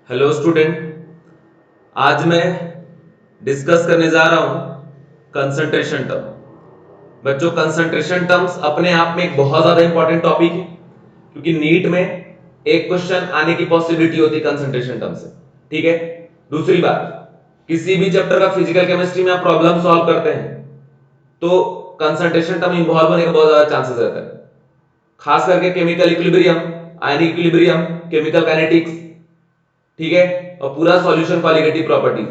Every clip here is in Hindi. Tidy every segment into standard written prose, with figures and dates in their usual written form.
Hello student. आज मैं डिस्कस करने जा रहा हूं कंसंट्रेशन टर्म। बच्चों, कंसंट्रेशन टर्म्स अपने आप में एक बहुत ज्यादा इंपॉर्टेंट टॉपिक है, क्योंकि नीट में एक क्वेश्चन आने की पॉसिबिलिटी होती है कंसंट्रेशन टर्म से। ठीक है। दूसरी बात, किसी भी चैप्टर का फिजिकल केमिस्ट्री में आप प्रॉब्लम सॉल्व करते हैं तो कंसंट्रेशन टर्म इन्वॉल्व होने का बहुत ज्यादा चांसेस रहता है, खास करके chemical equilibrium, ionic equilibrium, chemical kinetics. ठीक है। और पूरा सॉल्यूशन कॉलिगेटिव प्रॉपर्टी,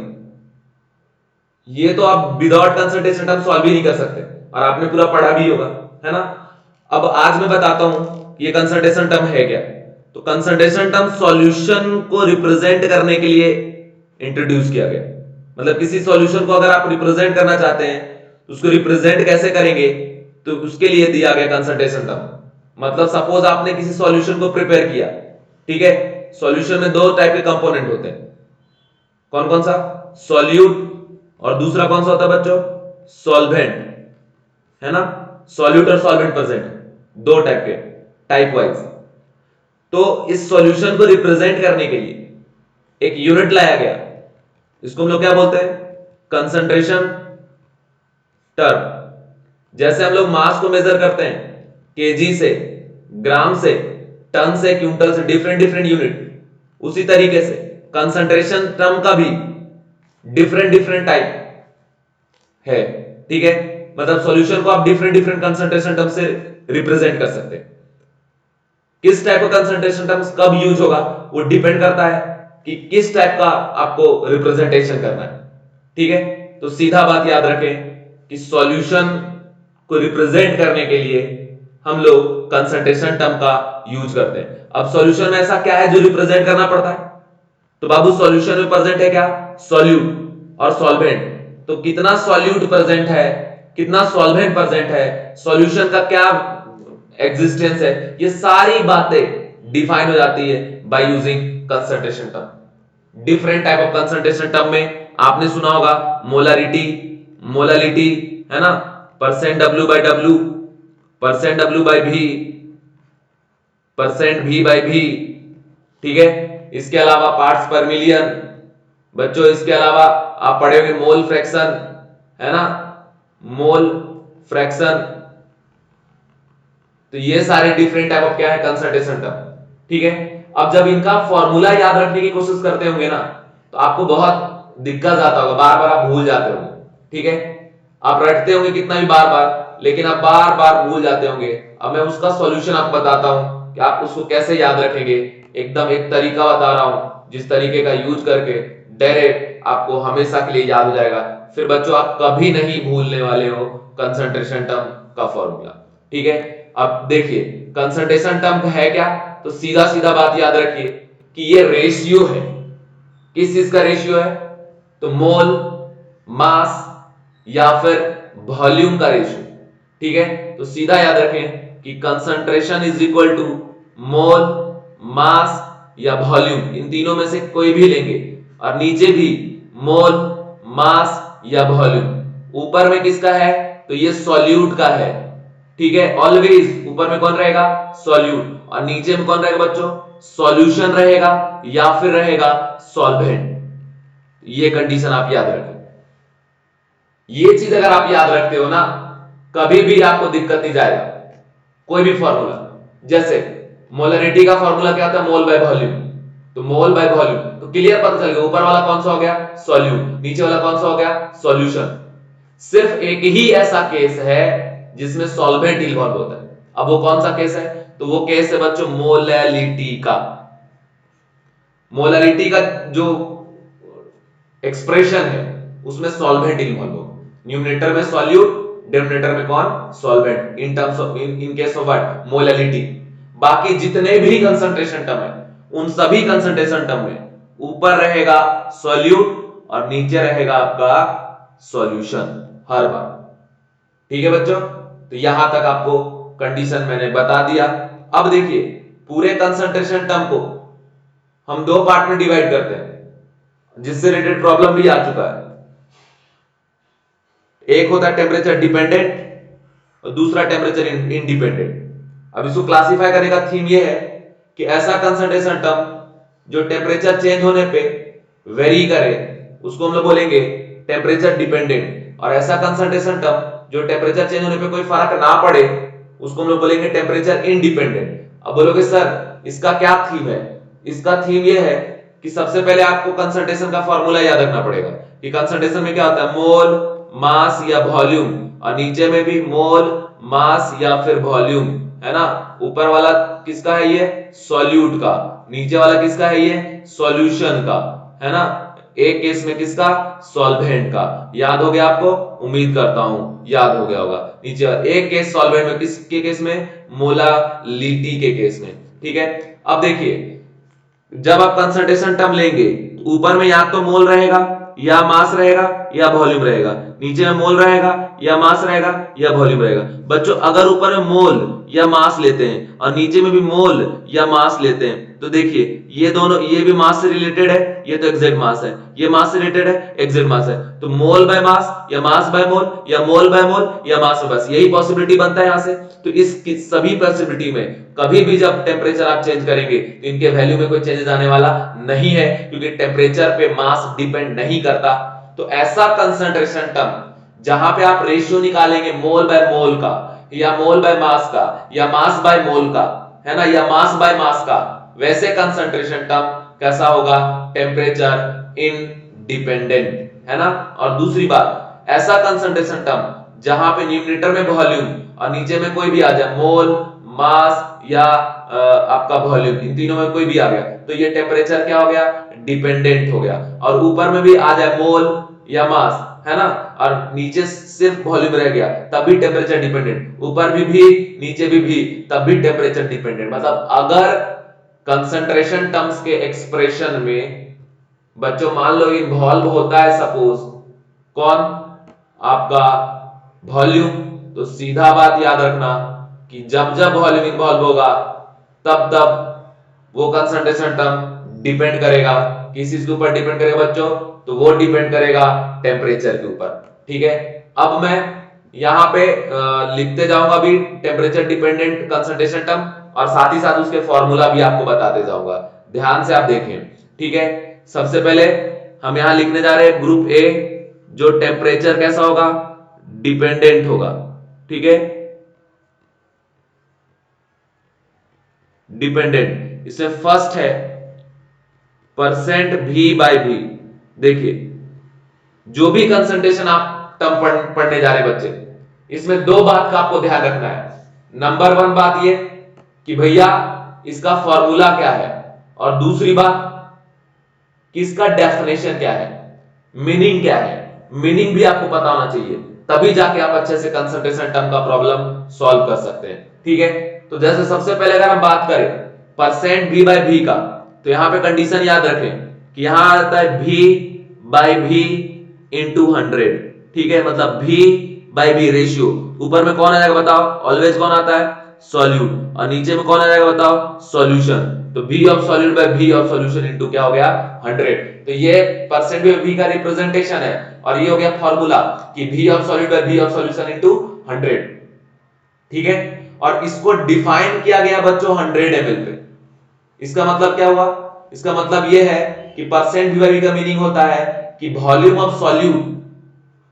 ये तो आप विदाउट कंसंट्रेशन टर्म सॉल्व ही नहीं कर सकते, और आपने पूरा पढ़ा भी होगा, है ना। अब आज मैं बताता हूं कि ये कंसंट्रेशन टर्म है क्या। तो कंसंट्रेशन टर्म सॉल्यूशन को रिप्रेजेंट करने के लिए इंट्रोड्यूस किया गया। मतलब किसी सॉल्यूशन को अगर आप रिप्रेजेंट करना चाहते हैं तो उसको रिप्रेजेंट कैसे करेंगे, तो उसके लिए दिया गया कंसंट्रेशन टर्म। मतलब सपोज आपने किसी सॉल्यूशन को प्रिपेयर किया, ठीक है। सॉल्यूशन में दो टाइप के कंपोनेंट होते हैं, कौन कौन सा? सॉल्यूट, और दूसरा कौन सा होता है बच्चों? सॉल्वेंट, है ना। सॉल्यूट और सॉल्वेंट प्रेजेंट, दो टाइप के, टाइप वाइज। तो इस सॉल्यूशन को रिप्रेजेंट करने के लिए एक यूनिट लाया गया, इसको हम लोग क्या बोलते हैं? Concentration term. जैसे हम लोग मास को मेजर करते हैं केजी से, ग्राम से, टन से, क्विंटल से, डिफरेंट डिफरेंट यूनिट, उसी तरीके से कंसंट्रेशन टर्म का भी डिफरेंट डिफरेंट टाइप है। ठीक है। मतलब सॉल्यूशन को आप डिफरेंट डिफरेंट कंसंट्रेशन टर्म से रिप्रेजेंट कर सकते हैं। किस टाइप का कंसंट्रेशन टर्म्स कब यूज होगा वो डिपेंड करता है कि किस टाइप का आपको रिप्रेजेंटेशन करना है। ठीक है। तो सीधा बात याद रखें कि सॉल्यूशन को रिप्रेजेंट करने के लिए हम लोग कंसंट्रेशन टर्म का यूज करते हैं। अब सॉल्यूशन में ऐसा क्या है जो रिप्रेजेंट करना पड़ता है? तो बाबू सॉल्यूशन में प्रेजेंट है क्या? सॉल्यूट और सॉल्वेंट। तो कितना सॉल्यूट प्रेजेंट है, कितना सॉल्वेंट प्रेजेंट है, सॉल्यूशन का क्या एग्जिस्टेंस है, ये सारी बातें डिफाइन हो जाती है by using concentration term. Different type of concentration term में आपने सुना होगा मोलारिटी, मोलालिटी, है ना, percent W by W, percent W by V, percent V by V. ठीक है। इसके अलावा पार्ट्स पर मिलियन। बच्चों, इसके अलावा आप पढ़े होंगे मोल फ्रैक्शन, है ना, मोल फ्रैक्शन। तो ये सारे डिफरेंट टाइप ऑफ क्या है? Concentration term. ठीक है। अब जब इनका फॉर्मूला याद रखने की कोशिश करते होंगे ना, तो आपको बहुत दिक्कत आता होगा, बार बार आप भूल जाते होंगे। ठीक है। आप रटते होंगे कितना भी बार बार, लेकिन आप बार बार भूल जाते होंगे। अब मैं उसका सॉल्यूशन आपको बताता हूं कि आप उसको कैसे याद रखेंगे। एकदम एक तरीका बता रहा हूं जिस तरीके का यूज करके डायरेक्ट आपको हमेशा के लिए याद हो जाएगा। फिर बच्चों आप कभी नहीं भूलने वाले हो कंसंट्रेशन टर्म का फॉर्मूला। ठीक है। अब देखिए कंसंट्रेशन टर्म है क्या, तो सीधा सीधा बात याद रखिए कि ये रेशियो है। किस चीज का रेशियो है? तो मोल, मास या फिर वॉल्यूम का रेशियो। ठीक है। तो सीधा याद रखें कि कंसंट्रेशन इज इक्वल टू मोल, मास या वॉल्यूम, इन तीनों में से कोई भी लेंगे, और नीचे भी मोल, मास या वॉल्यूम। ऊपर में किसका है? तो ये सॉल्यूट का है। ठीक है। ऑलवेज ऊपर में कौन रहेगा? सॉल्यूट, और नीचे में कौन रहेगा बच्चों? सॉल्यूशन रहेगा या फिर रहेगा सॉल्वेंट। ये कंडीशन आप याद रखें। ये चीज अगर आप याद रखते हो ना, कभी भी आपको दिक्कत नहीं जाएगा। कोई भी फॉर्मूला, जैसे मोलरिटी का फॉर्मूला क्या था? मोल बाय वॉल्यूम। तो मोल बाय वॉल्यूम, तो क्लियर पता चल गया ऊपर वाला कौन सा हो गया? सॉल्यूट, नीचे वाला कौन सा हो गया? सॉल्यूशन। सिर्फ एक ही ऐसा केस है जिसमें सॉल्वेंट इन्वॉल्व होता है। अब वो कौन सा केस है? तो वो केस है बच्चों मोलैलिटी का। मोलैलिटी का जो एक्सप्रेशन है उसमें सॉल्वेंट इन्वॉल्व होगा। न्यूमरेटर में सॉल्यूट, डिनोमिनेटर में कौन? Solvent. In terms of in case of what? Molality. बाकी जितने भी कंसंट्रेशन टर्म है उन सभी कंसंट्रेशन टर्म में ऊपर रहेगा सॉल्यूट और नीचे रहेगा आपका सॉल्यूशन हर बार। ठीक है बच्चों। तो यहां तक आपको कंडीशन मैंने बता दिया। अब देखिए पूरे कंसंट्रेशन टर्म को हम दो पार्ट में डिवाइड करते हैं, जिससे रिलेटेड प्रॉब्लम भी आ चुका है। एक होता है टेम्परेचर डिपेंडेंट और दूसरा टेम्परेचर इंडिपेंडेंट। अब इसको क्लासिफाई करने का थीम ये है कि ऐसा कंसंट्रेशन टर्म जो टेम्परेचर चेंज होने पे वेरी करे उसको हम लोग बोलेंगे टेम्परेचर डिपेंडेंट, और ऐसा कंसंट्रेशन टर्म जो टेम्परेचर चेंज होने पे कोई फर्क ना पड़े उसको हम लोग बोलेंगे टेम्परेचर इंडिपेंडेंट। अब बोलोगे सर इसका क्या थीम है? इसका थीम ये है कि सबसे पहले आपको कंसंट्रेशन का फॉर्मूला याद रखना पड़ेगा कि कंसंट्रेशन में क्या होता है, मोल मास या वॉल्यूम, और नीचे में भी मोल मास या फिर वॉल्यूम, है ना। ऊपर वाला किसका है, ये सॉल्यूट का, नीचे वाला किसका है, ये सॉल्यूशन का, है ना। एक केस में किसका, सॉल्वेंट का। याद हो गया आपको? उम्मीद करता हूं याद हो गया होगा। नीचे एक केस सॉल्वेंट में, किसके केस में, मोलालिटी के केस में। ठीक है, अब देखिए जब आप कंसंट्रेशन टर्म लेंगे ऊपर में या तो मोल रहेगा या मास रहेगा या वॉल्यूम रहेगा, नीचे में मोल रहेगा या मास रहेगा या वॉल्यूम रहेगा। बच्चों अगर ऊपर में मोल या मास लेते हैं और नीचे में भी मोल या मास लेते हैं तो देखिए ये दोनों, ये भी मास से रिलेटेड है, ये तो एग्जैक्ट मास है, ये मास से रिलेटेड है, एग्जैक्ट मास है। तो मोल बाय मास या मास बाय मोल या मोल बाय मोल या मास बाय मास, यही पॉसिबिलिटी बनता है यहां से। तो इस सभी पॉसिबिलिटी में कभी भी जब टेम्परेचर आप चेंज करेंगे तो इनके वैल्यू में कोई चेंजेस आने वाला नहीं है, क्योंकि टेम्परेचर पे मास डिपेंड नहीं करता। तो ऐसा कंसंट्रेशन टर्म जहां पे आप रेशियो निकालेंगे मोल बाय मोल का या मोल बाय मास का या मास बाय मोल का, है ना, या मास बाय मास का, वैसे कंसंट्रेशन टर्म कैसा होगा, टेम्परेचर इंडिपेंडेंट, है ना। और दूसरी बात, ऐसा कंसंट्रेशन टर्म जहां पे न्यूमरेटर में वॉल्यूम और नीचे में कोई भी आ जाए, मोल मास या आपका वॉल्यूम, इन तीनों में कोई भी आ गया तो ये टेम्परेचर क्या हो गया, डिपेंडेंट हो गया। और ऊपर में भी आ जाए मोल या मास, है ना, और नीचे सिर्फ वॉल्यूम रह गया तब भी टेम्परेचर डिपेंडेंट, ऊपर भी नीचे भी तब भी टेम्परेचर डिपेंडेंट। मतलब अगर कंसंट्रेशन टर्म्स के एक्सप्रेशन में बच्चों मान लो इन्वॉल्व होता है सपोज कौन, आपका वॉल्यूम, तो सीधा बात याद रखना कि जब जब वॉल्यूम इन्वॉल्व होगा तब तब वो कंसंट्रेशन टर्म डिपेंड करेगा, किस चीज के ऊपर डिपेंड करेगा बच्चों, तो वो डिपेंड करेगा टेम्परेचर के ऊपर। ठीक है, अब मैं यहां पे लिखते जाऊंगा भी टेम्परेचर डिपेंडेंट कंसंट्रेशन टर्म, और साथ ही साथ उसके फॉर्मूला भी आपको बताते जाऊंगा, ध्यान से आप देखें। ठीक है, सबसे पहले हम यहां लिखने जा रहे हैं ग्रुप ए, जो टेम्परेचर कैसा होगा, डिपेंडेंट होगा। ठीक है, डिपेंडेंट, इसमें फर्स्ट है परसेंट भी बाय भी। देखिए जो भी कंसंट्रेशन आप टर्म पढ़ने जा रहे बच्चे, इसमें दो बात का आपको ध्यान रखना है। नंबर वन बात ये कि भैया इसका फॉर्मूला क्या है, और दूसरी बात कि इसका डेफिनेशन क्या है, मीनिंग क्या है। मीनिंग भी आपको पता होना चाहिए, तभी जाके आप अच्छे से कंसंट्रेशन टर्म का प्रॉब्लम सॉल्व कर सकते हैं। ठीक है, तो जैसे सबसे पहले अगर हम बात करें परसेंट भी बाय भी का, तो यहां पे कंडीशन याद रखें कि यहां आता है भी बाय भी इंटू 100। ठीक है, मतलब भी बाय भी रेशियो, ऊपर में कौन आ जाएगा बताओ, ऑलवेज कौन आता है, सॉल्यूट, और नीचे में कौन आ जाएगा बताओ, सॉल्यूशन। तो v of solute bye v of solution into क्या हो गया, 100। तो ये परसेंट बाय v का रिप्रेजेंटेशन है, और ये हो गया फार्मूला कि v of solute bye v of solution into 100। ठीक है, और इसको डिफाइन किया गया बच्चों 100 ml पे। इसका मतलब क्या हुआ, इसका मतलब ये है कि परसेंट v बाय v का मीनिंग होता है कि volume of solute,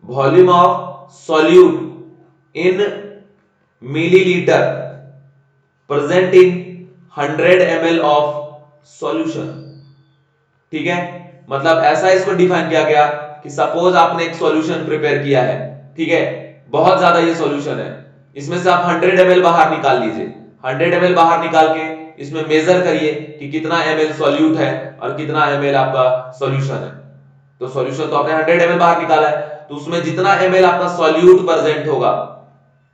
volume of solute in millilitre present in 100 ml of solution. ठीक है, मतलब ऐसा इसको डिफाइन किया गया कि सपोज आपने एक सॉल्यूशन प्रिपेयर किया है, ठीक है, बहुत ज्यादा ये सॉल्यूशन है, इसमें से आप 100 ml बाहर निकाल लीजिए, 100 ml बाहर निकाल के इसमें मेजर करिए कि कितना ml सॉल्यूट है और कितना ml आपका सॉल्यूशन है। तो सॉल्यूशन तो आपने 100 ml बाहर निकाला है, तो उसमें जितना ml आपका सॉल्यूट प्रेजेंट होगा,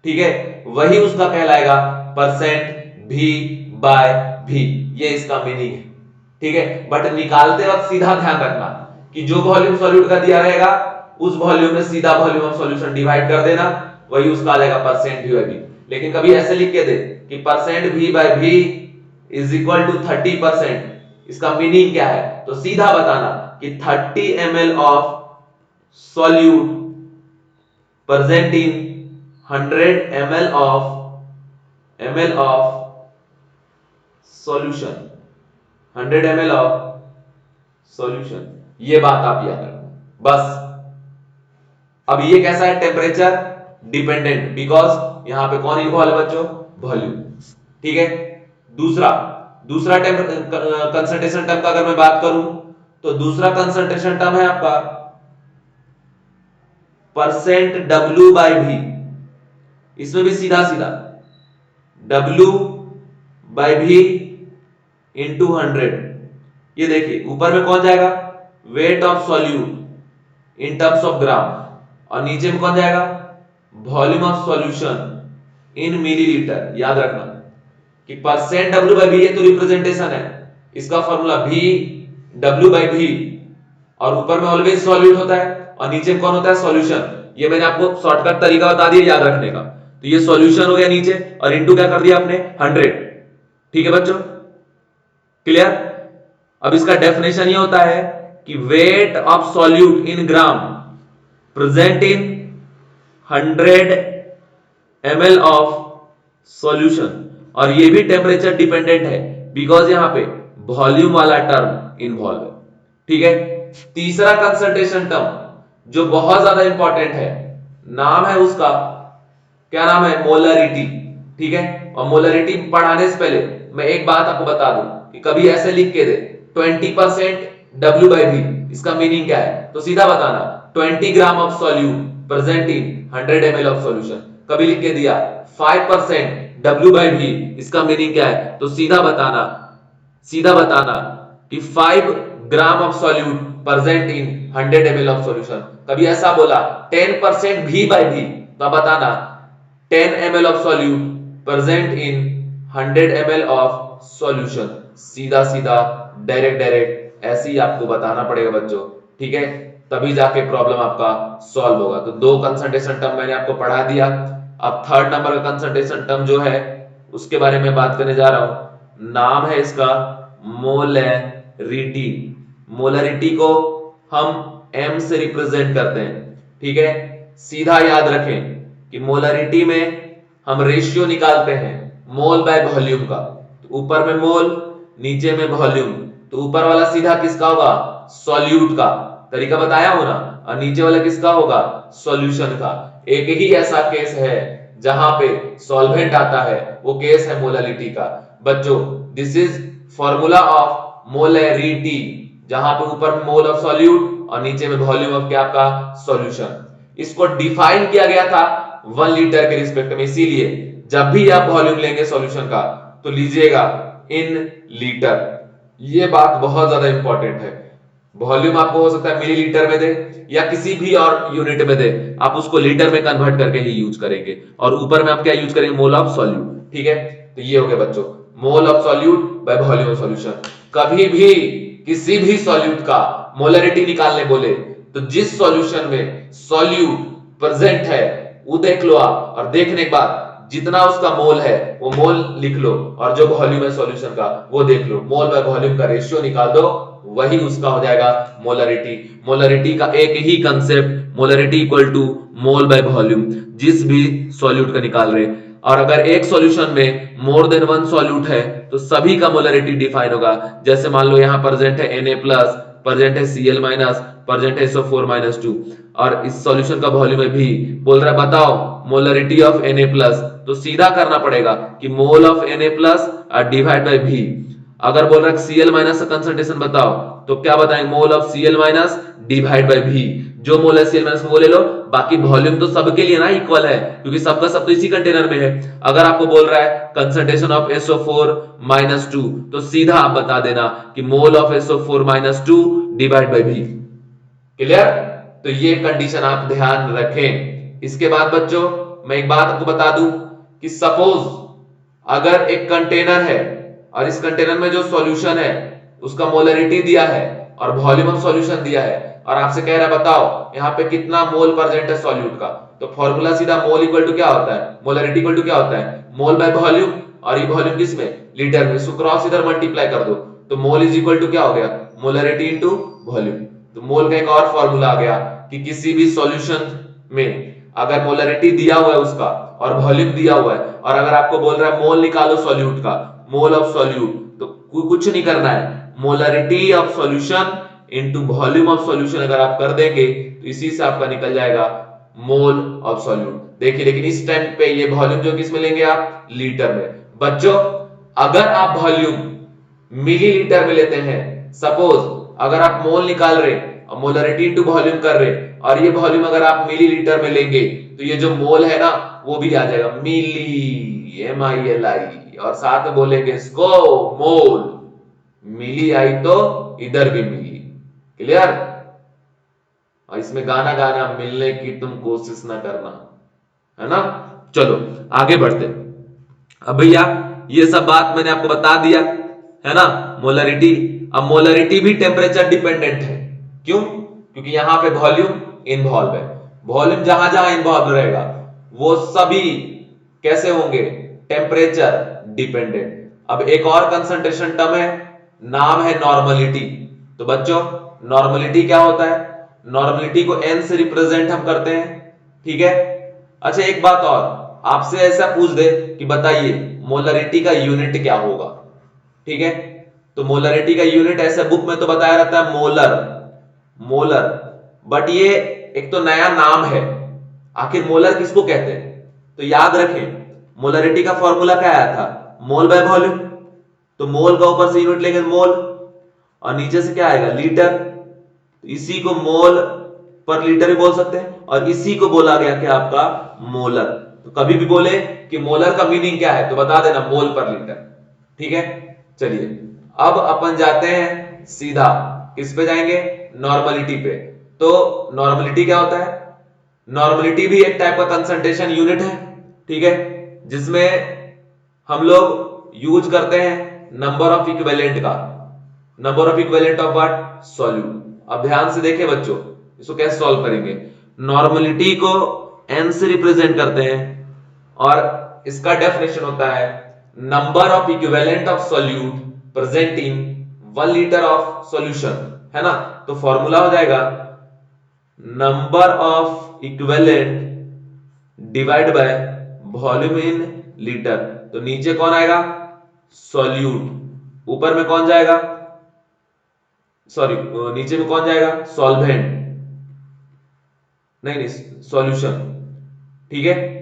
ठीक है, वही उसका कहलाएगा परसेंट भी बाय भी, ये इसका मीनिंग है। ठीक है, बट निकालते वक्त सीधा ध्यान रखना कि जो वॉल्यूम सॉल्यूट का दिया रहेगा उस वॉल्यूम में सीधा वॉल्यूम ऑफ सॉल्यूशन डिवाइड कर देना, वही उसका आ जाएगा परसेंट भी बाय भी। लेकिन कभी ऐसे लिख के दे कि परसेंट भी बाय भी इज इक्वल टू 30%, इसका मीनिंग क्या है, तो सीधा बताना कि 30 ml of solute present in 100 ml of solution। 100 ml of solution. ये बात आप याद रखना बस। अब ये कैसा है, टेम्परेचर डिपेंडेंट, बिकॉज यहां पे कौन इन्वॉल्व है बच्चों, वॉल्यूम। ठीक है। दूसरा दूसरा कंसंट्रेशन टर्म का अगर मैं बात करूं तो दूसरा कंसंट्रेशन टर्म है आपका परसेंट डब्ल्यू बाई वी। इसमें भी सीधा सीधा W बाई वी इंटू 100। ये देखिए ऊपर में कौन जाएगा, weight of solute in terms of gram, और नीचे में कौन जाएगा, volume of solution in millilitre. याद रखना कि परसेंट W बाई वी ये तो रिप्रेजेंटेशन है, इसका formula V W by V, और ऊपर में ऑलवेज सॉल्यूट होता है और नीचे में कौन होता है, सॉल्यूशन। ये मैंने आपको शॉर्टकट तरीका बता दिया याद रखने का। तो ये सॉल्यूशन हो गया नीचे, और इनटू क्या कर दिया आपने, 100। ठीक है बच्चों, क्लियर। अब इसका डेफिनेशन ये होता है कि weight of solute in gram present in 100 ml of solution, और ये भी टेम्परेचर डिपेंडेंट है बिकॉज यहां पे वॉल्यूम वाला टर्म इन्वॉल्व है। ठीक है। तीसरा कंसंट्रेशन टर्म जो बहुत ज्यादा इंपॉर्टेंट है, नाम है उसका, क्या नाम है, मोलरिटी। ठीक है। और मोलरिटी पढ़ाने से पहले मैं एक बात आपको बता दूं कि कभी ऐसे लिख के दे 20% W बाई वी, इसका मीनिंग क्या है, तो सीधा बताना 20 ग्राम of solute present in 100 ml of solution. कभी लिख के दिया 5% W बाई वी, इसका मीनिंग क्या है, तो सीधा बताना कि 5 ग्राम of solute present in 100 ml of solution. कभी ऐसा बोला 10% V बाई वी, तो बताना 10 ml of solute present in 100 ml of solution. सीधा सीधा डायरेक्ट ऐसे ही आपको बताना पड़ेगा बच्चों। ठीक है, तभी जाके प्रॉब्लम आपका सॉल्व होगा। तो दो कंसंट्रेशन टर्म मैंने आपको पढ़ा दिया। अब थर्ड नंबर का कंसंट्रेशन टर्म जो है उसके बारे में बात करने जा रहा हूं। नाम है इसका मोलरिटी। मोलरिटी को हम M से रिप्रेजेंट करते हैं। ठीक है, सीधा याद रखें कि मोलरिटी में हम रेशियो निकालते हैं मोल बाय वॉल्यूम का। तो ऊपर में मोल, नीचे में वॉल्यूम, तो ऊपर वाला सीधा किसका होगा, सॉल्यूट का, तरीका बताया हो ना, और नीचे वाला किसका होगा, सॉल्यूशन का। एक ही ऐसा केस है जहां पे सॉल्वेंट आता है, वो केस है मोलरिटी का। बच्चों this is formula of molarity, जहां पे ऊपर में मोल ऑफ सॉल्यूट और नीचे में वॉल्यूम ऑफ क्या आपका, सॉल्यूशन। इसको डिफाइन किया गया था 1 लीटर के रिस्पेक्ट में, इसीलिए जब भी आप वॉल्यूम लेंगे सॉल्यूशन का तो लीजिएगा इन लीटर। ये बात बहुत ज्यादा इंपॉर्टेंट है। वॉल्यूम आपको हो सकता है मिलीलीटर में दे या किसी भी और यूनिट में दे, आप उसको लीटर में कन्वर्ट करके ही यूज करेंगे, और ऊपर में आप क्या यूज करेंगे, मोल ऑफ सॉल्यूट। ठीक है, तो ये हो गया बच्चों मोल of solute by volume of solution. कभी भी किसी भी सॉल्यूट का मोलरिटी निकालने बोले तो जिस सॉल्यूशन में सॉल्यूट प्रेजेंट है वो देख लो आप, और देखने के बाद जितना उसका मोल है वो मोल लिख लो, और जो वॉल्यूम है सॉल्यूशन का वो देख लो, मोल बाय वॉल्यूम का रेशियो निकाल दो, वही उसका हो जाएगा मोलरिटी। मोलरिटी का एक ही concept, molarity equal to mole by volume, जिस भी सॉल्यूट का निकाल रहे। और अगर एक सॉल्यूशन में मोर देन 1 सॉल्यूट है तो सभी का मोलरिटी डिफाइन होगा। जैसे मान लो यहां प्रेजेंट है Na+, प्रेजेंट है Cl-, प्रेजेंट है SO4-2, और इस सॉल्यूशन का वॉल्यूम है भी, बोल रहा है बताओ मोलरिटी ऑफ Na+, तो सीधा करना पड़ेगा कि mole of Na+ divide by V। अगर बोल रहा है Cl- का कंसंट्रेशन बताओ, तो क्या बताएंगे, mole of Cl- divide by V। जो मोल है Cl- वो ले लो, बाकी वॉल्यूम तो सबके लिए ना इक्वल है, क्योंकि सबका सब तो इसी कंटेनर में है। अगर आपको बोल रहा है कंसंट्रेशन ऑफ SO4-2, तो सीधा आप बता देना कि mole of SO4-2 divide by V। Clear. तो ये कंडीशन आप ध्यान रखें। इसके बाद बच्चों मैं एक बात आपको बता दूं कि सपोज अगर एक कंटेनर है और इस कंटेनर में जो सॉल्यूशन है उसका मोलरिटी दिया है और वॉल्यूम ऑफ सॉल्यूशन दिया है, और आपसे कह रहा है बताओ यहां पे कितना मोल प्रेजेंट है सॉल्यूट का, तो फॉर्मूला सीधा मोल इक्वल टू क्या होता है, मोलरिटी इक्वल टू क्या होता है, मोल बाय वॉल्यूम, और ये वॉल्यूम किसमें, लीटर में, सो क्रॉस इधर मल्टीप्लाई कर दो, तो मोल इज इक्वल टू क्या हो गया, मोलरिटी इनटू वॉल्यूम। तो मोल का एक और फॉर्मूला आ गया कि किसी भी सॉल्यूशन में अगर मोलरिटी दिया हुआ है उसका और वॉल्यूम दिया हुआ है, और अगर आपको बोल रहा है मोल निकालो सॉल्यूट का, मोल ऑफ सॉल्यूट, तो कुछ नहीं करना है, molarity of solution into volume of solution अगर आप कर देंगे तो इसी से आपका निकल जाएगा मोल ऑफ सॉल्यूट। देखिए लेकिन इस टाइम पे ये वॉल्यूम जो किस में लेंगे आप, लीटर में। बच्चों अगर आप वॉल्यूम मिलीलीटर में लेते हैं, सपोज अगर आप मोल निकाल रहे और मोलरिटी इनटू वॉल्यूम कर रहे और ये वॉल्यूम अगर आप मिलीलीटर में लेंगे तो ये जो मोल है ना वो भी आ जाएगा मिली, MILI, और साथ में बोलेंगे इसको मोल। मिली आई तो इधर भी मिली, क्लियर। और इसमें गाना गाना मिलने की तुम कोशिश ना करना, है ना। चलो आगे बढ़ते। अब भैया ये सब बात मैंने आपको बता दिया, है ना, मोलरिटी। अब मोलरिटी भी टेम्परेचर डिपेंडेंट है, क्यों? क्योंकि यहां पे वॉल्यूम इन्वॉल्व है। वॉल्यूम जहां जहां इन्वॉल्व रहेगा वो सभी कैसे होंगे, टेम्परेचर डिपेंडेंट। अब एक और कंसंट्रेशन टर्म है, नाम है नॉर्मलिटी। तो बच्चों नॉर्मलिटी क्या होता है, नॉर्मलिटी को n से रिप्रेजेंट हम करते हैं, ठीक है। अच्छा एक बात और, आपसे ऐसा पूछ दे कि बताइए मोलरिटी का यूनिट क्या होगा, ठीक है। तो मोलरिटी का यूनिट ऐसे बुक में तो बताया रहता है मोलर, मोलर, बट ये एक तो नया नाम है, आखिर मोलर किसको कहते हैं। तो याद रखें मोलरिटी का फॉर्मूला क्या आया था, मोल बाय वॉल्यूम। तो मोल का ऊपर से यूनिट लेंगे मोल और नीचे से क्या आएगा लीटर, तो इसी को मोल पर लीटर भी बोल सकते हैं और इसी को बोला गया कि आपका मोलर। तो कभी भी बोले कि मोलर का मीनिंग क्या है तो बता देना मोल पर लीटर, ठीक है। चलिए अब अपन जाते हैं सीधा किस पे जाएंगे, नॉर्मलिटी पे। तो नॉर्मलिटी क्या होता है, नॉर्मलिटी भी एक टाइप का कंसंट्रेशन यूनिट है, ठीक है, जिसमें हम लोग यूज करते हैं नंबर ऑफ इक्विवेलेंट का, number of equivalent of what, solute. अब ध्यान से देखिए बच्चों इसको कैसे सॉल्व करेंगे। नॉर्मलिटी को n से रिप्रेजेंट करते हैं और इसका डेफिनेशन होता है number of equivalent of solute present in 1 litre of solution, है ना। तो फॉर्मूला हो जाएगा number of equivalent divide by volume in litre. तो नीचे कौन आएगा, सॉल्यूट, ऊपर में कौन जाएगा, सॉरी नीचे में कौन जाएगा, सॉल्वेंट, नहीं सॉल्यूशन, ठीक है।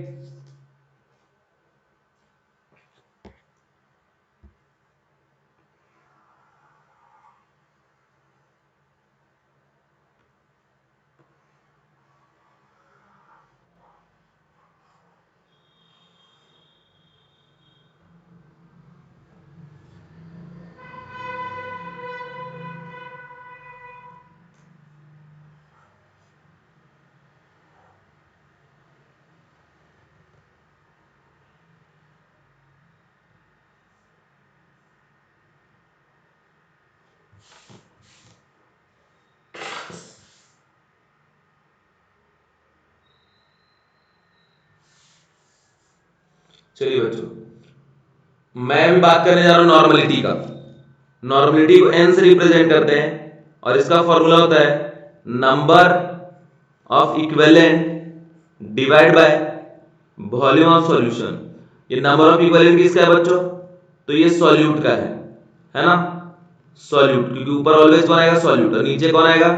चलिए बच्चों मैं भी बात करने जा रहा हूं नॉर्मलिटी का। नॉर्मलिटी को n से रिप्रेजेंट करते हैं और इसका फॉर्मूला होता है number of equivalent divide by volume of solution. ये नंबर ऑफ इक्विवेलेंट किसका है बच्चों, तो ये सॉल्यूट का है ना, सॉल्यूट, क्योंकि ऊपर ऑलवेज कौन आएगा, सॉल्यूट, और नीचे कौन आएगा,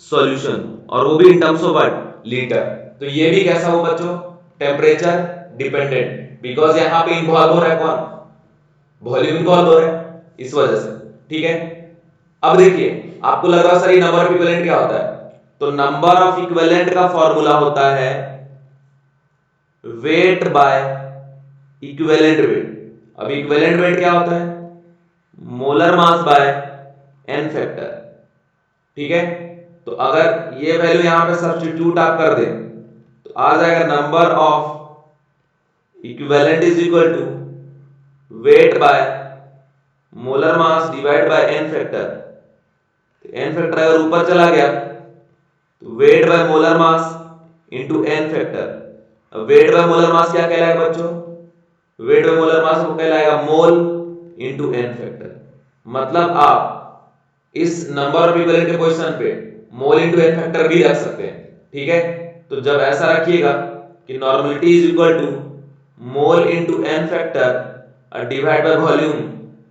सॉल्यूशन, और वो भी इन टर्म्स ऑफ व्हाट, लीटर। तो ये भी कैसा हो बच्चों, टेम्परेचर डिपेंडेंट, बिकॉज यहां पे इन्वॉल्व हो रहा है कौन, वॉल्यूम इन्वॉल्व हो रहा है इस वजह से, ठीक है। अब देखिए आपको लग रहा है सर ये नंबर ऑफ इक्विवेलेंट क्या होता है, तो नंबर ऑफ इक्विवेलेंट का फॉर्मूला होता है वेट बाय इक्विवेलेंट वेट। अब इक्विवेलेंट वेट क्या होता है, molar mass by n factor, ठीक है। तो अगर ये वैल्यू यहां पे सब्स्टिट्यूट आप कर दें तो आ जाएगा number of equivalent is equal to weight by molar mass divide by n factor. तो n फैक्टर अगर ऊपर चला गया तो weight by molar mass into n factor. अब वेट बाय मोलर मास क्या कहलाएगा बच्चों, वेट बाय मोलर मास को कहलाएगा मोल इंटू n फैक्टर। मतलब आप इस नंबर ऑफ इक्विवेलेंट के पोजीशन पे मोल इंटू n फैक्टर भी रख सकते हैं, ठीक है। तो जब ऐसा रखिएगा कि normality is equal to mole into n factor divide by volume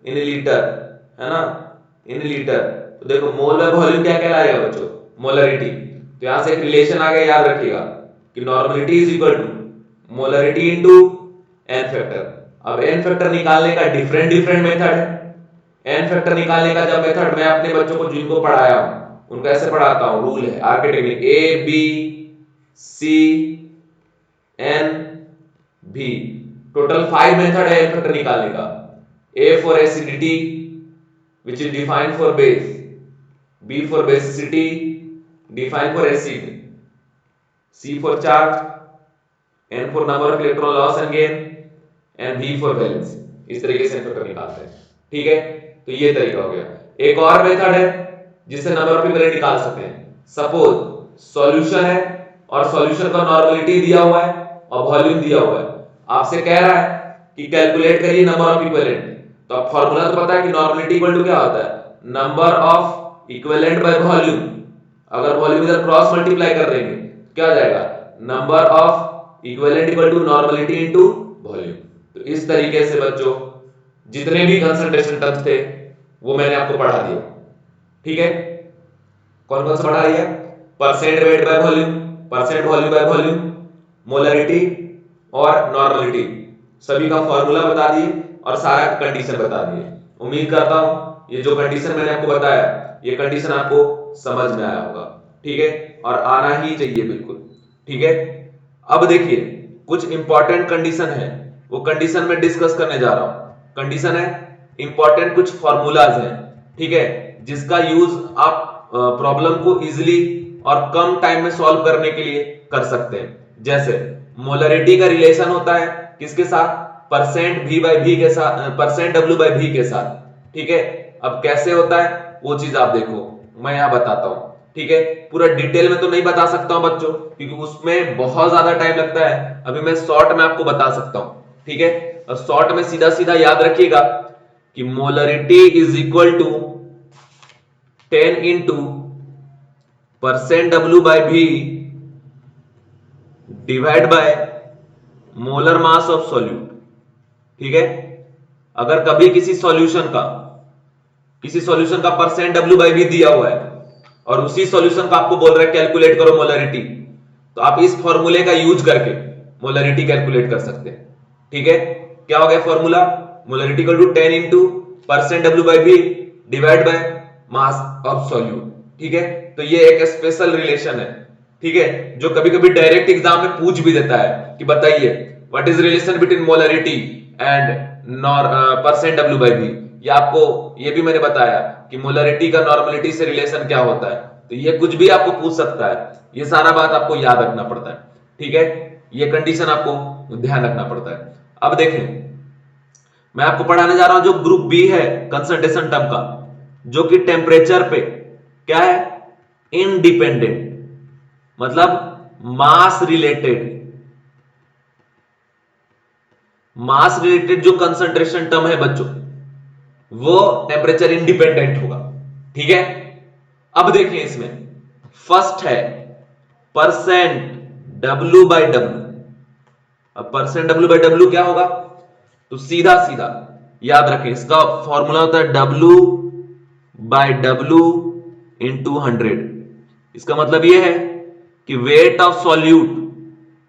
in litre, है ना, इन लीटर। तो देखो मोल बाय वॉल्यूम क्या कहलाएगा बच्चों, मोलरिटी। तो यहां से एक रिलेशन आ गया, याद रखिएगा कि normality is equal to molarity into n factor. अब एन फैक्टर निकालने का डिफरेंट डिफरेंट मेथड है। एन फैक्टर निकालने का जब मेथड मैं अपने बच्चों को जिनको पढ़ाया हूं उनको ऐसे पढ़ाता हूं, रूल है RK technique, A B C n भी। टोटल 5 मेथड है एन फैक्टर निकालने का। A for acidity which is defined for base, B for basicity defined for acid, C for charge, N for number of electron loss and gain and V for valence। इस तरीके से फैक्टर निकालते हैं, ठीक है। तो ये तरीका हो गया। एक और मेथड है जिससे नंबर ऑफ इक्विवेलेंट निकाल सकते हैं। सपोज सॉल्यूशन है और सॉल्यूशन का नॉर्मलिटी दिया हुआ है और वॉल्यूम दिया हुआ है, आपसे कह रहा है कि कैलकुलेट करिए नंबर ऑफ इक्विवेलेंट। तो अब फॉर्मूला तो पता है कि नॉर्मलिटी इक्वल टू क्या होता है, number of equivalent by volume. अगर वॉल्यूम इधर क्रॉस मल्टीप्लाई कर देंगे क्या आ जाएगा, number of equivalent equal to normality into volume. तो इस तरीके से बच्चों जितने भी कंसंट्रेशन टर्म्स थे वो मैंने आपको पढ़ा दिया, ठीक है। कौन कौन सा पढ़ा दिया, percent weight by volume, percent volume by volume, molarity और नॉर्मलिटी, सभी का फॉर्मूला बता दिए और सारा कंडीशन बता दिए। उम्मीद करता हूं ये जो कंडीशन मैंने आपको बताया ये कंडीशन आपको समझ में आया होगा, ठीक है, और आना ही चाहिए बिल्कुल, ठीक है। अब देखिए कुछ इंपॉर्टेंट कंडीशन है, वो कंडीशन में डिस्कस करने जा रहा हूं। कंडीशन है इंपॉर्टेंट, कुछ फॉर्मूलाज हैं, ठीक है, जिसका यूज आप प्रॉब्लम को इजीली और कम टाइम में सॉल्व करने के लिए कर सकते हैं। जैसे मोलरिटी का रिलेशन होता है किसके साथ, परसेंट V बाय V के साथ, परसेंट W बाय V के साथ, ठीक है। अब कैसे होता है वो चीज आप देखो, मैं यहां बताता हूं, ठीक है। पूरा डिटेल में तो नहीं बता सकता हूं बच्चों क्योंकि उसमें बहुत ज्यादा टाइम लगता है, अभी मैं शॉर्ट में आपको बता सकता हूं, ठीक है। और शॉर्ट में सीधा सीधा याद रखिएगा कि molarity is equal to 10 into percent W by V divide by molar mass of solute, ठीक है। अगर कभी किसी सॉल्यूशन का परसेंट W बाय V दिया हुआ है और उसी सॉल्यूशन का आपको बोल रहा है कैलकुलेट करो मोलरिटी, तो आप इस फॉर्मूले का यूज करके मोलरिटी कैलकुलेट कर सकते हैं, ठीक है। क्या हो गया formula, molarity equal to 10 into percent W by V divide by mass of solute, ठीक है। तो ये एक स्पेशल रिलेशन है, ठीक है, जो कभी कभी डायरेक्ट एग्जाम में पूछ भी देता है कि बताइए what is relation between molarity and percent W by V। ये आपको ये भी मैंने बताया कि मोलरिटी का नॉर्मलिटी से रिलेशन क्या होता है, तो ये कुछ भी आपको पूछ सकता है, ये सारा बात आपको याद रखना पड़ता है, ठीक है। ये कंडीशन आपको ध्यान रखना पड़ता है। अब देखें मैं आपको पढ़ाने जा रहा हूं जो ग्रुप बी है कंसंट्रेशन टर्म का, जो कि टेम्परेचर पे क्या है, इनडिपेंडेंट, मतलब मास रिलेटेड जो कंसंट्रेशन टर्म है बच्चों वो टेम्परेचर इंडिपेंडेंट होगा, ठीक है। अब देखिए इसमें फर्स्ट है परसेंट W बाय W। अब परसेंट W बाय W क्या होगा, तो सीधा सीधा याद रखें इसका फॉर्मूला होता है W बाय W इंटू 100। इसका मतलब यह है कि वेट ऑफ सॉल्यूट,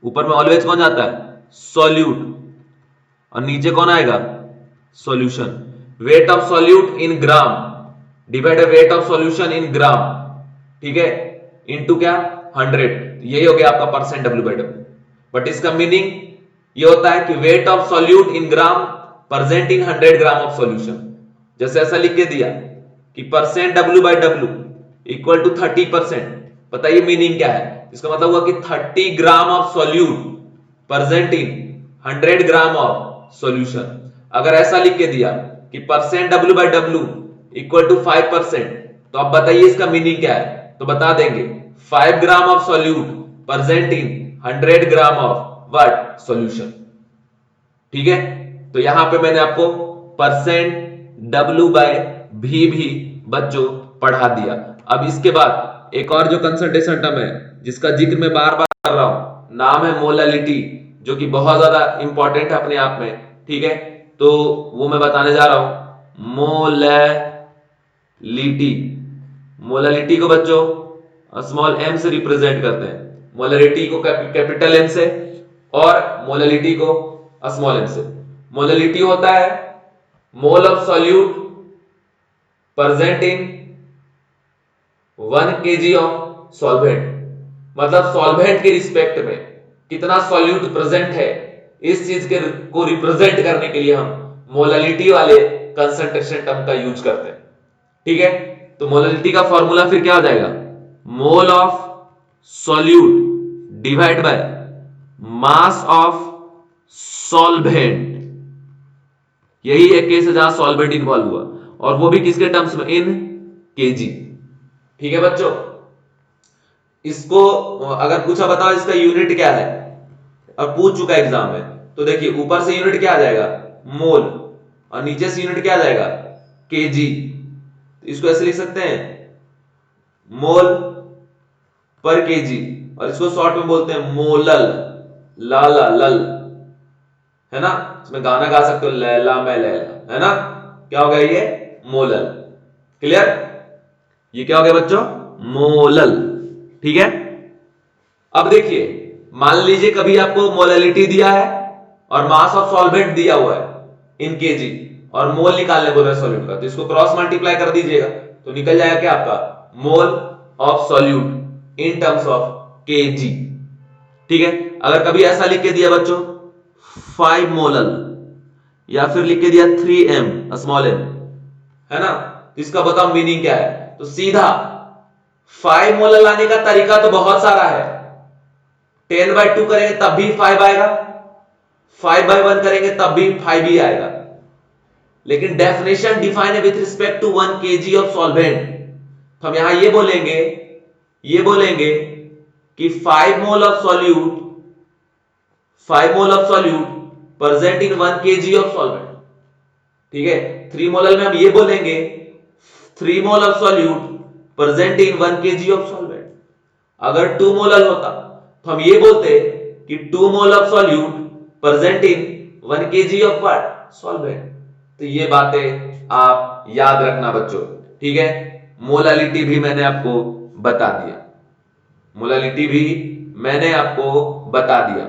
ऊपर में ऑलवेज कौन जाता है, सॉल्यूट, और नीचे कौन आएगा, solution. Weight of solute in gram divide weight of solution in gram, ठीक है, इनटू क्या 100। यही हो गया आपका percent W by W। But इसका मीनिंग ये होता है कि weight of solute in gram present in 100 gram of solution. जैसे ऐसा लिख के दिया कि percent W by W equal to 30%, बताइए मीनिंग क्या है, इसका मतलब हुआ कि 30 gram of solute present in 100 gram of solution. अगर ऐसा लिख के दिया कि percent W by W equal to 5%, तो अब बताइए इसका मीनिंग क्या है, तो बता देंगे 5 ग्राम of solute present in 100 gram of what solution, ठीक है। तो यहां पे मैंने आपको परसेंट W बाय V भी बच्चों पढ़ा दिया। अब इसके बाद एक और जो कंसंट्रेशन टर्म है जिसका जिक्र मैं बार बार कर रहा हूं, नाम है मोलरिटी, जो कि बहुत ज्यादा इंपॉर्टेंट है अपने आप में, ठीक है। तो वो मैं बताने जा रहा हूं, मोलरिटी, मोलालिटी। मोलालिटी को बच्चों स्मॉल m से रिप्रेजेंट करते हैं, मोलरिटी को कैपिटल M से और मोलालिटी को स्मॉल m से। मोलालिटी होता है mole of solute present in 1 kg of solvent, मतलब सॉल्वेंट के रिस्पेक्ट में कितना सॉल्यूट प्रेजेंट है, इस चीज के को रिप्रेजेंट करने के लिए हम मोलालिटी वाले कंसंट्रेशन टर्म का यूज करते हैं। ठीक है, तो मोलालिटी का फॉर्मूला फिर क्या हो जाएगा, मोल of solute divide by mass of solvent. यही एक केस है जहां सॉल्वेंट इन्वॉल्व हुआ, और वो भी किसके टर्म्स में, इन केजी। ठीक है बच्चों, इसको अगर पूछा बताओ इसका यूनिट क्या है, और पूछ चुका एग्जाम में, तो देखिए ऊपर से यूनिट क्या आ जाएगा, मोल, और नीचे से यूनिट क्या आ जाएगा, केजी। तो इसको ऐसे लिख सकते हैं, मोल पर केजी, और इसको शॉर्ट में बोलते हैं मोलल, लाला लल, है ना, इसमें गाना गा सकते हो, लैला मैं लैला, है ना, क्या हो गया ये, मोलल। क्लियर, ये क्या हो गया बच्चों, मोलल। ठीक है, अब देखिए मान लीजिए कभी आपको मोलालिटी दिया है और मास ऑफ सॉल्वेंट दिया हुआ है इन केजी, और मोल निकालने बोल रहे हैं सॉल्यूट का, तो इसको क्रॉस मल्टीप्लाई कर दीजिएगा, तो निकल जाएगा क्या आपका, मोल of solute in terms of KG. ठीक है, अगर कभी ऐसा लिख के दिया बच्चों 5 मोलल, या फिर लिख के दिया 3m स्मॉल m, है ना, तो इसका बताओ मीनिंग क्या है, तो सीधा 5 मोलल लाने का तरीका तो बहुत सारा है, 10/2 करेंगे तब भी 5 आएगा, 5/1 करेंगे तब भी 5 ही आएगा, लेकिन डेफिनेशन डिफाइन है with respect to 1 kg of solvent. तो हम यहां ये बोलेंगे कि 5 mole of solute present in 1 kg of solvent. ठीक है, 3 मोलल में हम ये बोलेंगे 3 mole of solute present in 1 kg of solvent. अगर 2 मोलल होता तो हम ये बोलते कि 2 मोल of solute present in 1 kg of what, solvent. तो ये बातें आप याद रखना बच्चों। ठीक है, मोलालिटी भी मैंने आपको बता दिया, मोलालिटी भी मैंने आपको बता दिया।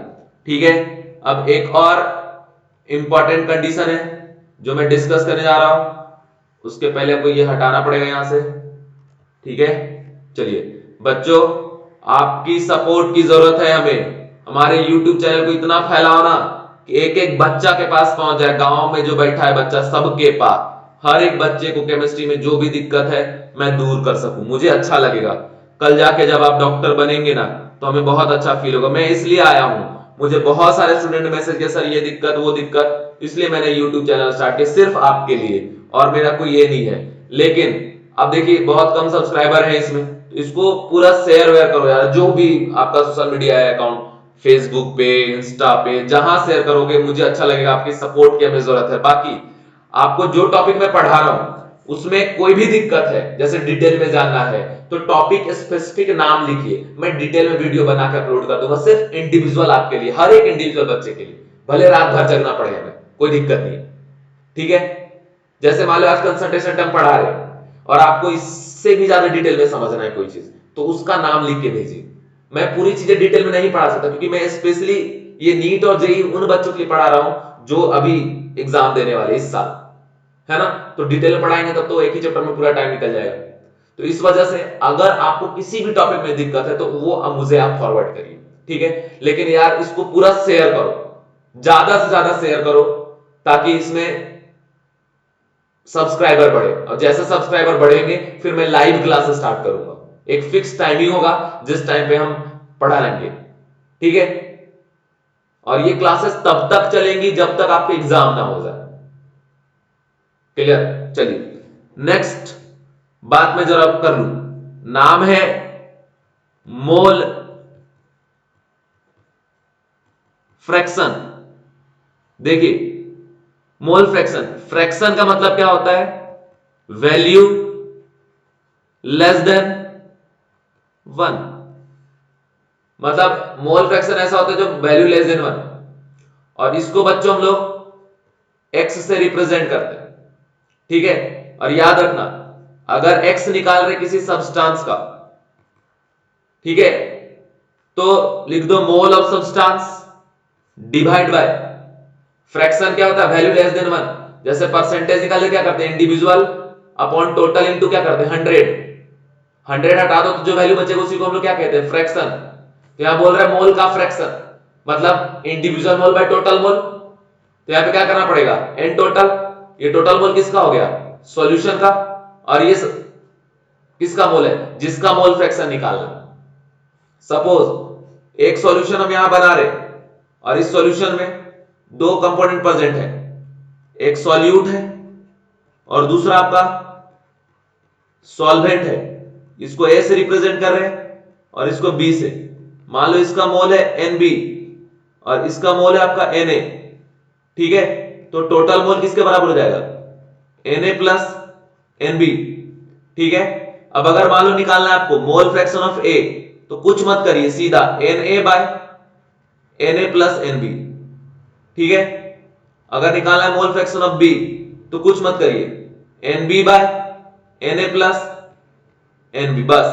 ठीक है, अब एक और इंपॉर्टेंट कंडीशन है जो मैं डिस्कस करने जा रहा हूं, उसके पहले आपको ये हटाना पड़ेगा यहां से। ठीक है, चलिए बच्चों, आपकी सपोर्ट की जरूरत है हमें, हमारे YouTube चैनल को इतना फैलाओ ना कि एक एक बच्चा के पास पहुंच जाए, गांव में जो बैठा है बच्चा सबके पास, हर एक बच्चे को केमिस्ट्री में जो भी दिक्कत है मैं दूर कर सकूं, मुझे अच्छा लगेगा। कल जाके जब आप डॉक्टर बनेंगे ना तो हमें बहुत अच्छा फील होगा। मैं इसलिए आया हूं, मुझे बहुत सारे स्टूडेंट मैसेज किया सर ये दिक्कत वो दिक्कत, इसलिए मैंने YouTube चैनल स्टार्ट किया सिर्फ आपके लिए, और मेरा कोई ये नहीं है। लेकिन अब देखिए बहुत कम सब्सक्राइबर हैं इसमें, तो इसको पूरा शेयर वेयर करो यार, जो भी आपका सोशल मीडिया है अकाउंट, फेसबुक पे, इंस्टा पे, जहां शेयर करोगे मुझे अच्छा लगेगा, आपकी सपोर्ट की हमें जरूरत है। बाकी आपको जो टॉपिक मैं पढ़ा रहा हूं उसमें कोई भी दिक्कत है, जैसे डिटेल में जानना है तो टॉपिक स्पेसिफिक नाम लिखिए, मैं डिटेल में वीडियो बना के अपलोड कर दूंगा, सिर्फ इंडिविजुअल आपके लिए, हर एक इंडिविजुअल बच्चे के लिए, भले रात भर जगना पड़े हमें, कोई दिक्कत नहीं है। ठीक है, जैसे मान लो आज कंसंट्रेशन टर्म पढ़ा रहे और आपको इससे भी ज्यादा डिटेल में समझना है कोई चीज, तो उसका नाम लिख के भेजिए। मैं पूरी चीजें डिटेल में नहीं पढ़ा सकता क्योंकि मैं स्पेशली ये नीट और जेईई उन बच्चों के लिए पढ़ा रहा हूं जो अभी एग्जाम देने वाले इस साल, है ना, तो डिटेल में पढ़ाएंगे तब तो एक ही चैप्टर में पूरा टाइम निकल जाएगा। तो इस वजह से अगर आपको किसी भी टॉपिक में दिक्कत है तो वो अब मुझे आप फॉरवर्ड करिए। ठीक है, लेकिन यार इसको पूरा शेयर करो, ज्यादा से ज्यादा शेयर करो, ताकि इसमें सब्सक्राइबर बढ़े, और जैसे सब्सक्राइबर बढ़ेंगे फिर मैं लाइव क्लासेस स्टार्ट करूंगा, एक फिक्स टाइमिंग होगा जिस टाइम पे हम पढ़ा लेंगे। ठीक है, और ये क्लासेस तब तक चलेंगी जब तक आपके एग्जाम ना हो जाए। क्लियर, चलिए नेक्स्ट बात मैं जरा कर लूं, नाम है मोल फ्रैक्शन। देखिए मोल फ्रैक्शन, फ्रैक्शन का मतलब क्या होता है, वैल्यू लेस देन 1, मतलब मोल फ्रैक्शन ऐसा होता है जो वैल्यू लेस देन 1, और इसको बच्चों हम लोग x से रिप्रेजेंट करते हैं। ठीक है, और याद रखना अगर x निकाल रहे किसी सब्सटेंस का, ठीक है, तो लिख दो mole of substance divide by fraction क्या होता है, वैल्यू लेस देन 1। जैसे परसेंटेज निकाले क्या करते हैं, इंडिविजुअल अपॉन टोटल इनटू क्या करते हैं 100। 100 हटा दो तो जो वैल्यू बचेगा उसी को हम लोग क्या कहते हैं, फ्रैक्शन। तो यहां बोल रहे हैं मोल का फ्रैक्शन, मतलब इंडिविजुअल मोल बाय टोटल मोल। तो यहां पे क्या करना पड़ेगा, एन टोटल। ये टोटल मोल किसका हो गया, सॉल्यूशन का, और ये किसका मोल है, जिसका मोल फ्रैक्शन निकालना। सपोज एक सॉल्यूशन हम यहां बना रहे और इस सॉल्यूशन में दो कंपोनेंट प्रेजेंट है, एक सॉल्यूट है और दूसरा आपका सॉल्वेंट है। इसको ए से रिप्रेजेंट कर रहे हैं और इसको बी से। मान लो इसका मोल है NB और इसका मोल है आपका Na, ठीक है। तो टोटल मोल किसके बराबर हो जाएगा, Na प्लस NB, ठीक है। अब अगर मान लो निकालना है आपको मोल फ्रैक्शन ऑफ A, तो कुछ मत करिए, सीधा Na by Na plus NB, ठीक है। अगर निकालना है मोल फ्रैक्शन ऑफ B, तो कुछ मत करिए, NB by Na plus NB, बस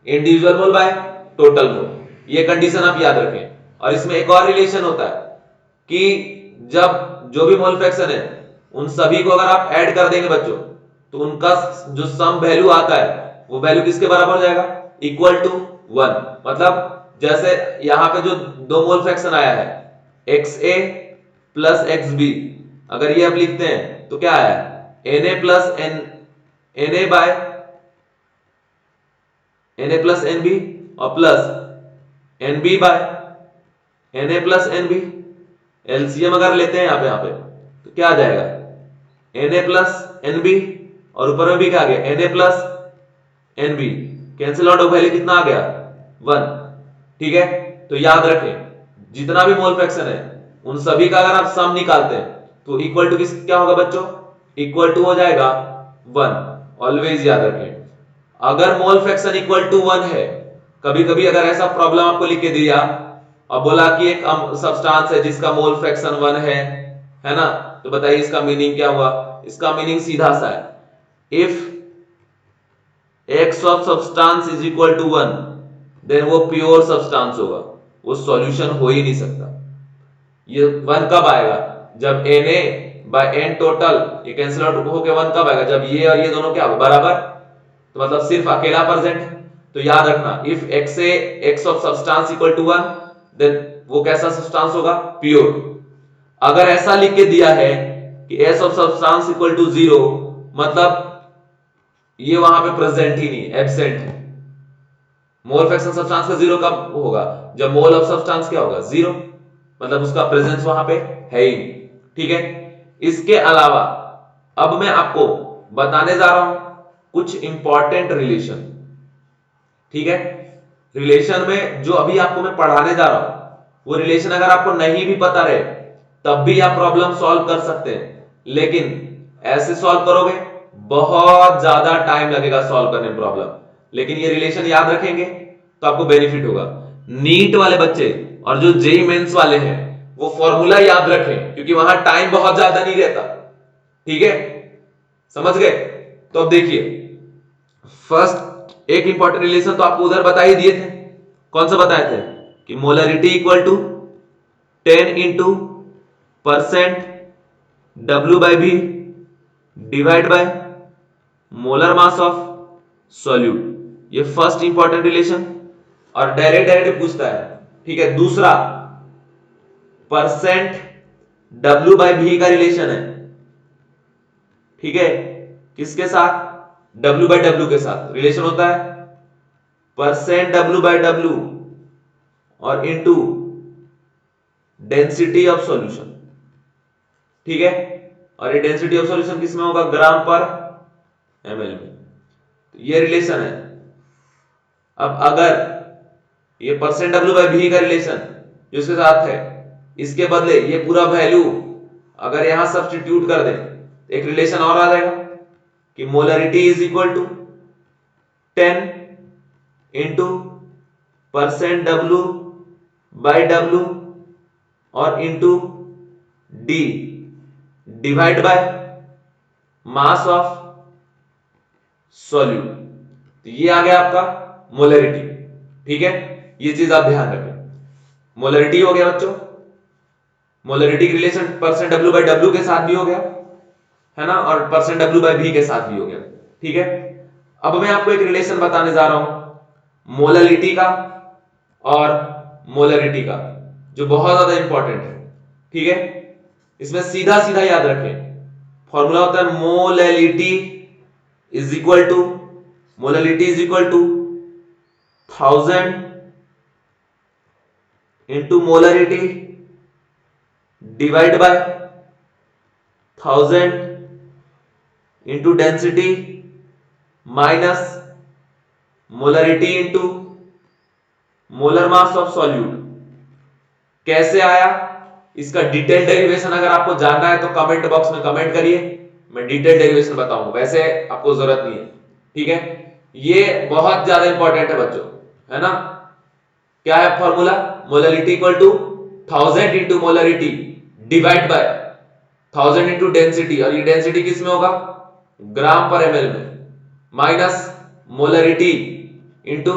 individual mole by total mole. ये कंडीशन आप याद रखें। और इसमें एक और रिलेशन होता है कि जब जो भी मोल फ्रैक्शन है उन सभी को अगर आप ऐड कर देंगे बच्चों, तो उनका जो सम वैल्यू आता है वो वैल्यू किसके बराबर हो जाएगा, इक्वल टू 1। मतलब जैसे यहां पे जो दो मोल फ्रैक्शन आया है XA प्लस XB, अगर ये आप लिखते हैं तो क्या आया, Na plus Na by Na plus NB और plus NB by Na plus NB। LCM अगर लेते हैं यहां पे तो क्या आ जाएगा, Na प्लस NB और ऊपर में भी क्या आ गया, Na plus NB। Cancel out of value कितना आ गया, 1, ठीक है। तो याद रखें जितना भी मोल फ्रैक्शन है उन सभी का अगर आप सम निकालते हैं तो इक्वल टू किस क्या होगा बच्चों, इक्वल टू हो जाएगा 1। ऑलवेज याद रखें, अगर मोल फ्रैक्शन इक्वल टू 1 है, कभी कभी अगर ऐसा प्रॉब्लम आपको लिख के दिया और बोला कि एक सब्सटेंस है जिसका मोल फ्रैक्शन 1 है ना, तो बताइए इसका मीनिंग क्या हुआ। इसका मीनिंग सीधा सा है, if x of substance is equal to 1 then वो प्योर सब्सटेंस होगा, वो सॉल्यूशन हो ही नहीं सकता। ये 1 कब आएगा, जब Na बाय n टोटल ये कैंसिल आउट होके 1 कब आएगा, जब ये और ये दोनों क्या होगा, बराबर। तो मतलब सिर्फ अकेला प्रेजेंट है। तो याद रखना, if x of substance equal to 1 then वो कैसा सब्सटेंस होगा, प्योर। अगर ऐसा लिख के दिया है कि s of substance equal to 0, मतलब ये वहां पे प्रेजेंट ही नहीं, एब्सेंट है। मोल फ्रैक्शन सब्सटेंस का 0 कब होगा, जब मोल ऑफ सब्सटेंस क्या होगा, 0, मतलब उसका प्रेजेंस वहां पे है ही नहीं, ठीक है। इसके अलावा अब मैं आपको बताने जा रहा हूं कुछ इंपॉर्टेंट रिलेशन, ठीक है। रिलेशन में जो अभी आपको मैं पढ़ाने जा रहा हूं वो रिलेशन अगर आपको नहीं भी पता रहे तब भी आप प्रॉब्लम सॉल्व कर सकते हैं, लेकिन ऐसे सॉल्व करोगे बहुत ज्यादा टाइम लगेगा सॉल्व करने में प्रॉब्लम। लेकिन ये रिलेशन याद रखेंगे तो आपको बेनिफिट होगा। नीट वाले बच्चे और जो जेई मेंस वाले हैं वो फॉर्मूला याद रखें, क्योंकि वहां टाइम बहुत ज्यादा नहीं रहता, ठीक है, समझ गए। तो अब देखिए, फर्स्ट एक इंपॉर्टेंट रिलेशन तो आपको उधर बता ही दिए थे। कौन सा बताए थे कि molarity equal to 10 into percent W/V divide by molar mass of solute. ये फर्स्ट इंपॉर्टेंट रिलेशन और डायरेक्ट डायरेक्ट पूछता है, ठीक है। दूसरा परसेंट W/V का रिलेशन है, ठीक है, किसके साथ, W/W के साथ रिलेशन होता है, परसेंट W/W और इनटू डेंसिटी ऑफ सॉल्यूशन, ठीक है। और ये डेंसिटी ऑफ सॉल्यूशन किसमें होगा, ग्राम पर ml में। तो ये रिलेशन है। अब अगर ये परसेंट W/V का रिलेशन जो इसके साथ है, इसके बदले ये पूरा वैल्यू अगर यहां सब्स्टिट्यूट कर दें, एक रिलेशन और आ जाएगा कि molarity is equal to 10 into percent W/W और into D divide by mass of solute. तो ये आ गया आपका मोलरिटी। ठीक है, ये चीज आप ध्यान रखें। मोलरिटी हो गया बच्चों, मोलरिटी की relation percent W by W के साथ भी हो गया है ना, और परसेंट डब्ल्यू बाई वी के साथ भी हो गया। ठीक है, अब मैं आपको एक रिलेशन बताने जा रहा हूं मोलरिटी का और मोलरिटी का, जो बहुत ज्यादा इंपॉर्टेंट है। ठीक है, इसमें सीधा सीधा याद रखें, फॉर्मूला होता है molality is equal to, molality is equal to 1000 into molarity divide by 1000 into density minus molarity into molar mass of solute. कैसे आया, इसका डिटेल डेरिवेशन अगर आपको जानना है तो कमेंट बॉक्स में कमेंट करिए, मैं डिटेल डेरिवेशन बताऊंगा, वैसे आपको जरूरत नहीं है। ठीक है, ये बहुत ज्यादा इंपॉर्टेंट है बच्चों, है ना। क्या है formula, molarity equal to 1000 into molarity divide by 1000 into density, और ये डेंसिटी किस में होगा, ग्राम पर एमएल में, minus molarity into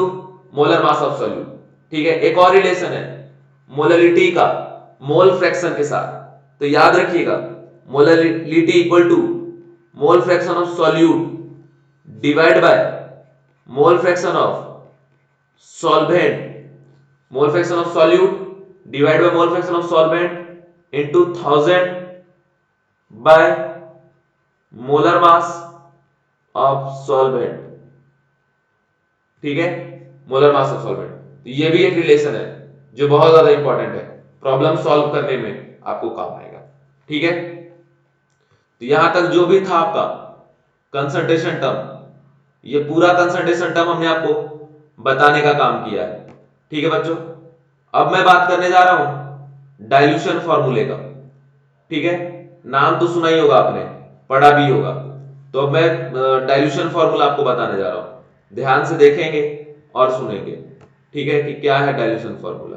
molar mass of solute. ठीक है, एक और रिलेशन है मोलरिटी का मोल फ्रैक्शन के साथ, तो याद रखिएगा molarity equal to mole fraction of solute divide by mole fraction of solvent, mole fraction of solute divide by mole fraction of solvent into 1000 by molar mass of solvent. ठीक है, मोलर मास ऑफ सॉल्वेंट। ये भी एक रिलेशन है जो बहुत ज्यादा इंपॉर्टेंट है, प्रॉब्लम सॉल्व करने में आपको काम आएगा। ठीक है, तो यहां तक जो भी था आपका कंसंट्रेशन टर्म, ये पूरा कंसंट्रेशन टर्म हमने आपको बताने का काम किया है। ठीक है बच्चों, अब मैं बात करने जा रहा हूं डाइल्यूशन फॉर्मूले का। ठीक है, नाम तो सुना ही होगा आपने, पढ़ा भी होगा, तो अब मैं डाइल्यूशन फॉर्मूला आपको बताने जा रहा हूं, ध्यान से देखेंगे और सुनेंगे। ठीक है, कि क्या है डाइल्यूशन फॉर्मूला।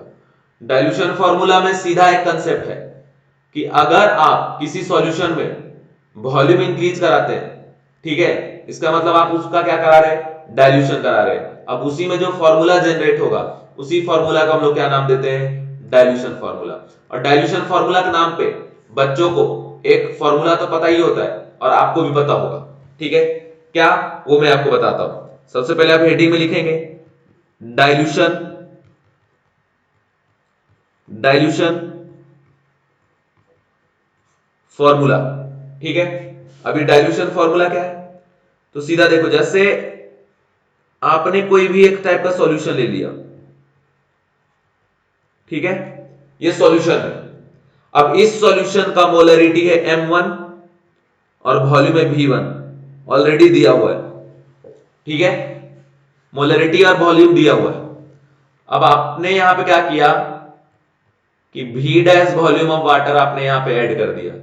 डाइल्यूशन फॉर्मूला में सीधा एक कंसेप्ट है कि अगर आप किसी सॉल्यूशन में वॉल्यूम इंक्रीज कराते हैं, ठीक है, इसका मतलब आप उसका क्या करा रहे हैं, डाइल्यूशन करा रहे हैं। अब उसी में जो फॉर्मूला जनरेट होगा उसी फॉर्मूला को हम लोग क्या नाम देते हैं, डाइल्यूशन फॉर्मूला। और डाइल्यूशन फॉर्मूला के नाम पे बच्चों को एक फॉर्मूला तो पता ही होता है और आपको भी पता होगा। ठीक है, क्या, वो मैं आपको बताता हूं। सबसे पहले आप हेडिंग में लिखेंगे डाइल्यूशन, डाइल्यूशन फॉर्मूला। ठीक है, अभी डाइल्यूशन फॉर्मूला क्या है, तो सीधा देखो, जैसे आपने कोई भी एक टाइप का सॉल्यूशन ले लिया, ठीक है, ये सॉल्यूशन है। अब इस सॉल्यूशन का मोलरिटी है m1 और वॉल्यूम है v1, ऑलरेडी दिया हुआ है। ठीक है, मोलरिटी और वॉल्यूम दिया हुआ है। अब आपने यहां पे क्या किया कि v dash volume of water आपने यहां पे ऐड कर दिया,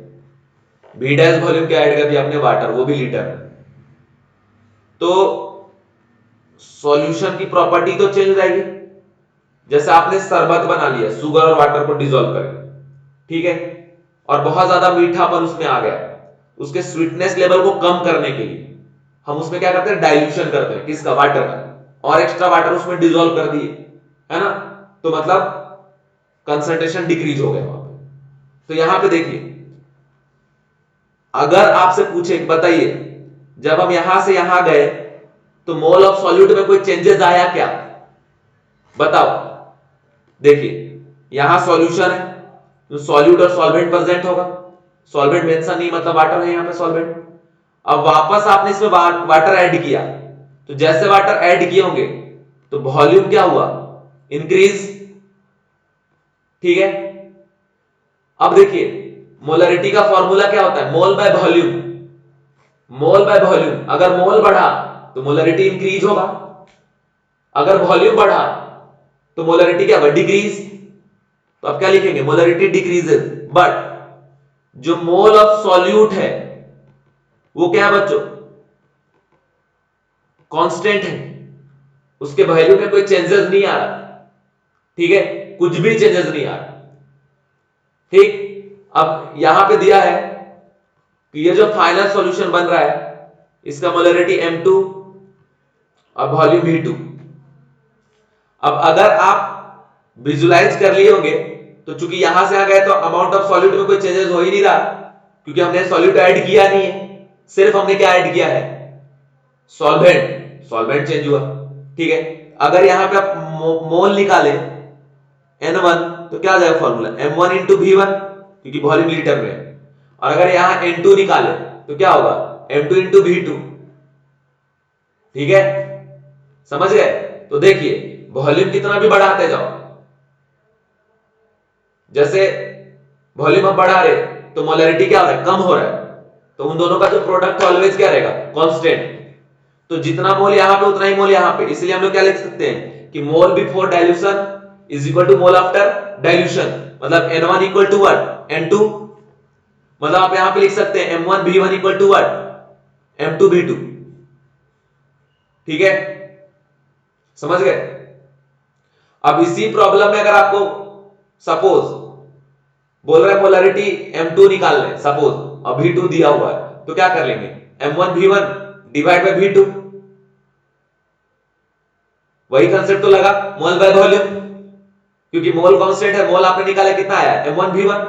v डैश वॉल्यूम क्या ऐड कर दिया आपने, वाटर, वो भी लीटर में। तो सॉल्यूशन की प्रॉपर्टी तो चेंज हो जाएगी, जैसे आपने शरबत बना लिया शुगर और वाटर को डिसॉल्व करके, ठीक है, और बहुत ज्यादा मीठापन उसमें आ गया, उसके स्वीटनेस लेवल को कम करने के लिए हम उसमें क्या करते हैं, डाइल्यूशन करते हैं, किसका, वाटर का, और एक्स्ट्रा वाटर उसमें डिसॉल्व कर दिए, है ना, तो मतलब कंसंट्रेशन डिक्रीज हो गया वहां पे। तो यहां पे देखिए, अगर आपसे पूछे बताइए जब हम यहां से यहां गए तो मोल ऑफ सॉल्यूट में कोई चेंजेस आया क्या, बताओ। देखिए यहां सॉल्यूशन है तो सॉल्यूट और सॉल्वेंट प्रेजेंट होगा, सॉल्वेंट मेंशन नहीं मतलब वाटर है यहां पे सॉल्वेंट। अब वापस आपने इसमें वाटर ऐड किया, तो जैसे वाटर ऐड किए होंगे तो वॉल्यूम क्या हुआ, इंक्रीज। ठीक है, अब देखिए मोलरिटी का फॉर्मूला क्या होता है, mole by volume, mole by volume. अगर मोल बढ़ा तो मोलरिटी इंक्रीज होगा, अगर वॉल्यूम बढ़ा तो मोलरिटी क्या होगा, डिक्रीज। तो आप क्या लिखेंगे, मोलरिटी डिक्रीजेस, बट जो मोल ऑफ सॉल्यूट है वो क्या है बच्चों, कांस्टेंट है, उसके वैल्यू में कोई चेंजेस नहीं आ रहा। ठीक है, कुछ भी चेंजेस नहीं आ रहा। ठीक, अब यहां पे दिया है कि ये जो फाइनल सॉल्यूशन बन रहा है इसका मोलरिटी m2 और वॉल्यूम V2। अब अगर आप विजुलाइज कर लिए होंगे तो चूंकि यहां से आ गए तो अमाउंट ऑफ सॉल्यूट में कोई चेंजेस हो ही नहीं रहा, क्योंकि हमने सॉल्यूट ऐड किया नहीं है, सिर्फ हमने क्या ऐड किया है, सॉल्वेंट। सॉल्वेंट चेंज हुआ, ठीक है। अगर यहां पे आप मोल निकाले N1 तो क्या आ जाएगा फॉर्मूला, M1 इंटू V1, क्योंकि वॉल्यूम लीटर में है। और अगर यहां N2 निकाले तो क्या होगा, M2 इंटू V2, ठीक है, समझ गए। तो देखिए वॉल्यूम कितना भी बढ़ाते जाओ, जैसे वॉल्यूम आप बढ़ा रहे तो मोलैरिटी क्या हो रहा है, कम हो रहा है, तो उन दोनों का जो प्रोडक्ट ऑलवेज क्या रहेगा, कांस्टेंट। तो जितना मोल यहां पे उतना ही मोल यहां पे, इसलिए हम लोग क्या लिख सकते हैं कि mole before dilution is equal to mole after dilution. मतलब N1 equal to what, N2, मतलब आप यहां पे लिख सकते हैं M1 V1 equal to what, M2 V2, ठीक है, समझ गए। अब इसी प्रॉब्लम में अगर आपको सपोज बोल रहे हैं मोलैरिटी M2 निकाल लें सपोज, और V2 दिया हुआ है, तो क्या कर लेंगे, M1 V1 divide by V2, वही कंसेप्ट तो लगा, मोल बाय वॉल्यूम, क्योंकि मोल कांस्टेंट है, मोल आपने निकाला कितना आया, M1 V1,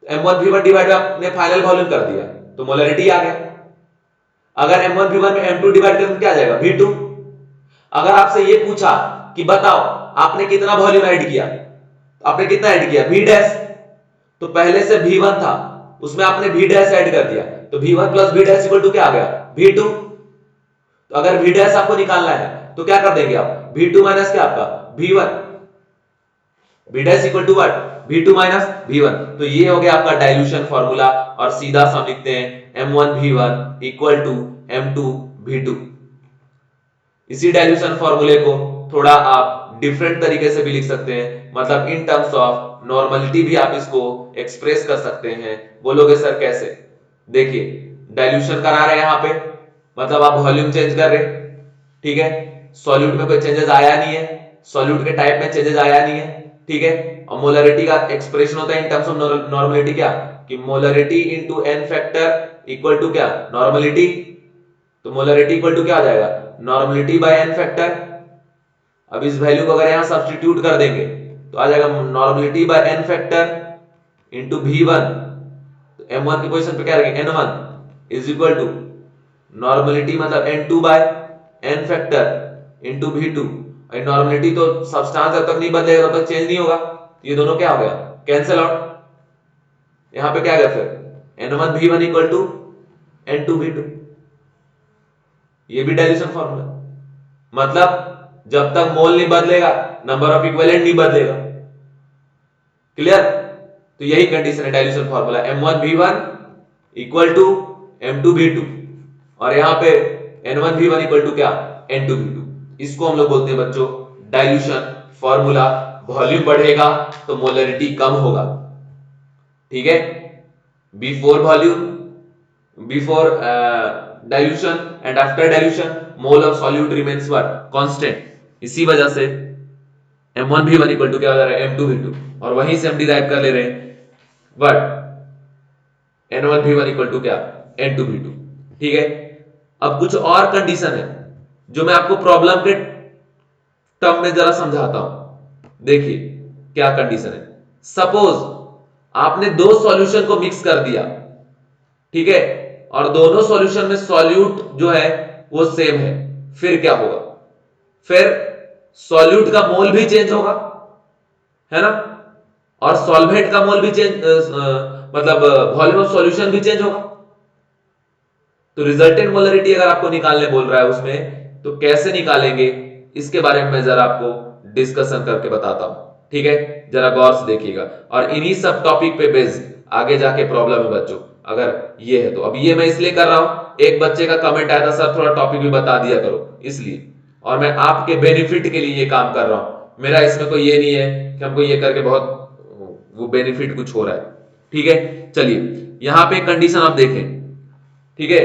M1 V1 divide by आपने फाइनल वॉल्यूम कर दिया तो मोलैरिटी आ गया। अगर M1 V1 में M2 डिवाइड करें तो क्या आ जाएगा, V2। अगर आपसे ये पूछा कि बताओ आपने कितना वॉल्यूम ऐड किया, आपने कितना ऐड किया, V डैश, तो पहले से V1 था उसमें आपने V डैश ऐड कर दिया, तो V1 plus V dash equal to क्या आ गया, V2। तो अगर V डैश आपको निकालना है तो क्या कर देंगे आप, V2 माइनस क्या आपका V1, V dash equal to what, V2 minus V1। तो ये हो गया आपका डाइल्यूशन फार्मूला, और सीधा सा हम लिखते हैं M1 V1 equal to M2 V2। इसी डाइल्यूशन फार्मूले को थोड़ा आप डिफरेंट तरीके से भी लिख सकते हैं, मतलब इन टर्म्स ऑफ नॉर्मलिटी भी आप इसको एक्सप्रेस कर सकते हैं। बोलोगे सर कैसे, देखिए डाइल्यूशन करा रहे हैं यहां पे, मतलब आप वॉल्यूम चेंज कर रहे, ठीक है, सॉल्यूट में कोई चेंजेस आया नहीं है, सॉल्यूट के टाइप में चेंजेस आया नहीं है, ठीक है। और मोलरिटी का एक्सप्रेशन होता है इन टर्म्स ऑफ नॉर्मलिटी, क्या कि molarity into n factor equal to क्या, नॉर्मलिटी। तो मोलरिटी इक्वल टू क्या आ जाएगा, नॉर्मलिटी बाय n फैक्टर। अब इस वैल्यू को अगर यहां सब्स्टिट्यूट कर देंगे तो आ जाएगा normality by n factor into V1, तो M1 की पोजीशन पे क्या रहेगा, N1 is equal to normality मतलब N2 bye n factor into V2। और नॉर्मलिटी तो सब्सटेंस जब तक नहीं बदलेगा तब तक चेंज नहीं होगा, तो ये दोनों क्या हो गया, कैंसिल आउट। यहां पे क्या आ गया फिर, N1 V1 equal to N2 V2। ये भी डाइल्यूशन फॉर्मूला, मतलब जब तक मोल नहीं बदलेगा नंबर ऑफ इक्विवेलेंट नहीं बदलेगा, क्लियर। तो यही कंडीशन है dilution formula, M1 V1 equal to M2 V2, और यहां पे N1 V1 इक्वल टू क्या, N2 V2। इसको हम लोग बोलते हैं बच्चों डाइल्यूशन फॉर्मूला। वॉल्यूम बढ़ेगा तो मोलरिटी कम होगा, ठीक है, before volume, before dilution and after dilution mole of solute remains what, constant. इसी वजह से M1 V1 इक्वल टू क्या हो जा रहा है, M2 V2, और वहीं से हम डिराइव कर ले रहे हैं what, N1 V1 equal to क्या, N2 V2, ठीक है। अब कुछ और कंडीशन है जो मैं आपको प्रॉब्लम के टर्म में जरा समझाता हूं, देखिए क्या कंडीशन है। सपोज आपने दो सॉल्यूशन को मिक्स कर दिया, ठीक है, और दोनों सॉल्यूशन में सॉल्यूट जो है वो सेम है, फिर क्या होगा, फिर सॉल्यूट का मोल भी चेंज होगा, है ना, और सॉल्वेंट का मोल भी चेंज, मतलब वॉल्यूम ऑफ सॉल्यूशन भी चेंज होगा। तो रिजल्टेंट मोलरिटी अगर आपको निकालने बोल रहा है उसमें तो कैसे निकालेंगे, इसके बारे में मैं जरा आपको डिस्कशन करके बताता हूं, ठीक है, जरा गौर से देखिएगा। और इन्हीं सब टॉपिक पे बेस्ड आगे जाके प्रॉब्लम है बच्चों, अगर ये है तो। अब ये मैं इसलिए कर रहा हूं, एक बच्चे का कमेंट आया था सर थोड़ा टॉपिक भी बता दिया करो, इसलिए, और मैं आपके बेनिफिट के लिए ये काम कर रहा हूं, मेरा इसमें कोई ये नहीं है कि हमको ये करके बहुत वो बेनिफिट कुछ हो रहा है, ठीक है। चलिए यहां पे कंडीशन आप देखें, ठीक है,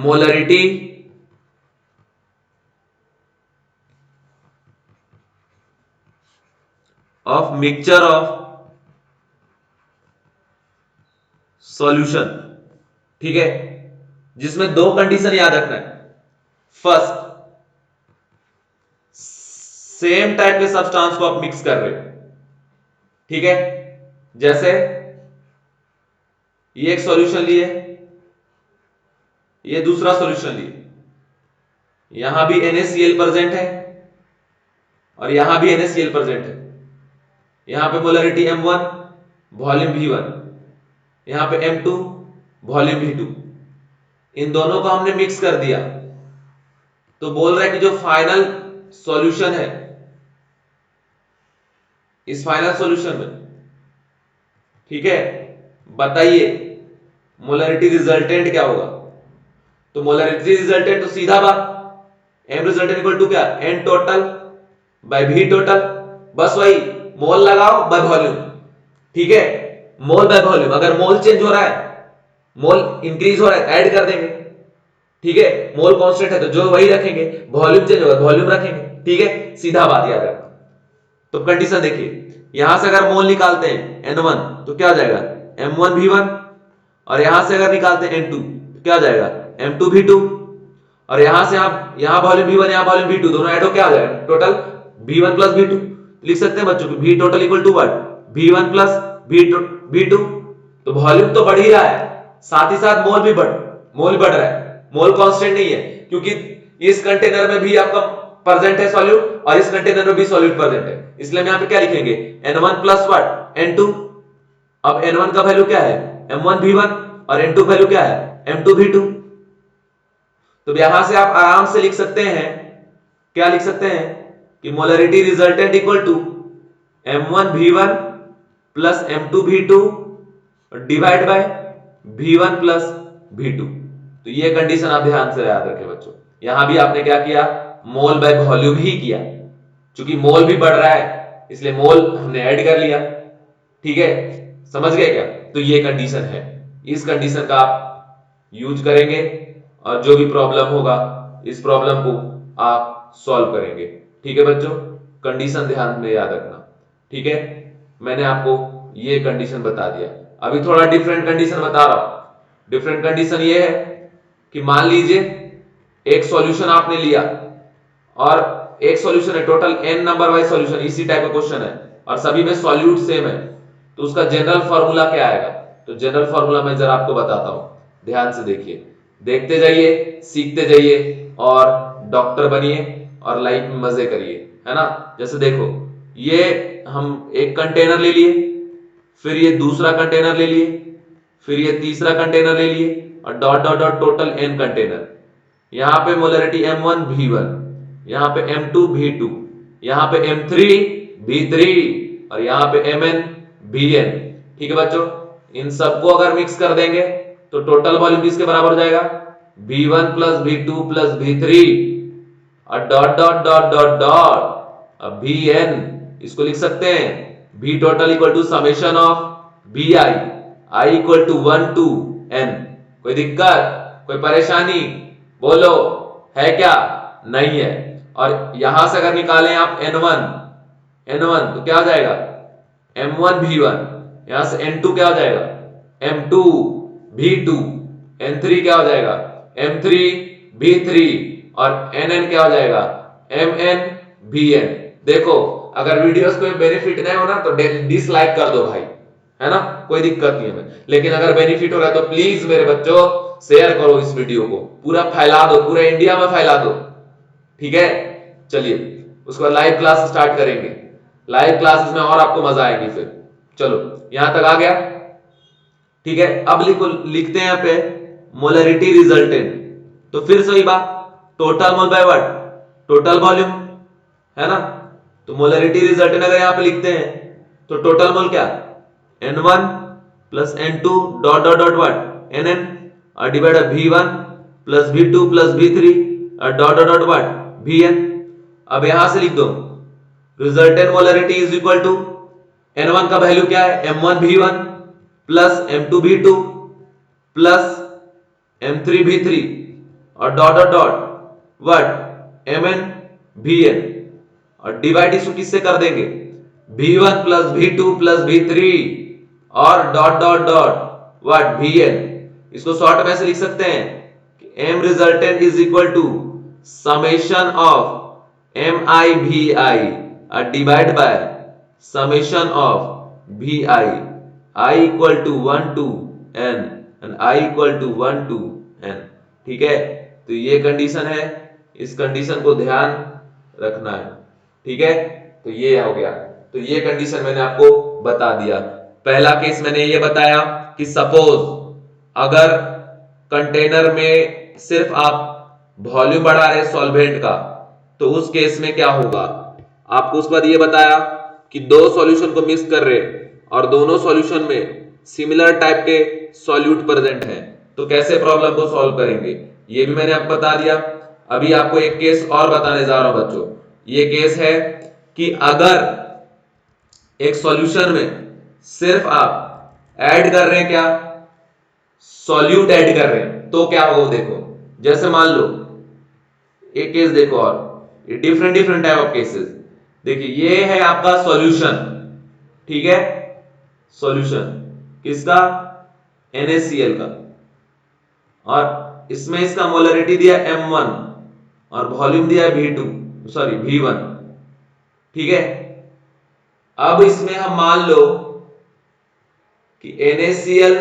molarity of mixture of solution, ठीक है, जिसमें दो कंडीशन याद रखना है। फर्स्ट, सेम टाइप के सब्सटेंस को आप मिक्स कर रहे हो, ठीक है। जैसे ये एक सॉल्यूशन लिए, ये दूसरा सॉल्यूशन लिए, यहां भी NaCl प्रेजेंट है और यहां भी NaCl प्रेजेंट है। यहां पे मोलरिटी M1 वॉल्यूम V1, यहां पे M2 वॉल्यूम V2, इन दोनों को हमने मिक्स कर दिया। तो बोल रहा है कि जो फाइनल सॉल्यूशन है, इस फाइनल सॉल्यूशन में, ठीक है, बताइए मोलरिटी रिजल्टेंट क्या होगा। तो मोलरिटी रिजल्टेंट तो सीधा बात, M रिजल्टेंट इक्वल टू क्या, N total by V total, बस वही मोल लगाओ बाय वॉल्यूम, ठीक है। मोल बाय वॉल्यूम, अगर मोल चेंज हो रहा है, मोल इंक्रीज हो रहा है, ऐड कर देंगे, ठीक है। मोल कांस्टेंट है तो जो वही रखेंगे, वॉल्यूम चेंज होगा वॉल्यूम रखेंगे, ठीक है, सीधा बात याद रखना। तो कंडीशन देखिए, यहां से अगर मोल निकालते हैं N1 तो क्या आ जाएगा M1V1, और यहां से अगर निकालते हैं N2 तो क्या आ जाएगा M2V2, और यहां से आप यहां वॉल्यूम V1 यहां वॉल्यूम V2 दोनों ऐड हो क्या आ जाएगा टोटल V1 प्लस V2। लिख सकते हैं बच्चों को V total equal to what, V1 plus V2। तो वॉल्यूम तो बढ़ ही रहा है, साथ ही साथ मोल भी बढ़ रहा है, मोल कांस्टेंट नहीं है, क्योंकि इस कंटेनर में भी आपका प्रेजेंट है सॉल्यूट और इस कंटेनर में भी सॉल्यूट प्रेजेंट है, इसलिए हम यहां पे क्या लिखेंगे N1 प्लस व्हाट N2। अब N1 का वैल्यू क्या है M1V1 और N2 वैल्यू क्या है M2V2। तो यहां से आप आराम से लिख सकते हैं, क्या लिख सकते हैं कि molarity resultant equal to M1V1 plus M2V2 divide by V1 plus V2। तो ये कंडीशन आप ध्यान से याद रखें बच्चों। यहां भी आपने क्या किया, मोल बाय वॉल्यूम ही किया, क्योंकि मोल भी बढ़ रहा है इसलिए मोल हमने ऐड कर लिया, ठीक है, समझ गए क्या। तो ये कंडीशन है, इस कंडीशन का आप यूज करेंगे और जो भी प्रॉब्लम होगा इस प्रॉब्लम को आप सॉल्व करेंगे, ठीक है बच्चों। कंडीशन ध्यान में याद रखना, ठीक है। मैंने आपको ये कंडीशन बता दिया, अभी थोड़ा डिफरेंट कंडीशन बता रहा हूं। डिफरेंट कंडीशन ये है कि मान लीजिए एक सॉल्यूशन आपने लिया और एक सॉल्यूशन है, total n number wise solution, इसी टाइप का क्वेश्चन है और सभी में सॉल्यूट सेम है, तो उसका जनरल फॉर्मूला क्या आएगा। तो जनरल फॉर्मूला मैं जरा आपको बताता हूं, ध्यान से देखिए, देखते जाइए, सीखते जाइए और डॉक्टर बनिए और लाइफ में मजे करिए, है ना। जैसे देखो, ये हम एक कंटेनर ले लिए, फिर ये दूसरा कंटेनर ले लिए, फिर ये तीसरा कंटेनर ले लिए और dot dot dot total n container. यहां पे मोलरिटी M1V1, यहां पे M2V2, यहां पे M3V3 और यहां पे MnVn, ठीक है बच्चों। इन सबको अगर मिक्स कर देंगे तो टोटल वॉल्यूम किसके बराबर हो जाएगा V1 plus V2 plus V3 और dot dot dot dot dot अब Vn, इसको लिख सकते हैं V total equal to summation of Vi, I equal to 1 to n। कोई दिक्कत, कोई परेशानी, बोलो है क्या, नहीं है। और यहां से अगर निकालें आप N1 तो क्या हो जाएगा M1V1, यहां से N2 क्या हो जाएगा M2V2, N3 क्या हो जाएगा M3V3 और Nn क्या हो जाएगा MnVn। देखो अगर वीडियोस को बेनिफिट नहीं हो ना तो डिसलाइक कर दो भाई, है ना, कोई दिक्कत नहीं है। लेकिन अगर बेनिफिट हो रहा है तो प्लीज मेरे बच्चों शेयर करो इस वीडियो को, पूरा फैला दो, पूरे इंडिया में फैला दो, ठीक है। चलिए उसके बाद लाइव क्लास स्टार्ट करेंगे, लाइव क्लासेस में और आपको मजा आएगी। फिर चलो यहां तक आ गया, ठीक है। अब लिखते हैं यहां पे मोलरिटी रिजल्टेंट। तो फिर सही बात, total mole by what total volume, है ना। तो मोलरिटी रिजल्टेंट अगर यहां पे लिखते हैं तो टोटल मोल क्या N1 plus N2 dot dot dot what Nn और divide V1 plus V2 plus V3 और dot dot dot what Vn। अब यहां से लिख दो resultant molarity is equal to N1 का वैल्यू क्या है M1V1 plus M2V2 plus M3V3 और dot dot dot what MnVn और डिवाइड इसको किससे कर देंगे V1 plus V2 plus V3 और dot dot dot what Vn। इसको शॉर्ट में से लिख सकते हैं कि M resultant is equal to summation of MiVi divide by summation of Vi I equal to 1 to n and I equal to 1 to n। ठीक है, तो ये कंडीशन है, इस कंडीशन को ध्यान रखना है। ठीक है, तो ये हो गया, तो ये कंडीशन मैंने आपको बता दिया। पहला केस मैंने ये बताया कि सपोज अगर कंटेनर में सिर्फ आप वॉल्यूम बढ़ा रहे सॉल्वेंट का, तो उस केस में क्या होगा, आपको उसके बाद ये बताया कि दो सॉल्यूशन को मिक्स कर रहे और दोनों सॉल्यूशन में सिमिलर टाइप के सॉल्यूट प्रेजेंट हैं, तो कैसे प्रॉब्लम को सॉल्व करेंगे ये भी मैंने आपको बता दिया। अभी आपको एक केस और बताने जा रहा हूं बच्चों। ये केस है कि अगर एक सॉल्यूशन में सिर्फ आप ऐड कर रहे हैं, क्या सॉल्यूट ऐड कर रहे हैं, तो क्या होगा देखो। जैसे मान लो एक केस देखो, और different different type of cases देखिए। ये है आपका सॉल्यूशन, ठीक है, सॉल्यूशन किसका, NaCl का, और इसमें इसका मोलरिटी दिया M1 और वॉल्यूम दिया V1। ठीक है, अब इसमें हम मान लो कि NaCl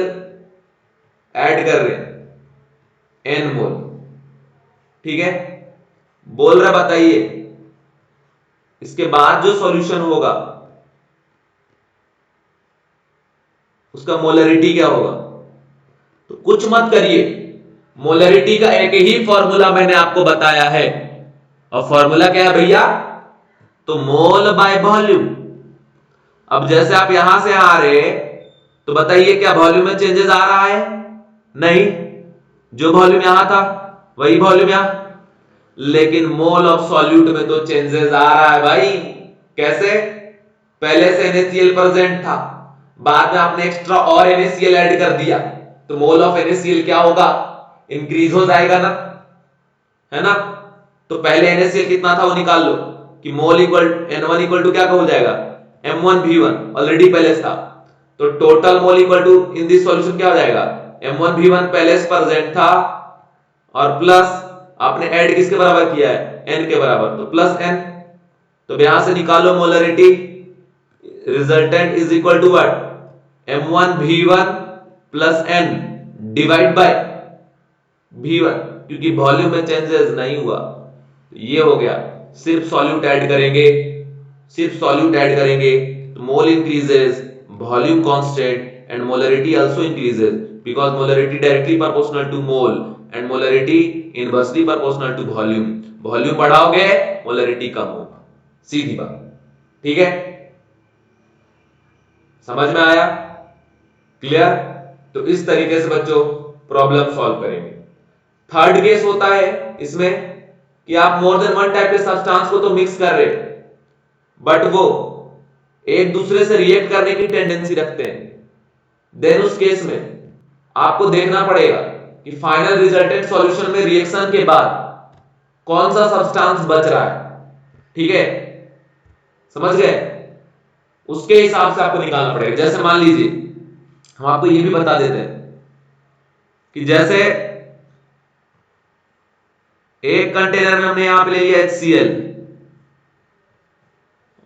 ऐड कर रहे हैं N मोल। ठीक है, बोल रहा बताइए इसके बाद जो सॉल्यूशन होगा उसका मोलरिटी क्या होगा। तो कुछ मत करिए, मोलरिटी का एक ही फॉर्मूला मैंने आपको बताया है, और फॉर्मूला क्या है भैया, तो मोल बाय वॉल्यूम। अब जैसे आप यहां से आ रहे, तो बताइए क्या वॉल्यूम में चेंजेस आ रहा है, नहीं, जो वॉल्यूम यहां था वही वॉल्यूम यहां, लेकिन मोल ऑफ सॉल्यूट में तो चेंजेस आ रहा है भाई। कैसे, पहले से NaCl प्रेजेंट था, बाद में आपने एक्स्ट्रा और NaCl ऐड कर दिया, तो मोल ऑफ NaCl क्या होगा, इंक्रीज हो जाएगा ना, है ना। तो पहले NaCl कितना था वो निकाल लो कि मोल इक्वल N1 इक्वल टू क्या हो जाएगा, M1V1 ऑलरेडी पहले था, तो total mole equal to in this solution क्या हो जाएगा, M1V1 पहले से प्रेजेंट था और प्लस आपने ऐड किसके बराबर किया है, N के बराबर, तो प्लस N। तो यहां से निकालो molarity, resultant is equal to what, M1V1 plus N divide by V1, क्योंकि वॉल्यूम में चेंजेस नहीं हुआ। ये हो गया, सिर्फ सॉल्यूट ऐड करेंगे, सिर्फ सॉल्यूट ऐड करेंगे तो mole increases, volume constant and molarity also increases, because molarity directly proportional to mole and molarity inversely proportional to volume. Volume बढ़ाओगे मोलरिटी कम होगा, सीधी बात। ठीक है, समझ में आया, क्लियर। तो इस तरीके से बच्चों प्रॉब्लम सॉल्व करेंगे। थर्ड केस होता है इसमें कि आप मोर देन वन टाइप के सब्सटेंस को तो मिक्स कर रहे, बट वो एक दूसरे से रिएक्ट करने की टेंडेंसी रखते हैं। देन उस केस में आपको देखना पड़ेगा कि फाइनल रिजल्टेंट सॉल्यूशन में रिएक्शन के बाद कौन सा सब्सटेंस बच रहा है। ठीक है, समझ गए, उसके हिसाब से आपको निकालना पड़ेगा। जैसे मान लीजिए हम आपको ये भी बता देते हैं कि जैसे एक कंटेनर में हमने यहां पे ले लिया HCl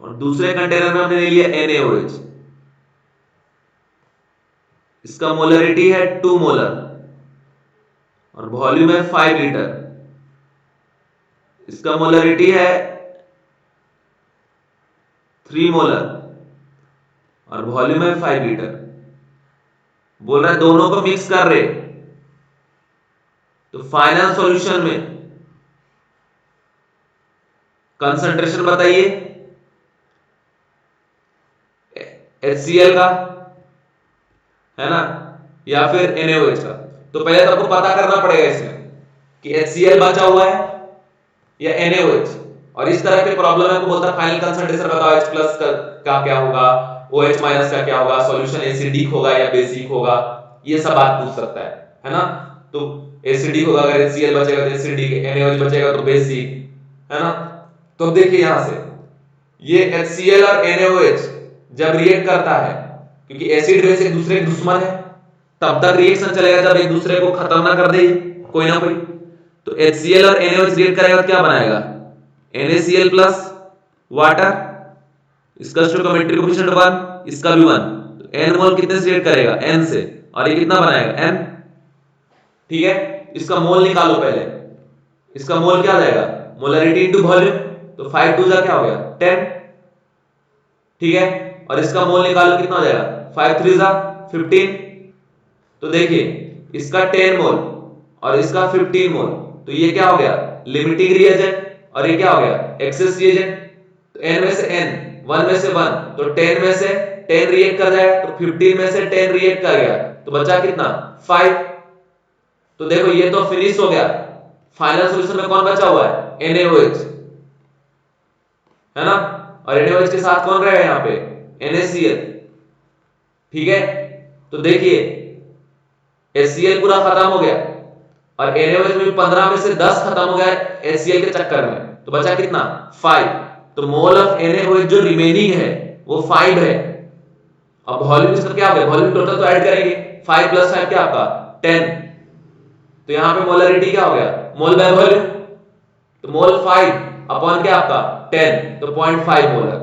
और दूसरे कंटेनर में हमने ले लिया NaOH। इसका मोलरिटी है 2 मोलर और वॉल्यूम है 5 लीटर। इसका मोलरिटी है 3 मोलर और वॉल्यूम है 5 लीटर। बोल रहा है दोनों को मिक्स कर रहे, तो फाइनल सॉल्यूशन में कंसंट्रेशन बताइए HCl का, है ना, या फिर NaOH का। तो पहले तो आपको पता करना पड़ेगा इसमें कि HCl बचा हुआ है या NaOH। और इस तरह के प्रॉब्लम है, बोलता है फाइनल कंसंट्रेशन बताओ, H प्लस का क्या होगा, OH माइनस का क्या होगा, सॉल्यूशन एसिडिक होगा या बेसिक होगा, ये सब बात पूछ सकता है ना। तो एसिडिक होगा अगर HCl बचेगा तो एसिडिक, NaOH बचेगा तो बेसिक, है ना। तो देखिए यहां से ये HCl और NaOH जब रिएक्ट करता है, क्योंकि एसिड बेस एक दूसरे के दुश्मन है, तब तक रिएक्शन चलेगा जब एक दूसरे को खत्म ना कर दे कोई ना कोई। तो HCl और NaOH रिएक्ट करेगा तो क्या बनाएगा, NaCl प्लस वाटर, इसका स्टोइकोमेट्रिक कोएफिशिएंट 1, इसका भी 1, तो n मोल कितने से रिएक्ट करेगा, n से, और ये कितना बनाएगा, n, ठीक है। इसका मोल निकालो पहले, इसका मोल क्या आ जाएगा, मोलरिटी इनटू वॉल्यूम, तो 5 2 जा क्या हो गया 10, ठीक है। और इसका मोल निकालो कितना हो जाएगा, 5 3 जा 15, तो देखिए इसका 10 मोल और इसका 15 मोल, तो ये क्या हो गया लिमिटिंग रिएजेंट, और ये क्या हो गया एक्सेस रिएजेंट। तो n में से n, 1 में से 1, तो 10 में से 10 रिएक्ट कर जाएगा, तो 15 में से 10 रिएक्ट कर गया, तो बचा कितना 5। तो देखो ये तो फिनिश हो गया, फाइनल सॉल्यूशन में कौन बचा हुआ है, NaOH, है ना, और NaOH के साथ कौन रहेगा यहाँ पे, NaCl, ठीक है। तो देखिए HCl पूरा खत्म हो गया और NaOH में 15 में से 10 खत्म हो गया HCl के चक्कर में, तो बचा कितना 5। तो मोल ऑफ NaOH जो रिमेनिंग है वो 5 है। अब वॉल्यूम इसका क्या हो गया, वॉल्यूम टोटल तो ऐड करेंगे, 5 प्लस 5 क्या आपका 10, तो यहां पे मोलरिटी क्या हो गया, मोल बाय वॉल्यूम, तो मोल 5 अपॉन क्या आपका 10, तो 0.5 मोलर।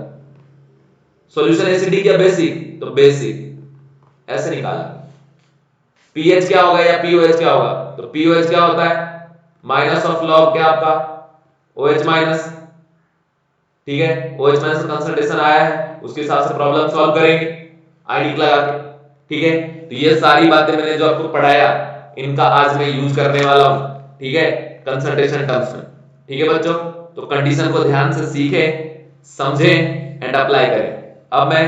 सॉल्यूशन एसिडिक या बेसिक, तो बेसिक, ऐसे निकाला। pH क्या होगा या pOH क्या होगा, तो pOH क्या होता है माइनस ऑफ लॉग क्या आपका OH माइनस, ठीक है। OH माइनस का कंसंट्रेशन आया है, उसके हिसाब से प्रॉब्लम सॉल्व करेंगे आईडी लगा के, ठीक है। तो ये सारी बातें मैंने जो आपको पढ़ाया इनका आज मैं यूज करने वाला हूं, ठीक है, कंसंट्रेशन टर्म्स में, ठीक है बच्चों। तो कंडीशन को ध्यान से सीखें, समझें एंड अप्लाई करें। अब मैं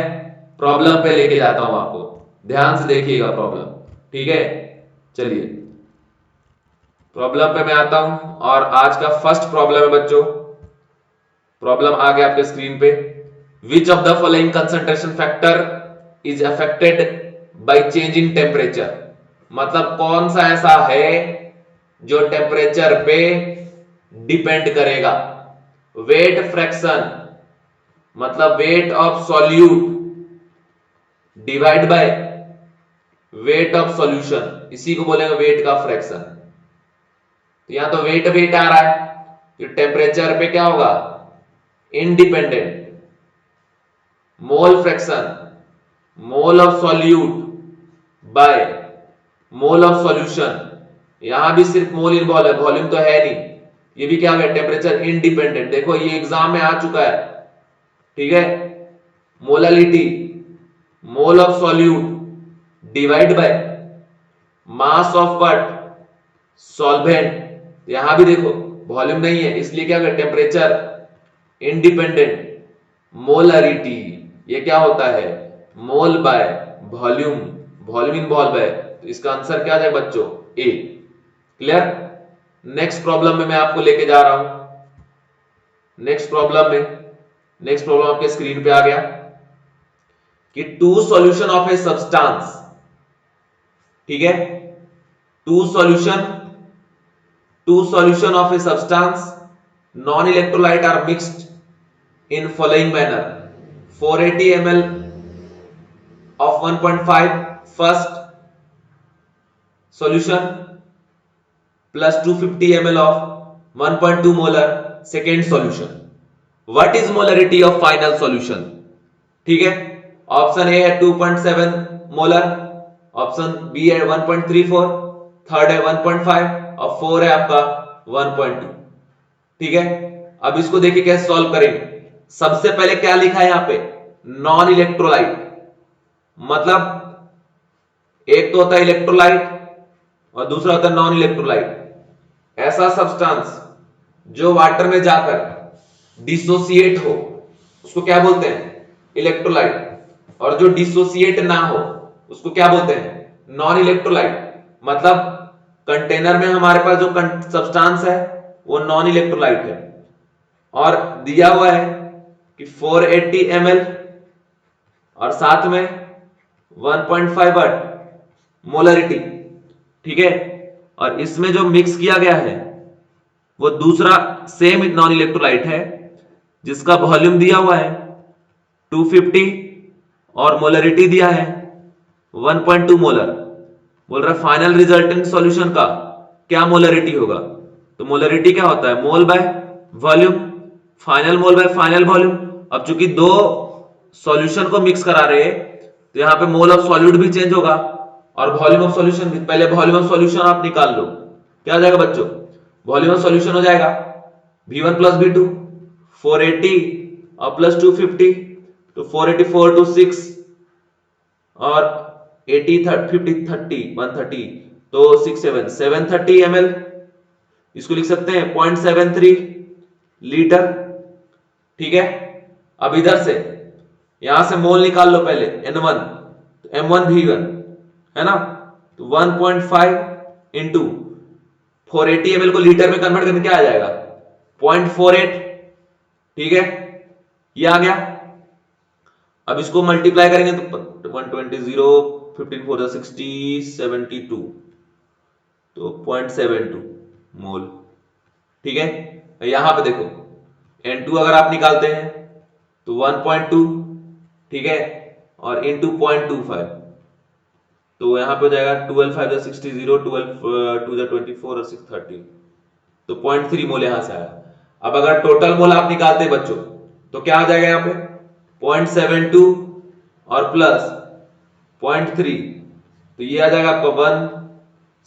प्रॉब्लम पे लेके जाता हूं आपको, ध्यान से देखिएगा प्रॉब्लम, ठीक है। चलिए प्रॉब्लम पे मैं आता हूं और आज का फर्स्ट प्रॉब्लम है बच्चों, प्रॉब्लम आ गया आपके स्क्रीन पे। Which of the following concentration factor is affected by change in temperature, मतलब कौन सा ऐसा है जो टेम्परेचर पे डिपेंड करेगा। वेट फ्रैक्शन मतलब wait of solute divide by weight of solution, इसी को बोलेंगे वेट का फ्रैक्शन। तो यहां तो वेट वेट आ रहा है, तो टेम्परेचर पे क्या होगा independent. Mole fraction mole of solute by mole of solution, यहां भी सिर्फ मोल इन्वॉल्व है, वॉल्यूम तो है नहीं। ये भी क्या है टेम्परेचर इंडिपेंडेंट, देखो ये एग्जाम में आ चुका है, ठीक है। Molality mole of solute divide by mass of what solvent, यहां भी देखो वॉल्यूम नहीं है, इसलिए क्या है टेम्परेचर इंडिपेंडेंट। मोलरिटी ये क्या होता है mole by volume, volume involve है, तो इसका आंसर क्या है बच्चों ए। क्लियर। नेक्स्ट प्रॉब्लम में मैं आपको लेके जा रहा हूं, नेक्स्ट प्रॉब्लम आपके स्क्रीन पे आ गया कि two solution of a substance, ठीक है, two solution of a substance non electrolyte are mixed in following manner 480 ml of 1.5 first solution plus 250 ml of 1.2 molar second solution. What is molarity of final solution? ठीक है, ऑप्शन ए है 2.7 मोलर, ऑप्शन बी है 1.34, थर्ड है 1.5 और 4 है आपका 1.2, ठीक है। अब इसको देखिए कैसे सॉल्व करेंगे। सबसे पहले क्या लिखा है यहां पे नॉन इलेक्ट्रोलाइट, मतलब एक तो होता है इलेक्ट्रोलाइट और दूसरा होता है नॉन इलेक्ट्रोलाइट। ऐसा सब्सटेंस जो वाटर में जाकर डिसोसिएट हो उसको क्या बोलते हैं इलेक्ट्रोलाइट, और जो डिसोसिएट ना हो उसको क्या बोलते हैं नॉन इलेक्ट्रोलाइट। मतलब कंटेनर में हमारे पास जो सब्सटेंस है वो नॉन इलेक्ट्रोलाइट है और दिया हुआ है कि 480 ml और साथ में 1.5 वाट मोलरिटी, ठीक है। और इसमें जो मिक्स किया गया है वो दूसरा सेम नॉन इलेक्ट्रोलाइट है जिसका वॉल्यूम दिया हुआ है 250 और मोलरिटी दिया है 1.2 मोलर। बोल रहा है फाइनल रिजल्टेंट सॉल्यूशन का क्या मोलरिटी होगा, तो मोलरिटी क्या होता है mole by volume. Final mole by final volume. अब चूंकि दो सॉल्यूशन को मिक्स करा रहे हैं तो यहाँ पे मोल ऑफ सॉल्यूट भी चेंज होगा और वॉल्यूम ऑफ सॉल्यूशन भी। पहले वॉल्यूम ऑफ सॉल्यूशन आप निकाल लो, क्या हो जाएगा बच्चों? वॉल्यूम ऑफ सॉल्यूशन हो जाएगा V1 प्लस V2 480 और प्लस 250 तो 484 to 6 और 80 50 30 130 तो 6 7 730 ml, इसको लिख सकते हैं 0.73 लीटर। ठीक है, अब इधर से यहां से मोल निकाल लो पहले N1 तो M1 V1 है ना, तो 1.5 इंटू 480 ml को लीटर में कन्वर्ट करके क्या आ जाएगा 0.48। ठीक है, ये आ गया। अब इसको मल्टीप्लाई करेंगे तो 120 15 4 60 72 तो 0.72 मोल। ठीक है, यहां पे देखो N2 अगर आप निकालते हैं तो 1.2, ठीक है, और इंटू 0.25 तो यहां पे हो जाएगा 12 5 60 12 2 24 और 6 30 तो 0.3 मोल यहां से आया। अब अगर टोटल मोल आप निकालते हैं बच्चों तो क्या आ जाएगा यहाँ पे 0.72 और प्लस 0.3 तो ये आ जाएगा आपका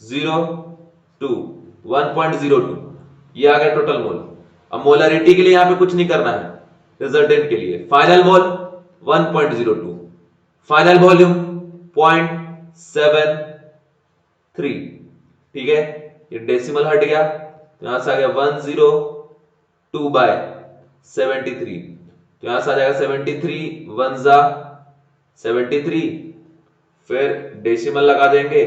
102 ये आ गया टोटल मोल। अब मोलरिटी के लिए यहाँ पे कुछ नहीं करना है, रिजल्टेंट के लिए फाइनल मोल 1.02, फाइनल वॉल्यूम 0.73। ठीक है, ये डेसिमल हट गया तो यहां से आ गया 102/73 तो यहां से आ जाएगा 73 1 जा 73, फिर डेसिमल लगा देंगे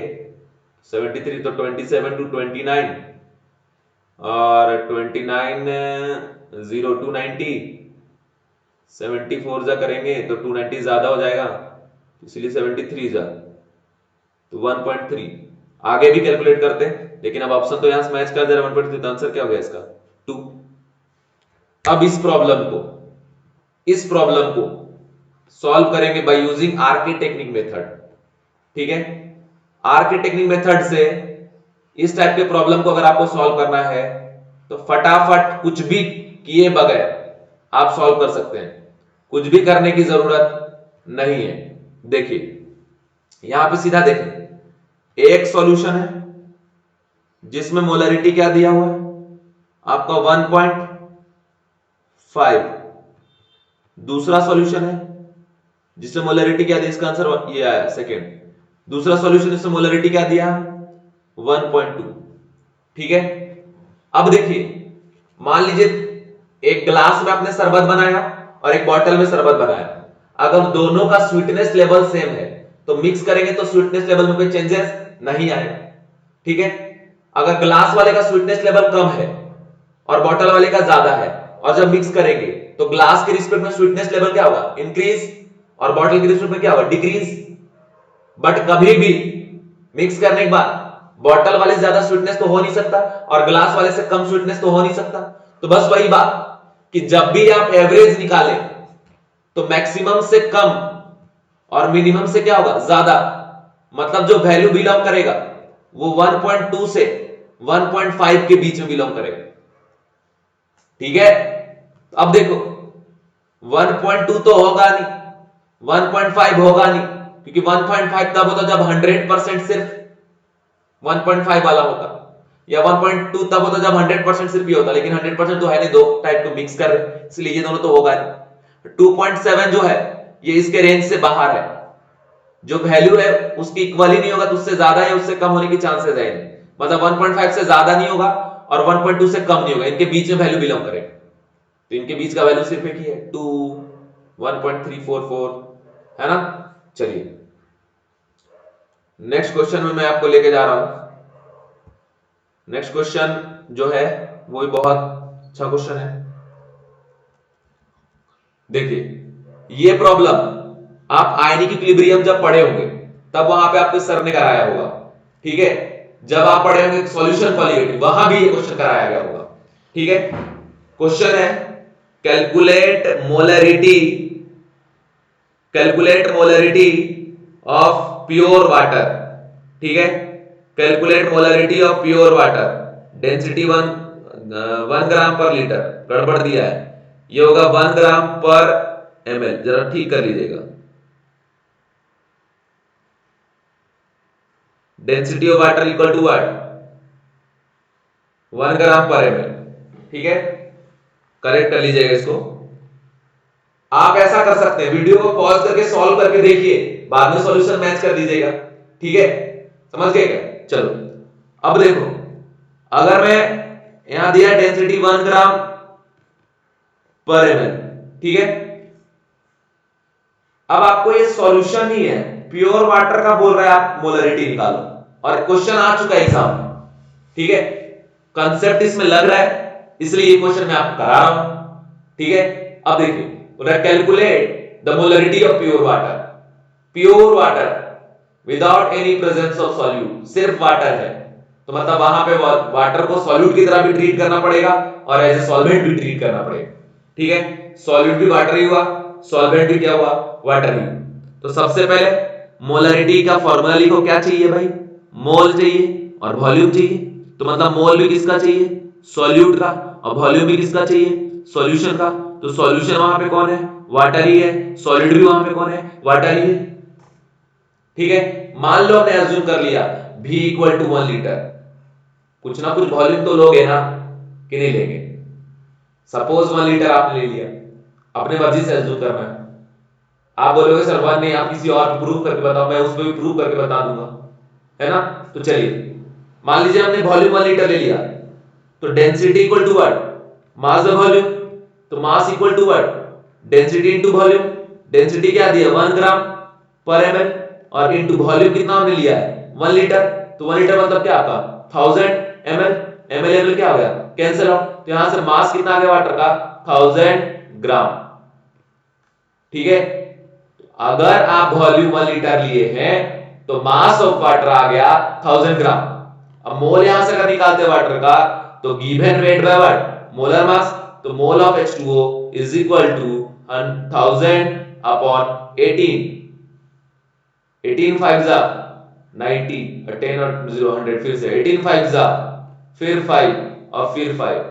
73 तो 27 to 29 और 29 0 290 74 जा करेंगे तो 290 ज्यादा हो जाएगा इसलिए 73 जा तो 1.3। आगे भी कैलकुलेट करते हैं लेकिन अब ऑप्शन तो यहां से मैच कर दे रहा है 1.3 तो आंसर क्या हो गया इसका 2। अब इस प्रॉब्लम को सॉल्व करेंगे by using RK technique method. ठीक है, आरके टेक्निक मेथड से इस टाइप के प्रॉब्लम को अगर आपको सॉल्व करना है तो फटाफट कुछ भी किए बगैर आप सॉल्व कर सकते हैं, कुछ भी करने की जरूरत नहीं है। देखिए यहां पे सीधा देखें, एक सॉल्यूशन है जिसमें मोलरिटी क्या दिया हुआ है आपका 1.5, दूसरा सॉल्यूशन है जिसमें मोलरिटी क्या दी, इसका आंसर ये आया सेकेंड। दूसरा सॉल्यूशन इसमें मोलरिटी क्या दिया 1.2। ठीक है, अब देखिए मान लीजिए एक ग्लास में आपने शरबत बनाया और एक बॉटल में शरबत बनाया, अगर दोनों का स्वीटनेस लेवल सेम है तो मिक्स करेंगे तो स्वीटनेस लेवल में कोई चेंजेस नहीं आएगा। ठीक है, अगर ग्लास वाले का स्वीटनेस लेवल कम है और बॉटल वाले का ज्यादा है और जब मिक्स करेंगे तो ग्लास के रिस्पेक्ट में स्वीटनेस लेवल क्या होगा इंक्रीज और बॉटल के रिस्पेक्ट में क्या होगा डिक्रीज। बट कभी भी मिक्स करने के बाद बॉटल वाले से ज्यादा स्वीटनेस तो हो नहीं सकता और ग्लास वाले से कम स्वीटनेस तो हो नहीं सकता। तो बस वही बात कि जब भी आप एवरेज निकालें तो मैक्सिमम से कम और मिनिमम से क्या होगा ज्यादा, मतलब जो वैल्यू बिलोंग करेगा वो 1.2 से 1.5 के बीच में बिलोंग करेगा। ठीक है, अब देखो 1.2 तो होगा नहीं, 1.5 होगा नहीं, क्योंकि 1.5 तब होता जब 100% सिर्फ 1.5 वाला होता, या 1.2 तब होता जब 100% सिर्फ ये होता, लेकिन 100% तो है नहीं, दो टाइप को मिक्स कर रहे इसलिए ये दोनों तो होगा नहीं। 2.7 जो है ये इसके रेंज से बाहर है, जो वैल्यू है उसकी इक्वल ही नहीं होगा तो उससे ज्यादा या उससे कम होने की चांसेस है, मतलब 1.5 से ज्यादा नहीं होगा और 1.2 से कम नहीं होगा, इनके बीच में वैल्यू बिलोंग करेगा। तो इनके बीच का वैल्यू सिर्फ एक ही है 2 1.344 है ना। चलिए नेक्स्ट क्वेश्चन में मैं आपको लेके जा रहा हूं। नेक्स्ट क्वेश्चन जो है वो भी बहुत अच्छा क्वेश्चन है। देखिए ये प्रॉब्लम आप आयनिक इक्विलिब्रियम जब पढ़े होंगे तब वहां पे आपके सर ने कराया होगा। ठीक है, जब आप पढ़े होंगे सॉल्यूशन क्वालिटी वहां भी ये क्वेश्चन कराया गया होगा। ठीक है, क्वेश्चन है calculate molarity of pure water. ठीक है, calculate molarity of pure water, density 1 gram पर लीटर, गड़बड़ दिया है, ये होगा 1 ग्राम पर ml। जरा ठीक कर लीजिएगा। Density of water equal to what? 1 gram per ml। ठीक है, करेक्ट कर लीजिएगा इसको। आप ऐसा कर सकते हैं, वीडियो को पॉज करके सॉल्व करके देखिए, बाद में सॉल्यूशन मैच कर दीजिएगा। ठीक है, समझ गए क्या? चलो अब देखो, अगर मैं यहां दिया डेंसिटी 1 ग्राम पर ml, ठीक है। अब आपको ये सॉल्यूशन ही है, प्योर वाटर का बोल रहा है, आप मोलरिटी निकालो, और क्वेश्चन आ चुका है एग्जाम। ठीक है, कंसेप्ट इसमें लग रहा है, इसलिए ये क्वेश्चन मैं आपको करा रहा हूं। ठीक है, अब देखिए, calculate the molarity of pure water. Pure water without any presence of solute, सिर्फ वाटर है, तो मतलब वहां पे वाटर को सॉल्यूट की तरह भी ट्रीट करना पड़ेगा और एज ए सॉल्वेंट भी ट्रीट करना पड़ेगा। ठीक है, सॉल्यूट भी वाटर ही हुआ, सॉल्वेंट भी क्या हुआ? वाटर ही। तो सबसे पहले मोलरिटी का फॉर्मूला लिखो। क्या चाहिए भाई? मोल चाहिए और वॉल्यूम चाहिए। तो मतलब मोल भी किसका चाहिए? सॉल्यूट का, और वॉल्यूम भी किसका चाहिए? सॉल्यूशन का। तो सॉल्यूशन वहां पे कौन है? वाटर ही है। सॉलिड भी वहां पे कौन है? वाटर ही है। ठीक है, मान लो हमने अज्यूम कर लिया V इक्वल टू 1 लीटर, कुछ ना कुछ वॉल्यूम तो लोगे ना, कि नहीं लेंगे? सपोज 1 लीटर आपने ले लिया, अपने मर्जी से अज्यूम करना है। आप बोलोगे सर 1 नहीं, आप किसी और प्रूव करके बताओ, मैं उसको भी प्रूव करके बता दूंगा, है ना? तो चलिए, मान लीजिए हमने वॉल्यूम 1 लीटर ले लिया, तो density equal to what? Mass by volume. तो mass equal to what? Density into volume. Density क्या दिया? 1 ग्राम पर ml, और इनटू वॉल्यूम कितना हमने लिया है? 1 लीटर। तो 1 लीटर मतलब क्या आपका? 1000 ml। ml क्या हो गया? Cancel out. तो यहां से मास कितना आ गया वाटर का? 1000 ग्राम। ठीक है, अगर आप वॉल्यूम 1 लीटर लिए हैं तो मास ऑफ वाटर आ गया 1000 ग्राम। अब मोल यहां से अगर निकालते हैं वाटर का, तो given weight by what? Molar mass. तो mole of H2O is equal to 1000 upon 18। 18 5 जा 90, और 10 और 0 100, फिर से 18 5 जा, फिर 5 और फिर 5,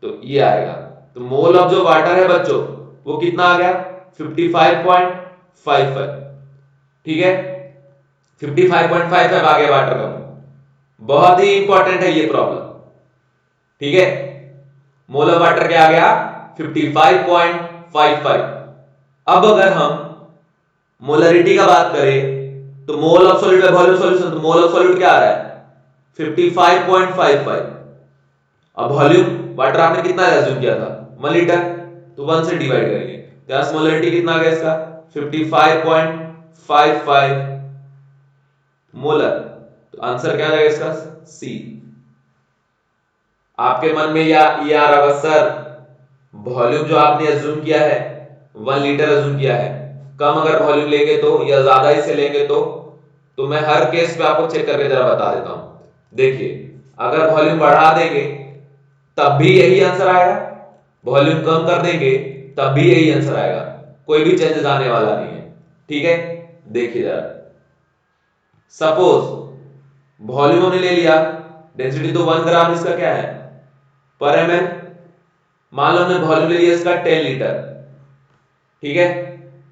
तो ये आएगा। तो मोल ऑफ जो वाटर है बच्चों, वो कितना आ गया? 55.55। ठीक है, 55.55 आ गया वाटर का। बहुत ही इंपॉर्टेंट है ये प्रॉब्लम। ठीक है, मोल ऑफ वाटर क्या आ गया? 55.55। अब अगर हम मोलरिटी का बात करें, तो mole of solute by volume solution, तो मोल ऑफ सॉल्यूट क्या आ रहा है? 55.55। अब वॉल्यूम वाटर आपने कितना अज्यूम किया था? 1 लीटर, तो 1 से डिवाइड करेंगे, तो मोलरिटी कितना आ गया इसका? 55.55 मोलर। तो आंसर क्या आ जाएगा इसका? सी। आपके मन में या ये आ रहा होगा, सर वॉल्यूम जो आपने अज्यूम किया है 1 लीटर अज्यूम किया है, कम अगर वॉल्यूम लेंगे तो, या ज्यादा इसे लेंगे तो मैं हर केस पे आपको चेक करके जरा बता देता हूं। देखिए, अगर वॉल्यूम बढ़ा देंगे तब भी यही आंसर आएगा, वॉल्यूम कम कर देंगे तब भी यही आंसर आएगा, कोई भी चेंजेस आने वाला नहीं है। ठीक है, देखिए जरा, सपोज वॉल्यूम हमने ले लिया, डेंसिटी तो 1 ग्राम इसका क्या है? पर ml। मान लो हमने वॉल्यूम ले लिया इसका 10 लीटर। ठीक है,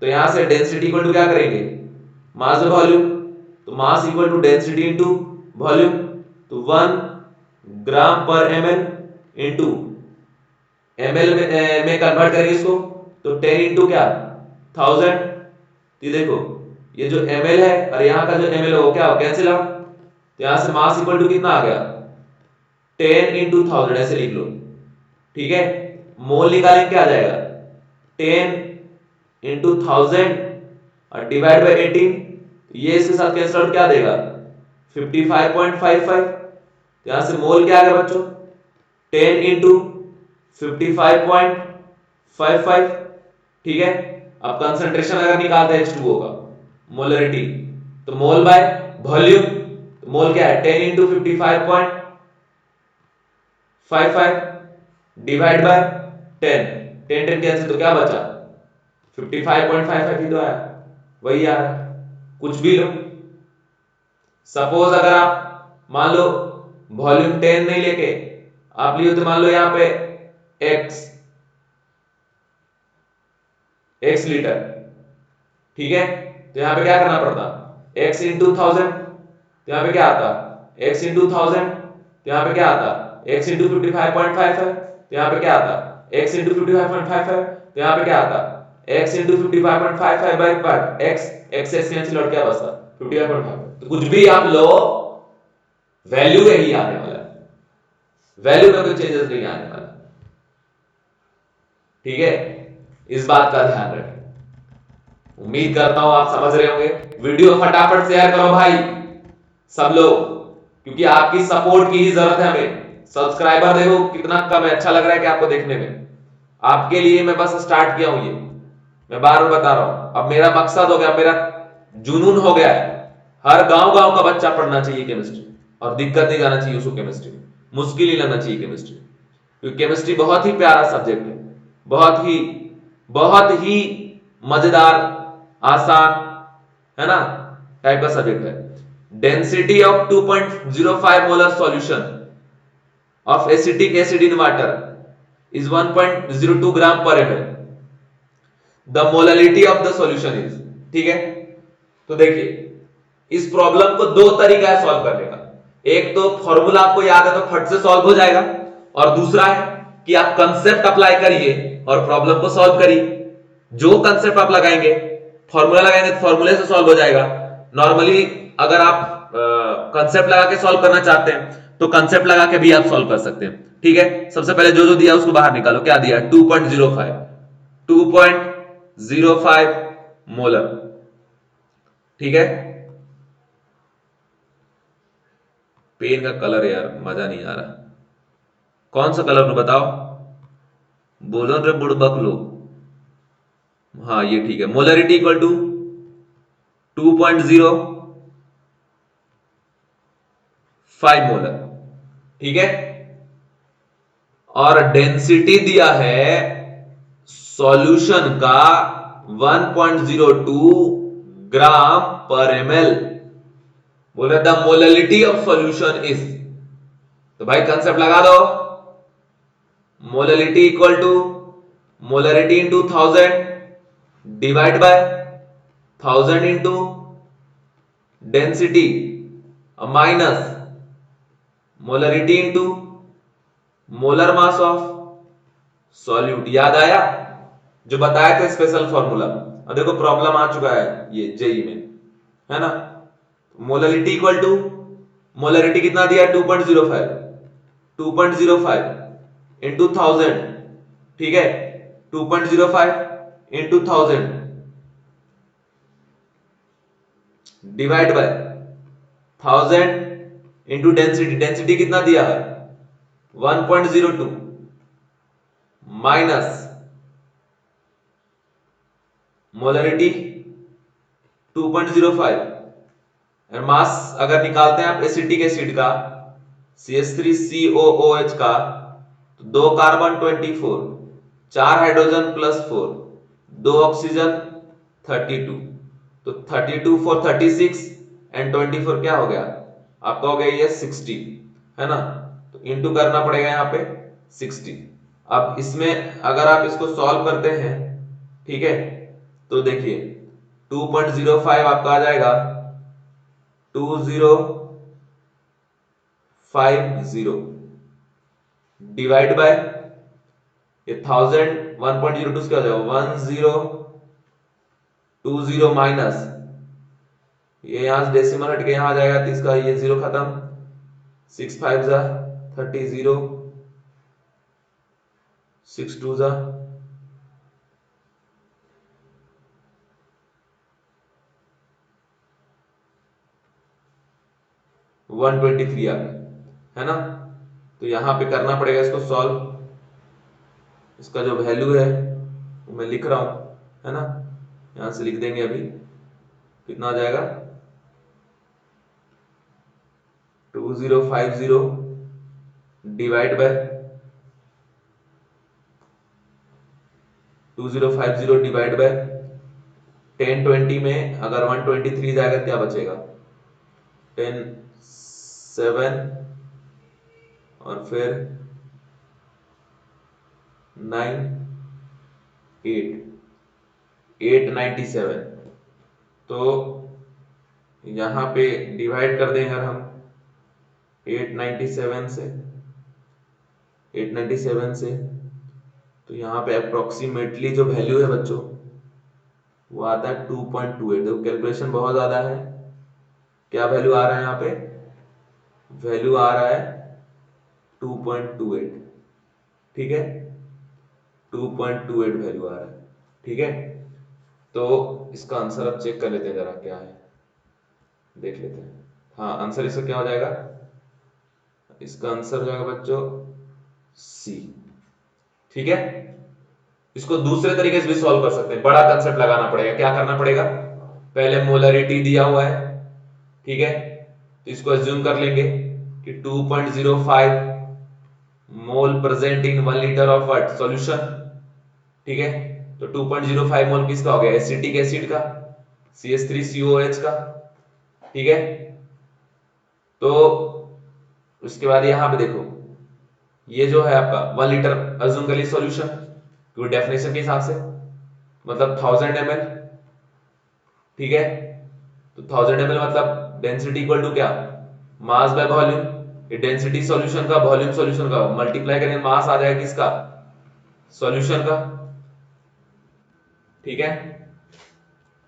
तो यहां से डेंसिटी इक्वल टू क्या करेंगे? Mass by volume. तो mass equal to density into volume. तो 1 gram per ml into ml में कन्वर्ट करेंगे इसको, तो 10 इनटू क्या? 1000। ये देखो, ये जो ml है और यहां का जो ml है वो क्या हो? Cancel out. तो यहां से मास इक्वल टू कितना आ गया? 10 इनटू 1000, ऐसे लिख लो। ठीक है, मोल निकालेंगे क्या आ जाएगा? 10 इंटू 1000 और डिवाइड बाय 18, ये इसके साथ कैंसिल आउट, क्या देगा? 55.55। यहां से मोल क्या आ गया बच्चों? 10 इंटू 55.55। ठीक है, अब कंसंट्रेशन अगर निकालते हैं H2O का, मोलरिटी, तो मोल बाय वॉल्यूम, तो मोल क्या है? 10 इंटू 55.55 डिवाइड बाय 10, 10 10 कैंसिल, तो क्या बचा? 55.55 ही तो आया, वही आ रहा है, कुछ भी लो। सपोज अगर आप मान लो वॉल्यूम 10 नहीं लेके आप लिए, तो मान लो यहां पे x, x लीटर, ठीक है। तो यहां पे क्या करना पड़ता, x इंटू 1000, तो यहां पे क्या आता x इंटू 1000, तो यहां पे क्या आता x इंटू 55.55, तो यहां पे क्या आता x इंटू 55.55, तो यहां पे क्या आता x into 55.55 by part x, x से कैंसिल आउट, क्या बचता 55.5। तो कुछ भी आप लो वैल्यू यही आने वाला है, वैल्यू में कोई चेंजेस नहीं आने वाला, ठीक है। इस बात का ध्यान रखें। उम्मीद करता हूं आप समझ रहे होंगे। वीडियो फटाफट शेयर करो भाई सब लोग, क्योंकि आपकी सपोर्ट की ही जरूरत है हमें। सब्सक्राइबर देखो कितना कम है, अच्छा लग रहा है कि आपको देखने में। आपके लिए मैं बस स्टार्ट किया हूं ये, मैं बार बार बता रहा हूं। अब मेरा मकसद हो गया, मेरा जुनून हो गया है, हर गांव गांव का बच्चा पढ़ना चाहिए केमिस्ट्री, और दिक्कत नहीं जाना चाहिए उसको केमिस्ट्री, मुश्किल नहीं लगना चाहिए केमिस्ट्री, क्योंकि केमिस्ट्री बहुत ही प्यारा सब्जेक्ट है, बहुत ही मजेदार, आसान, है ना, टाइप का सब्जेक्ट है। Density of 2.05 molar solution of acetic acid in water is 1.02 gram per ml, the molarity of the solution is, ठीक है। तो देखिए इस प्रॉब्लम को दो तरीका है सॉल्व करने का। एक तो फॉर्मूला आपको याद है तो फट से सॉल्व हो जाएगा, और दूसरा है कि आप कंसेप्ट अप्लाई करिए और प्रॉब्लम को सॉल्व करिए। जो कंसेप्ट आप लगाएंगे, फॉर्मूला लगाएंगे तो फॉर्मूले से सॉल्व हो जाएगा। नॉर्मली अगर आप कंसेप्ट लगा के सॉल्व करना चाहते हैं तो कंसेप्ट लगा के भी आप सॉल्व कर सकते हैं, ठीक है। सबसे पहले जो जो दिया उसको बाहर निकालो, क्या दिया 2.05, 2.05 मोलर, ठीक है। पेन का कलर यार मजा नहीं आ रहा, कौन सा कलर बताओ, बोलो रे बुड़बक लोग। हाँ ये ठीक है, मोलरिटी इक्वल टू 2.05 मोलर, ठीक है। और डेंसिटी दिया है सॉल्यूशन का 1.02 ग्राम पर ml, बोले the molarity of solution is, तो भाई कंसेप्ट लगा दो, molarity equal to molarity into 1000 divide by 1000 into density minus molarity into molar mass of solute. याद आया जो बताया था स्पेशल फॉर्मूला? अब देखो प्रॉब्लम आ चुका है ये जेई में, है ना। मोलरिटी इक्वल टू, मोलरिटी कितना दिया 2.05, 2.05 इंटू 1000, ठीक है, 2.05 into 1000 divide by 1000 into density, density कितना दिया है 1.02 माइनस मोलरिटी 2.05, और मास अगर निकालते हैं आप एसिटिक एसिड का CH3COOH का, तो 2 कार्बन 24, 4 हाइड्रोजन प्लस 4, 2 ऑक्सीजन 32, तो 32 4 36 एंड 24 क्या हो गया आपका, हो गया ये 60, है ना। तो इंटू करना पड़ेगा यहाँ पे 60। अब इसमें अगर आप इसको सॉल्व करते हैं, ठीक है, तो देखिए 2.05 आपका आ जाएगा 2050 डिवाइड बाय ये 1000, 1.02 क्या हो जाएगा 1020 माइनस, ये यहां से डेसिमल हट के यहां आ जाएगा, तो इसका ये जीरो खत्म, 6 5 जा 30, 0 6 2 जा 123 आ गया, है ना। तो यहां पे करना पड़ेगा इसको सॉल्व, इसका जो वैल्यू है वो मैं लिख रहा हूं, है ना, यहां से लिख देंगे अभी, कितना आ जाएगा 2050 डिवाइड बाय 2050 डिवाइड बाय 1020 में अगर 123 जाएगा क्या बचेगा 10 7 और फिर 9 8, 897। तो यहां पे डिवाइड कर दें अगर हम 897 से 897 से, तो यहाँ पे अप्रोक्सीमेटली जो वैल्यू है बच्चों वो आता है 2.28। तो कैलकुलेशन बहुत ज्यादा है। क्या वैल्यू आ रहा है यहाँ पे? वैल्यू आ रहा है 2.28। ठीक है, 2.28 वैल्यू आ रहा है। ठीक है, तो इसका आंसर अब चेक कर लेते हैं जरा क्या है, देख लेते हैं। हाँ, आंसर इसका क्या हो जाएगा? इसका आंसर हो जाएगा बच्चों सी। ठीक है, इसको दूसरे तरीके से भी सॉल्व कर सकते हैं। बड़ा कंसेप्ट लगाना पड़ेगा। क्या करना पड़ेगा? पहले मोलरिटी दिया हुआ है, ठीक है, तो इसको एज्यूम कर लेंगे कि 2.05 mole present in 1 litre of what solution. ठीक है, तो 2.05 मोल किसका हो गया? एसिटिक एसिड का, CH3COH का। ठीक है, तो उसके बाद यहां पे देखो, ये जो है आपका 1 लीटर अज्यूम कर ली सॉल्यूशन, क्योंकि डेफिनेशन के हिसाब से मतलब 1000 ml। ठीक है, तो 1000 ml मतलब डेंसिटी इक्वल टू क्या? मास बाय वॉल्यूम। ये डेंसिटी सॉल्यूशन का, वॉल्यूम सॉल्यूशन का, मल्टीप्लाई करेंगे मास आ जाएगा किसका? सॉल्यूशन का। ठीक है,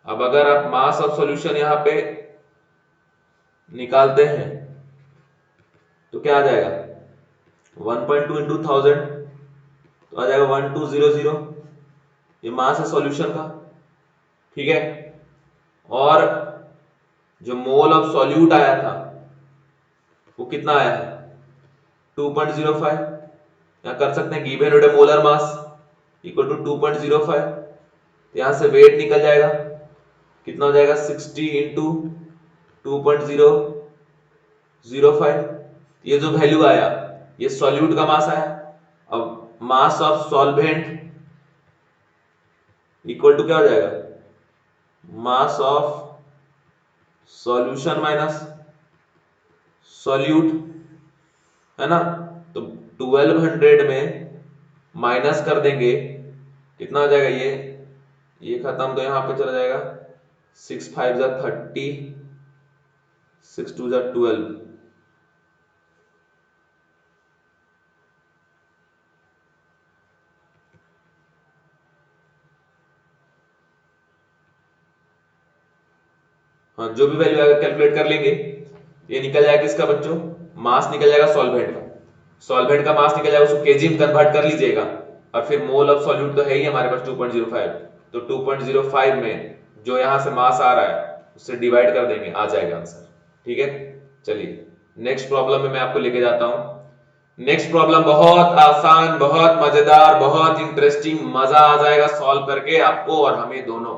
अब अगर आप मास ऑफ सॉल्यूशन यहां पे निकालते हैं तो क्या आ जाएगा? 1.2 इंटू 1000 तो आ जाएगा 1200। ये मास है सॉल्यूशन का। ठीक है, और जो मोल ऑफ सॉल्यूट आया था वो कितना आया है? 2.05। यहां कर सकते हैं गिवन होता है मोलर मास इक्वल टू 2.05। यहां से वेट निकल जाएगा, कितना हो जाएगा? 60 इंटू 2.005। ये जो वैल्यू आया ये सॉल्यूट का मास आया। अब mass of solvent equal to क्या हो जाएगा? Mass of solution minus solute, है ना। तो 1200 में माइनस कर देंगे, कितना हो जाएगा? ये खत्म, तो यहां पे चला जाएगा 6 5 जा 30, 6 2 जा 12। हाँ, जो भी वैल्यू आएगा कैलकुलेट कर लेंगे। ये निकल जाएगा किसका बच्चों? मास निकल जाएगा सॉल्वेंट का। सॉल्वेंट का मास निकल जाएगा, उसको केजी में कन्वर्ट कर लीजिएगा, और फिर मोल ऑफ सॉल्यूट तो है ही हमारे पास 2.05। तो 2.05 में जो यहां से मास आ रहा है उससे डिवाइड कर देंगे, आ जाएगा आंसर। ठीक है, चलिए नेक्स्ट प्रॉब्लम में मैं आपको लेके जाता हूं। नेक्स्ट प्रॉब्लम बहुत आसान, बहुत मजेदार, बहुत इंटरेस्टिंग, मजा आ जाएगा सॉल्व करके आपको और हमें दोनों।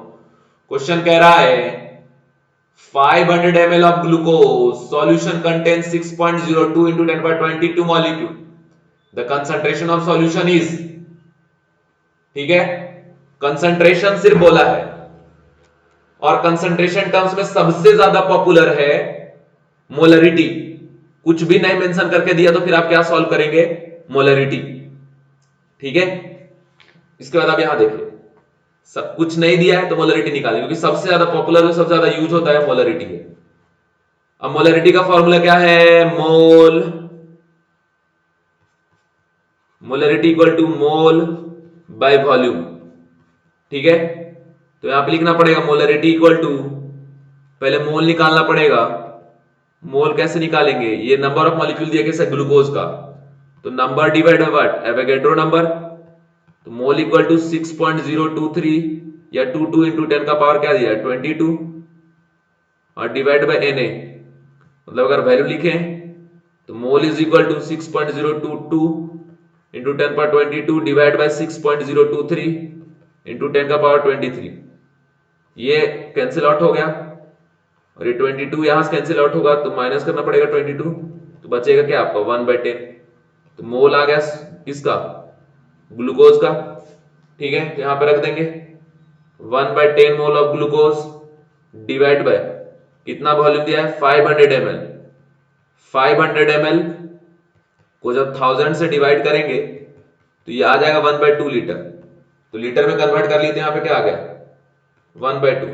क्वेश्चन कह रहा है 500 ml of glucose solution contains 6.02 into 10 by 22 molecule. The concentration of solution is, ठीक है, कंसंट्रेशन सिर्फ बोला है, और कंसंट्रेशन टर्म्स में सबसे ज्यादा पॉपुलर है मोलरिटी। कुछ भी नहीं मेंशन करके दिया तो फिर आप क्या सॉल्व करेंगे? मोलरिटी। ठीक है, इसके बाद आप यहां देखिए, सब कुछ नहीं दिया है तो मोलरिटी निकालेंगे, क्योंकि सबसे ज्यादा पॉपुलर, सबसे ज्यादा यूज होता है मोलरिटी है। अब मोलरिटी का फॉर्मूला क्या है? Molarity equal to mole by volume. ठीक है, तो यहां पे लिखना पड़ेगा मोलरिटी इक्वल टू, पहले मोल निकालना पड़ेगा। मोल कैसे निकालेंगे? ये नंबर ऑफ मॉलिक्यूल दिया कैसे? ग्लूकोज का, तो number divide by what? Avogadro number. तो मोल इक्वल टू 6.023 या 22 इंटू 10 का पावर क्या दिया है? 22, और डिवाइड बाय Na। मतलब अगर वैल्यू लिखें तो mole is equal to 6.022 into 10 power 22 divide by 6.023 into 10 का पावर 23। ये कैंसिल आउट हो गया, और ये 22 यहां से कैंसिल आउट होगा, तो माइनस करना पड़ेगा 22, तो बचेगा क्या आपका? 1/10। तो मोल आ गया किसका? ग्लूकोज का। ठीक है, तो यहां पे रख देंगे 1/10 mole of glucose divide by कितना वॉल्यूम दिया है? 500 ml। 500 ml को जब 1000 से डिवाइड करेंगे तो ये आ जाएगा 1/2 लीटर। तो लीटर में कन्वर्ट कर लिए तो यहां पे क्या आ गया? 1/2,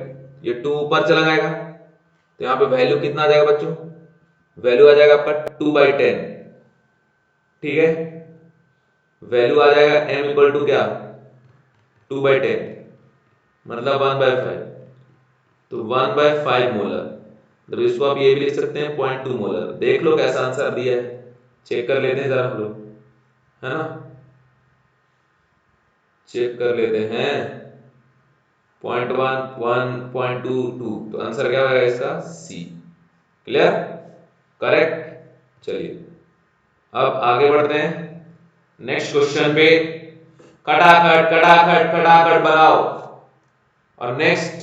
ये 2 ऊपर चला जाएगा तो यहाँ पे वैल्यू कितना आ जाएगा बच्चों, वैल्यू आ जाएगा आपका 2/10, ठीक है। वैल्यू आ जाएगा m इक्वल टू क्या, 2/10 मतलब 1/5, तो 1/5 मोलर, मतलब इसको आप ये भी लिख सकते हैं 0.2 मोलर। देख लो कैसा आंसर दिया है, चेक कर लेते हैं जरा हम लोग, है ना, चेक कर लेते हैं। 0.1 1 0.22, तो आंसर क्या होगा इसका, सी। Clear, correct. चलिए अब आगे बढ़ते हैं नेक्स्ट क्वेश्चन पे। खटाखट खटाखट खटाखट बनाओ। और नेक्स्ट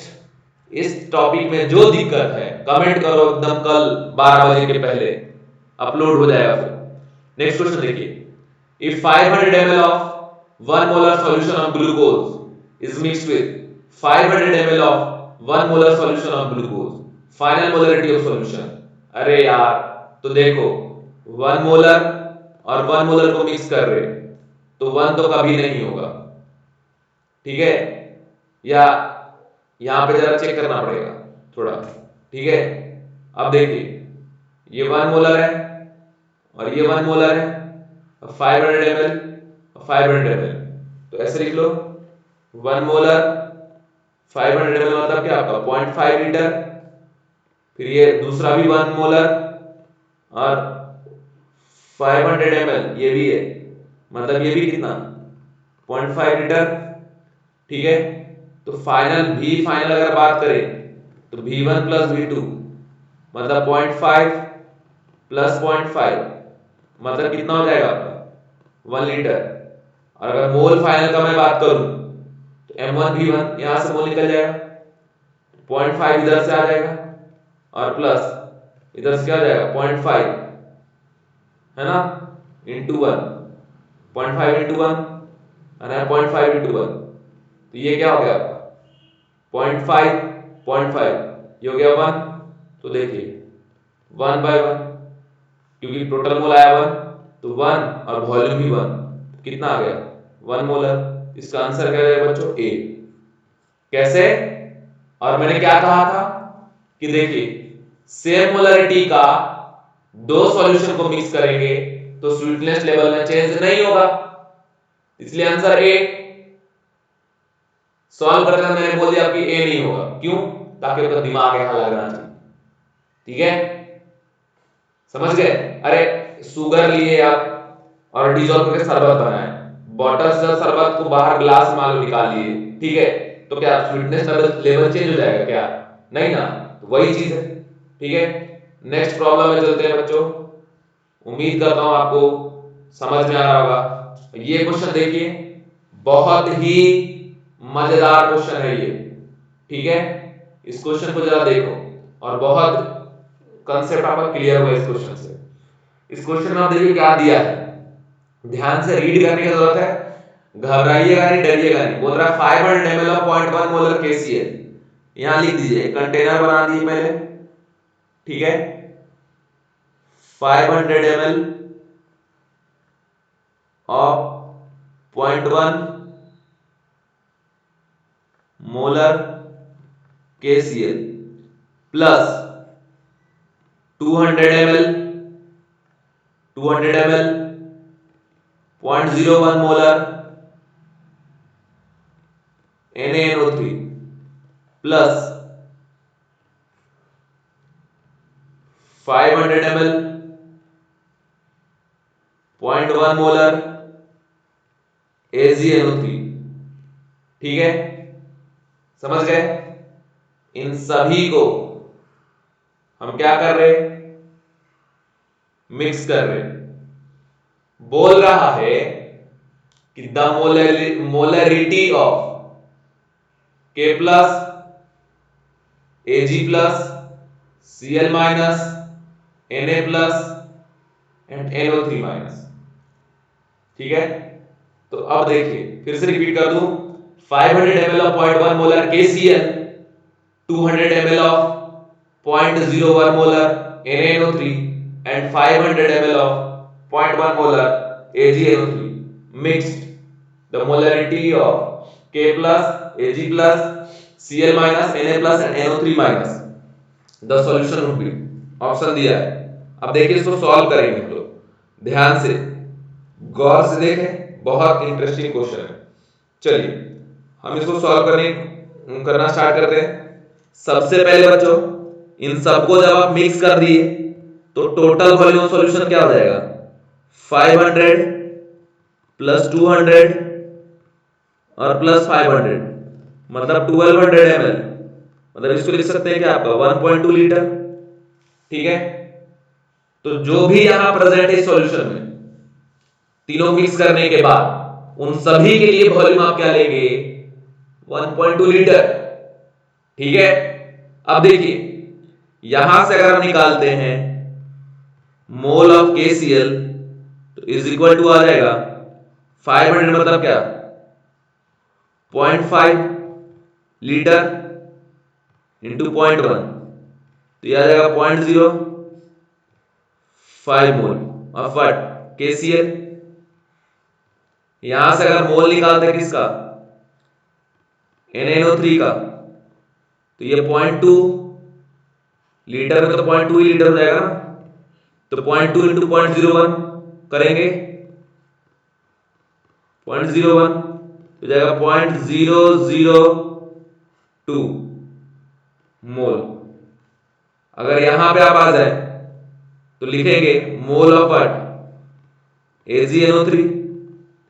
इस टॉपिक में जो दिक्कत है कमेंट करो एकदम, कल 12 बजे के पहले अपलोड हो जाएगा फिर। नेक्स्ट क्वेश्चन देखिए, if 500 ml of 1 molar solution of glucose is mixed with 500 ml of 1 molar solution of glucose, final molarity of solution. अरे यार, तो देखो 1 मोलर और 1 मोलर को मिक्स कर रहे, तो 1 तो कभी नहीं होगा, ठीक है, या यहां पे जरा चेक करना पड़ेगा थोड़ा, ठीक है। अब देखिए ये 1 मोलर है और ये 1 मोलर है, 500 ml 500 ml, तो ऐसे लिख लो 1 मोलर 500 ml मतलब क्या आपका 0.5 लीटर, फिर ये दूसरा भी 1 मोलर और 500 ml ये भी है, मतलब ये भी कितना 0.5 लीटर, ठीक है। तो फाइनल अगर बात करें तो V1 प्लस V2 मतलब 0.5 प्लस 0.5 मतलब कितना हो जाएगा आपका 1 लीटर। और अगर मोल फाइनल का मैं बात करूं तो M1 V1 यहां से मोल निकल जाएगा, 0.5 इधर से आ जाएगा और प्लस इधर से क्या आ जाएगा 0.5, है ना, इंटू 1, 0.5 इंटू 1 है 0.5 इंटू 1, तो ये क्या हो गया आपका 0.5 0.5, ये हो गया 1। तो देखिए 1/1, क्योंकि टोटल मोल आया 1, तो 1 और वॉल्यूम भी 1, कितना आ गया 1 मोलर। इसका आंसर क्या है बच्चों, ए। कैसे, और मैंने क्या कहा था कि देखिए सेम मोलरिटी का दो सॉल्यूशन को मिक्स करेंगे तो स्वीटनेस लेवल में चेंज नहीं होगा, इसलिए आंसर ए। सॉल्व करते हैं मैंने बोल दिया कि ए नहीं होगा, क्यों, ताकि आपका दिमाग यहां लगना चाहिए, ठीक है, समझ गए। अरे शुगर लिए आप और डिजोल्व करके शरबत बनाए, बॉटल से शरबत को बाहर ग्लास मान लो निकाल लिए, ठीक है, तो क्या स्वीटनेस लेवल चेंज हो जाएगा क्या, नहीं ना, तो वही चीज है, ठीक है। नेक्स्ट प्रॉब्लम में चलते हैं बच्चों, उम्मीद करता हूं आपको समझ में आ रहा होगा। ये क्वेश्चन देखिए, बहुत ही मजेदार क्वेश्चन है ये, ठीक है, इस क्वेश्चन को जरा देखो और बहुत कंसेप्ट आपका क्लियर हुआ इस क्वेश्चन से। इस क्वेश्चन में आप देखिए क्या दिया है, ध्यान से रीड करने की जरूरत है, घबराइएगा नहीं, डरिएगा नहीं। बोल रहा है 500 ml of 0.1 मोलर KCl, यहां लिख दीजिए, कंटेनर बना दीजिए पहले, ठीक है, 500 ml of 0.1 molar KCl plus 200 ml 0.01 molar NaNO3 plus 500 ml 0.1 molar AgNO3, ठीक है, समझ गए। इन सभी को हम क्या कर रहे, मिक्स कर रहे। बोल रहा है कि the molarity of K plus Ag plus Cl minus Na plus and NO3 minus, ठीक है। तो अब देखिए फिर से रिपीट कर दूं, 500 ml of 0.1 molar KCl, 200 ml of 0.01 molar NaNO3 and 500 ml of 0.1 molar AgNO3 mixed, the molarity of K plus Ag plus Cl minus Na plus and NO3 minus, the solution would be, option दिया है। अब देखिए इसको सॉल्व करेंगे हम लोग, ध्यान से गौर से देखें, बहुत इंटरेस्टिंग क्वेश्चन है। चलिए हम इसको सॉल्व करना स्टार्ट करते हैं। सबसे पहले बच्चों इन सबको जब आप मिक्स कर दिए तो टोटल वॉल्यूम सॉल्यूशन क्या हो जाएगा, 500 प्लस 200 और प्लस 500 मतलब 1200 ml, मतलब इसको लिख सकते हैं कि आपका 1.2 लीटर। ठीक है, तो जो भी यहां प्रेजेंट है सॉल्यूशन में, तीनों मिक्स करने के बाद उन सभी के लिए वॉल्यूम आप क्या लेंगे, 1.2 लीटर। ठीक है, अब देखिए यहां से अगर हम निकालते हैं मोल ऑफ KCl तो इज इक्वल टू आ जाएगा 500 मतलब क्या 0.5 लीटर इंटू 0.1, तो यह आ जाएगा 0.05 मोल ऑफ व्हाट, KCl। यहां से अगर मोल निकालते हैं किसका, NaNO3 का, तो ये 0.2 लीटर में तो 0.2 ही लीटर हो जाएगा ना, तो 0.2 इंटू 0.01 करेंगे, 0.01 तो जाएगा 0.002 मोल। अगर यहां पे आप आ जाए तो लिखेंगे mole of what, AgNO3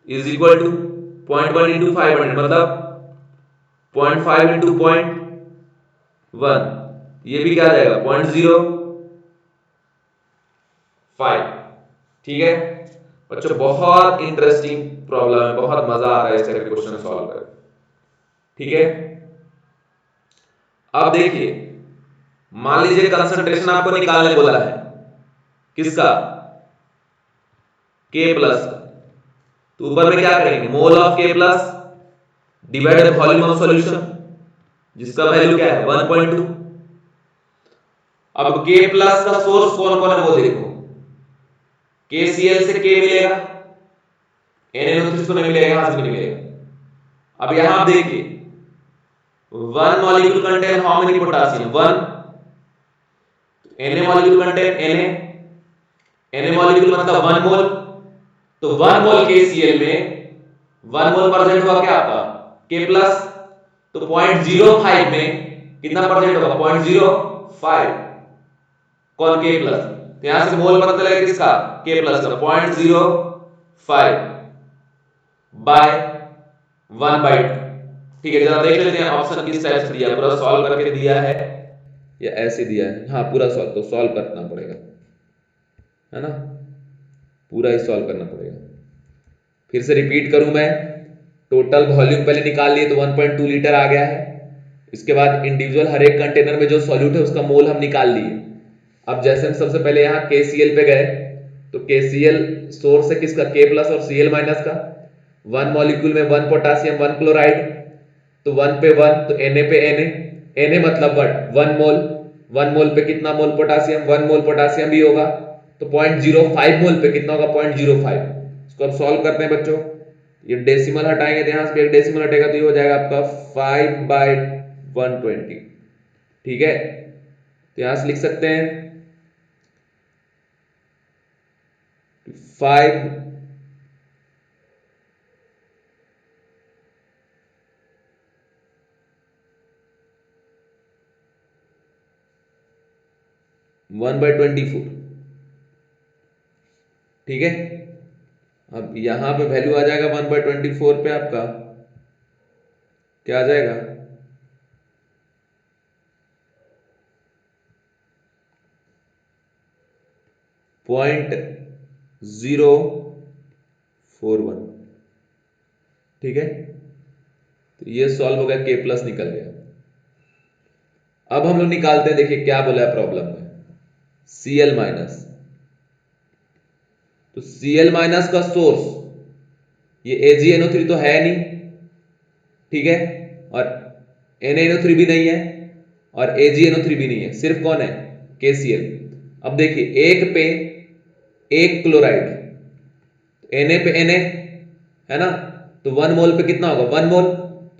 is equal to 0.1 into 500 मतलब 0.5 इंटू 0.1, ये भी क्या आ जाएगा 0.05। ठीक है बच्चों, बहुत इंटरेस्टिंग प्रॉब्लम है, बहुत मजा आ रहा है इस तरह के क्वेश्चन सॉल्व कर। ठीक है, अब देखिए मान लीजिए कंसंट्रेशन आपको निकालने बोला है किसका, K प्लस का, तो ऊपर में क्या करेंगे, mole of K plus divide volume of solution जिसका वैल्यू क्या है 1.2। अब K प्लस का सोर्स कौन कौन है वो देखो, KCl से K मिलेगा, NaNO3 को नहीं मिलेगा, यहां से नहीं मिलेगा। अब यहां आप देखिए 1 molecule contain how many potassium, 1, Na molecule contain Na molecule मतलब 1 मोल, तो 1 मोल KCl में 1 मोल परसेंट हुआ क्या आपका K प्लस, तो 0.05 में कितना परसेंट होगा 0.05 कौन K प्लस, तो यहां से मोल पता चलेगा किसका K प्लस का 0.05 बाय 1/2। ठीक है, जरा देख लेते हैं ऑप्शन किस टाइप से दिया है, पूरा सॉल्व करके दिया है या ऐसे दिया है। हाँ पूरा सॉल्व, तो सॉल्व करना पड़ेगा है ना, पूरा ही सॉल्व करना पड़ेगा। फिर से रिपीट करूं मैं, टोटल वॉल्यूम पहले निकाल लिए तो 1.2 लीटर आ गया है, इसके बाद इंडिविजुअल हर एक कंटेनर में जो सॉल्यूट है उसका मोल हम निकाल लिए। अब जैसे हम सबसे पहले यहाँ KCl पे गए तो KCl सोर्स है किसका, K प्लस और Cl माइनस का, 1 मॉलिक्यूल में 1 पोटासियम 1 क्लोराइड, तो 1 पे 1 तो Na पे Na मतलब व्हाट 1 मोल, 1 मोल पे कितना मोल पोटासियम, 1 मोल पोटासियम भी होगा, तो 0.05 मोल पे कितना होगा 0.05। इसको अब सॉल्व करते हैं बच्चों, ये डेसिमल हटाएंगे तो यहां से एक डेसिमल हटेगा तो ये हो जाएगा आपका 5/120। ठीक है, तो यहां से लिख सकते हैं 5 1/24। ठीक है, अब यहां पे वैल्यू आ जाएगा 1/24 पे आपका क्या आ जाएगा 0.041। ठीक है, तो ये सॉल्व हो गया, K प्लस निकल गया। अब हम लोग निकालते हैं, देखिए क्या बोला है प्रॉब्लम में, Cl माइनस, तो Cl माइनस का सोर्स ये AgNO3 तो है नहीं, ठीक है, और NaNO3 भी नहीं है और AgNO3 भी नहीं है, सिर्फ कौन है KCl। अब देखिए एक पे एक क्लोराइड, Na पे Na है ना, तो 1 मोल पे कितना होगा 1 मोल,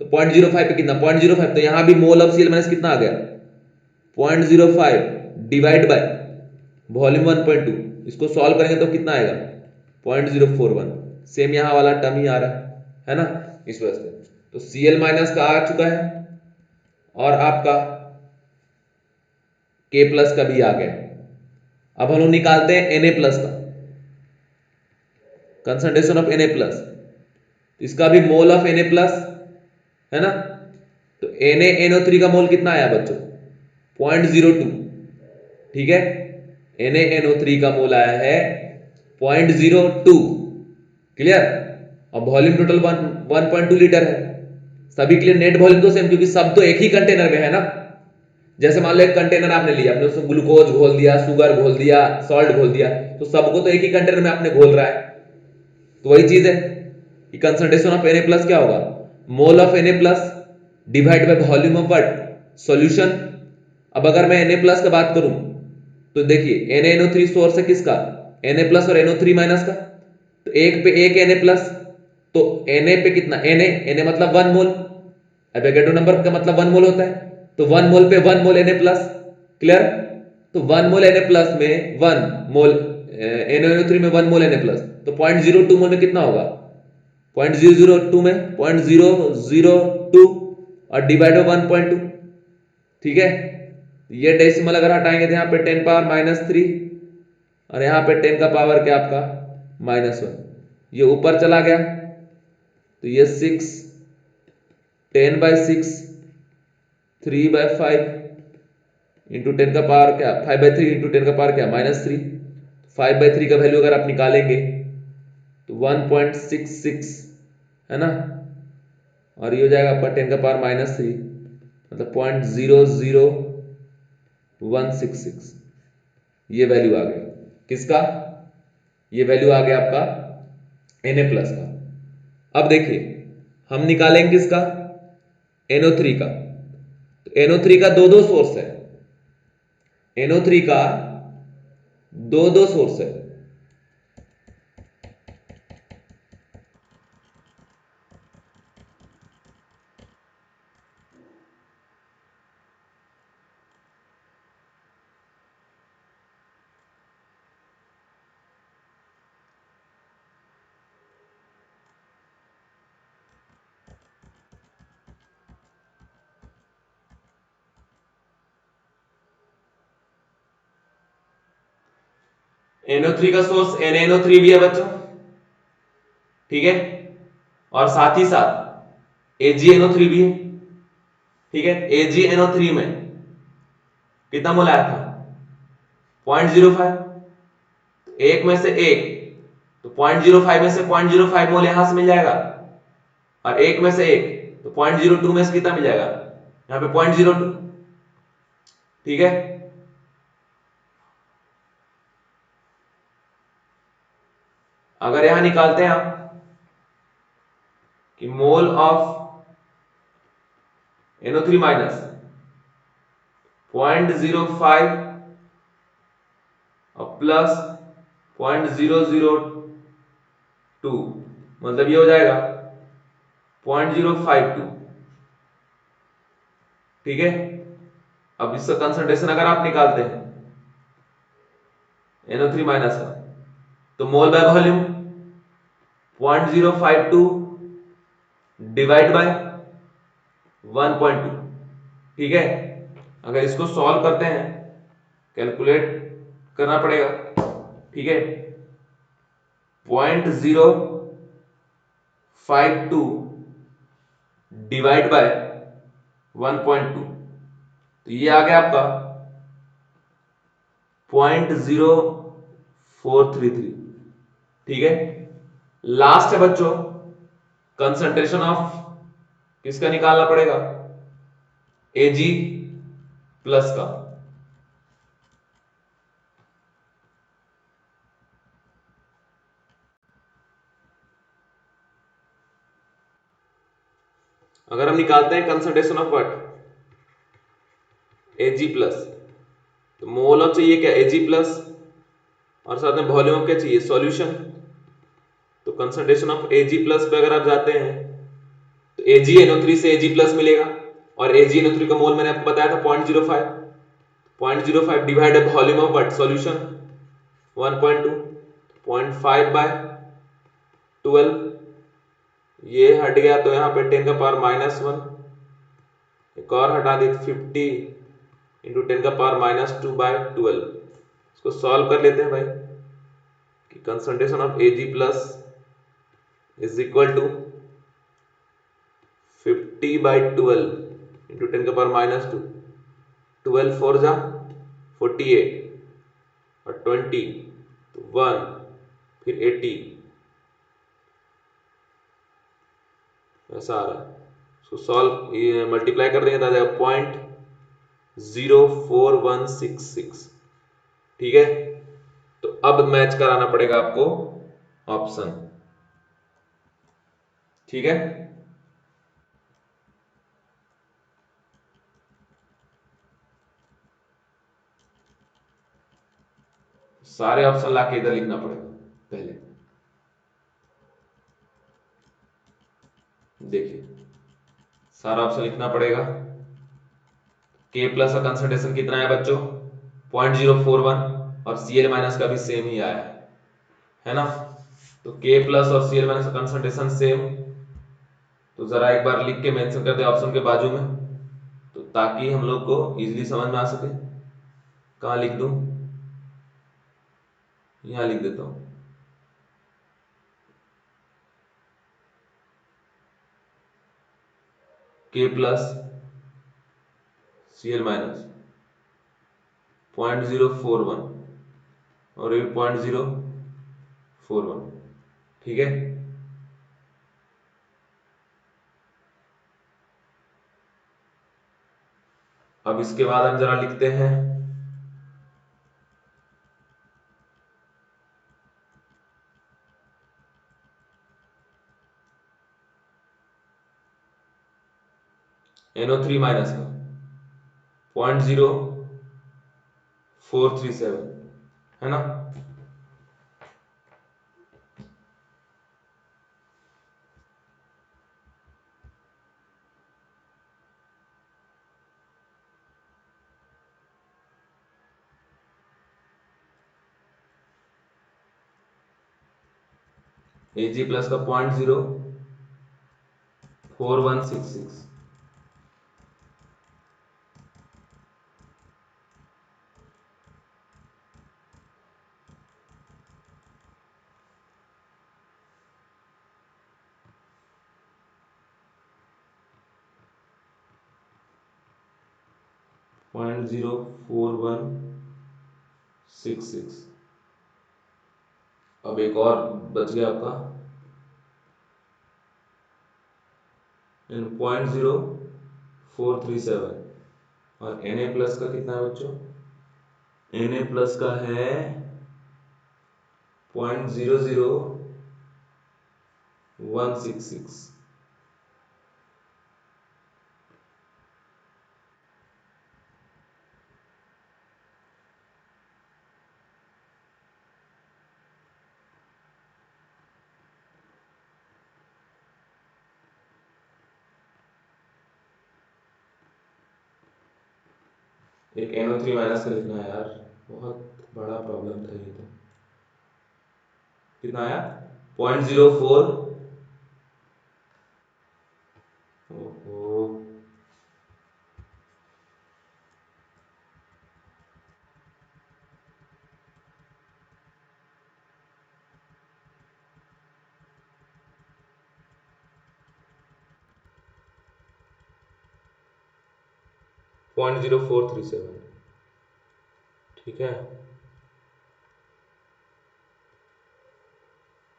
तो 0.05 पे कितना 0.05, तो यहां भी मोल ऑफ Cl माइनस कितना आ गया 0.05 डिवाइड बाय वॉल्यूम 1.2, इसको सॉल्व करेंगे तो कितना आएगा 0.041। सेम यहां वाला टर्म ही आ रहा है ना, इस वजह से तो Cl माइनस का आ चुका है और आपका K प्लस का भी आ गया। अब हम लोग निकालते हैं Na प्लस का कंसंट्रेशन ऑफ Na प्लस, इसका भी मोल ऑफ Na प्लस है ना, तो NaNO3 का मोल कितना आया बच्चों 0.02, ठीक है, NaNO3 का मोल आया है 0.02, क्लियर। अब वॉल्यूम टोटल 1.2 लीटर है, सभी के लिए नेट वॉल्यूम तो सेम, क्योंकि सब तो एक ही कंटेनर में है ना। जैसे मान लो एक कंटेनर आपने लिया, आपने उसमें ग्लूकोज घोल दिया, शुगर घोल दिया, सॉल्ट घोल दिया, तो सबको तो एक ही कंटेनर में आपने घोल रहा है, तो वही चीज है कि कंसंट्रेशन ऑफ Na प्लस क्या होगा mole of Na plus divide by volume of what solution. अब अगर मैं Na प्लस का बात करूं तो देखिए NaNO3 सोर्स है किसका Na प्लस और NO3 माइनस का, तो एक पे एक Na प्लस, तो Na पे कितना Na मतलब 1 मोल, एवोगैड्रो नंबर का मतलब 1 मोल होता है, तो 1 मोल पे 1 मोल Na प्लस, क्लियर। तो 1 मोल Na प्लस में 1 मोल NaNO3 में 1 मोल Na प्लस, तो 0.02 मोल में कितना होगा 0.002 में 0.002 और डिवाइड बाय 1.2, ठीक है। ये डेसिमल अगर हटाएंगे तो यहाँ पे 10 पावर -3 और यहाँ पे 10 का पावर क्या आपका -1, ये ऊपर चला गया तो ये 6 10/6 3/5 इंटू 10 का पावर क्या 5/3 इंटू 10 का पावर क्या -3, 5/3 का वैल्यू अगर आप निकालेंगे तो 1.66 है ना, और ये हो जाएगा आपका 10 का पावर -3 मतलब 0.00166, ये वैल्यू आ गया किसका, ये वैल्यू आ गया आपका Na प्लस का। अब देखिए हम निकालेंगे किसका NO3 का, तो NO3 का दो सोर्स है, NO3 का दो सोर्स है, NO3 का सोर्स NaNO3 भी है बच्चों, ठीक है, और साथ ही साथ AgNO3 भी है, ठीक है। AgNO3 में कितना मोल आया था 0.05, एक में से एक, तो 0.05 में से 0.05 मोल यहां से मिल जाएगा, और एक में से एक तो 0.02 में से कितना मिल जाएगा यहां पे 0.02, ठीक है। अगर यहां निकालते हैं आप कि मोल ऑफ NO3 माइनस 0.05 और प्लस 0.002, मतलब ये हो जाएगा 0.052, ठीक है। अब इसका कंसंट्रेशन अगर आप निकालते हैं NO3 माइनस का, तो मोल बाय वॉल्यूम 0.052 डिवाइड बाय 1.2, ठीक है। अगर इसको सॉल्व करते हैं कैलकुलेट करना पड़ेगा, ठीक है, 0.052 डिवाइड बाय 1.2, तो ये आ गया आपका 0.0433, ठीक है। लास्ट है बच्चों कंसंट्रेशन ऑफ किसका निकालना पड़ेगा Ag प्लस का, अगर हम निकालते हैं concentration of what Ag plus, तो मोल ऑफ चाहिए क्या Ag प्लस और साथ में वॉल्यूम ऑफ क्या चाहिए सॉल्यूशन, तो कंसंट्रेशन ऑफ Ag प्लस पे अगर आप जाते हैं तो AgNO3 से Ag प्लस मिलेगा और AgNO3 का मोल मैंने आपको बताया था 0.05 0.05 divided volume of what solution 1.2 0.5 by 12 ये हट गया तो यहाँ पे 10 का पावर -1 एक और हटा दी 50 इंटू 10 का पावर -2 बाय 12 इसको सॉल्व कर लेते हैं भाई कि concentration of Ag plus is equal to 50 by 12 into 10 का पावर -2 12 4 जा 48 और 20 तो 1 फिर 80 ऐसा आ रहा है उसको सॉल्व मल्टीप्लाई कर देंगे तो आ जाएगा 0.04166 ठीक है। तो अब मैच कराना पड़ेगा आपको ऑप्शन ठीक है। सारे ऑप्शन लाके इधर लिखना पड़ेगा पहले देखिए सारा ऑप्शन लिखना पड़ेगा K प्लस का कंसंट्रेशन कितना है बच्चों 0.041 और Cl माइनस का भी सेम ही आया है ना। तो K प्लस और Cl माइनस का कंसंट्रेशन सेम तो जरा एक बार लिख के मेंशन कर दे ऑप्शन के बाजू में तो ताकि हम लोग को इजीली समझ में आ सके। कहाँ लिख दूं यहां लिख देता हूं K प्लस Cl माइनस 0.041 और ये 0.041 ठीक है। अब इसके बाद हम जरा लिखते हैं NO3 माइनस का 0.0437 है ना। Ag प्लस का 0.04166 0.04166 अब एक और बच गया आपका 0.0437 और Na प्लस का कितना है बच्चों Na प्लस का है 0.00166 एक NO3 माइनस का लिखना है यार बहुत बड़ा प्रॉब्लम था ये तो कितना आया 0.04 ओहो 0.0437 ठीक है।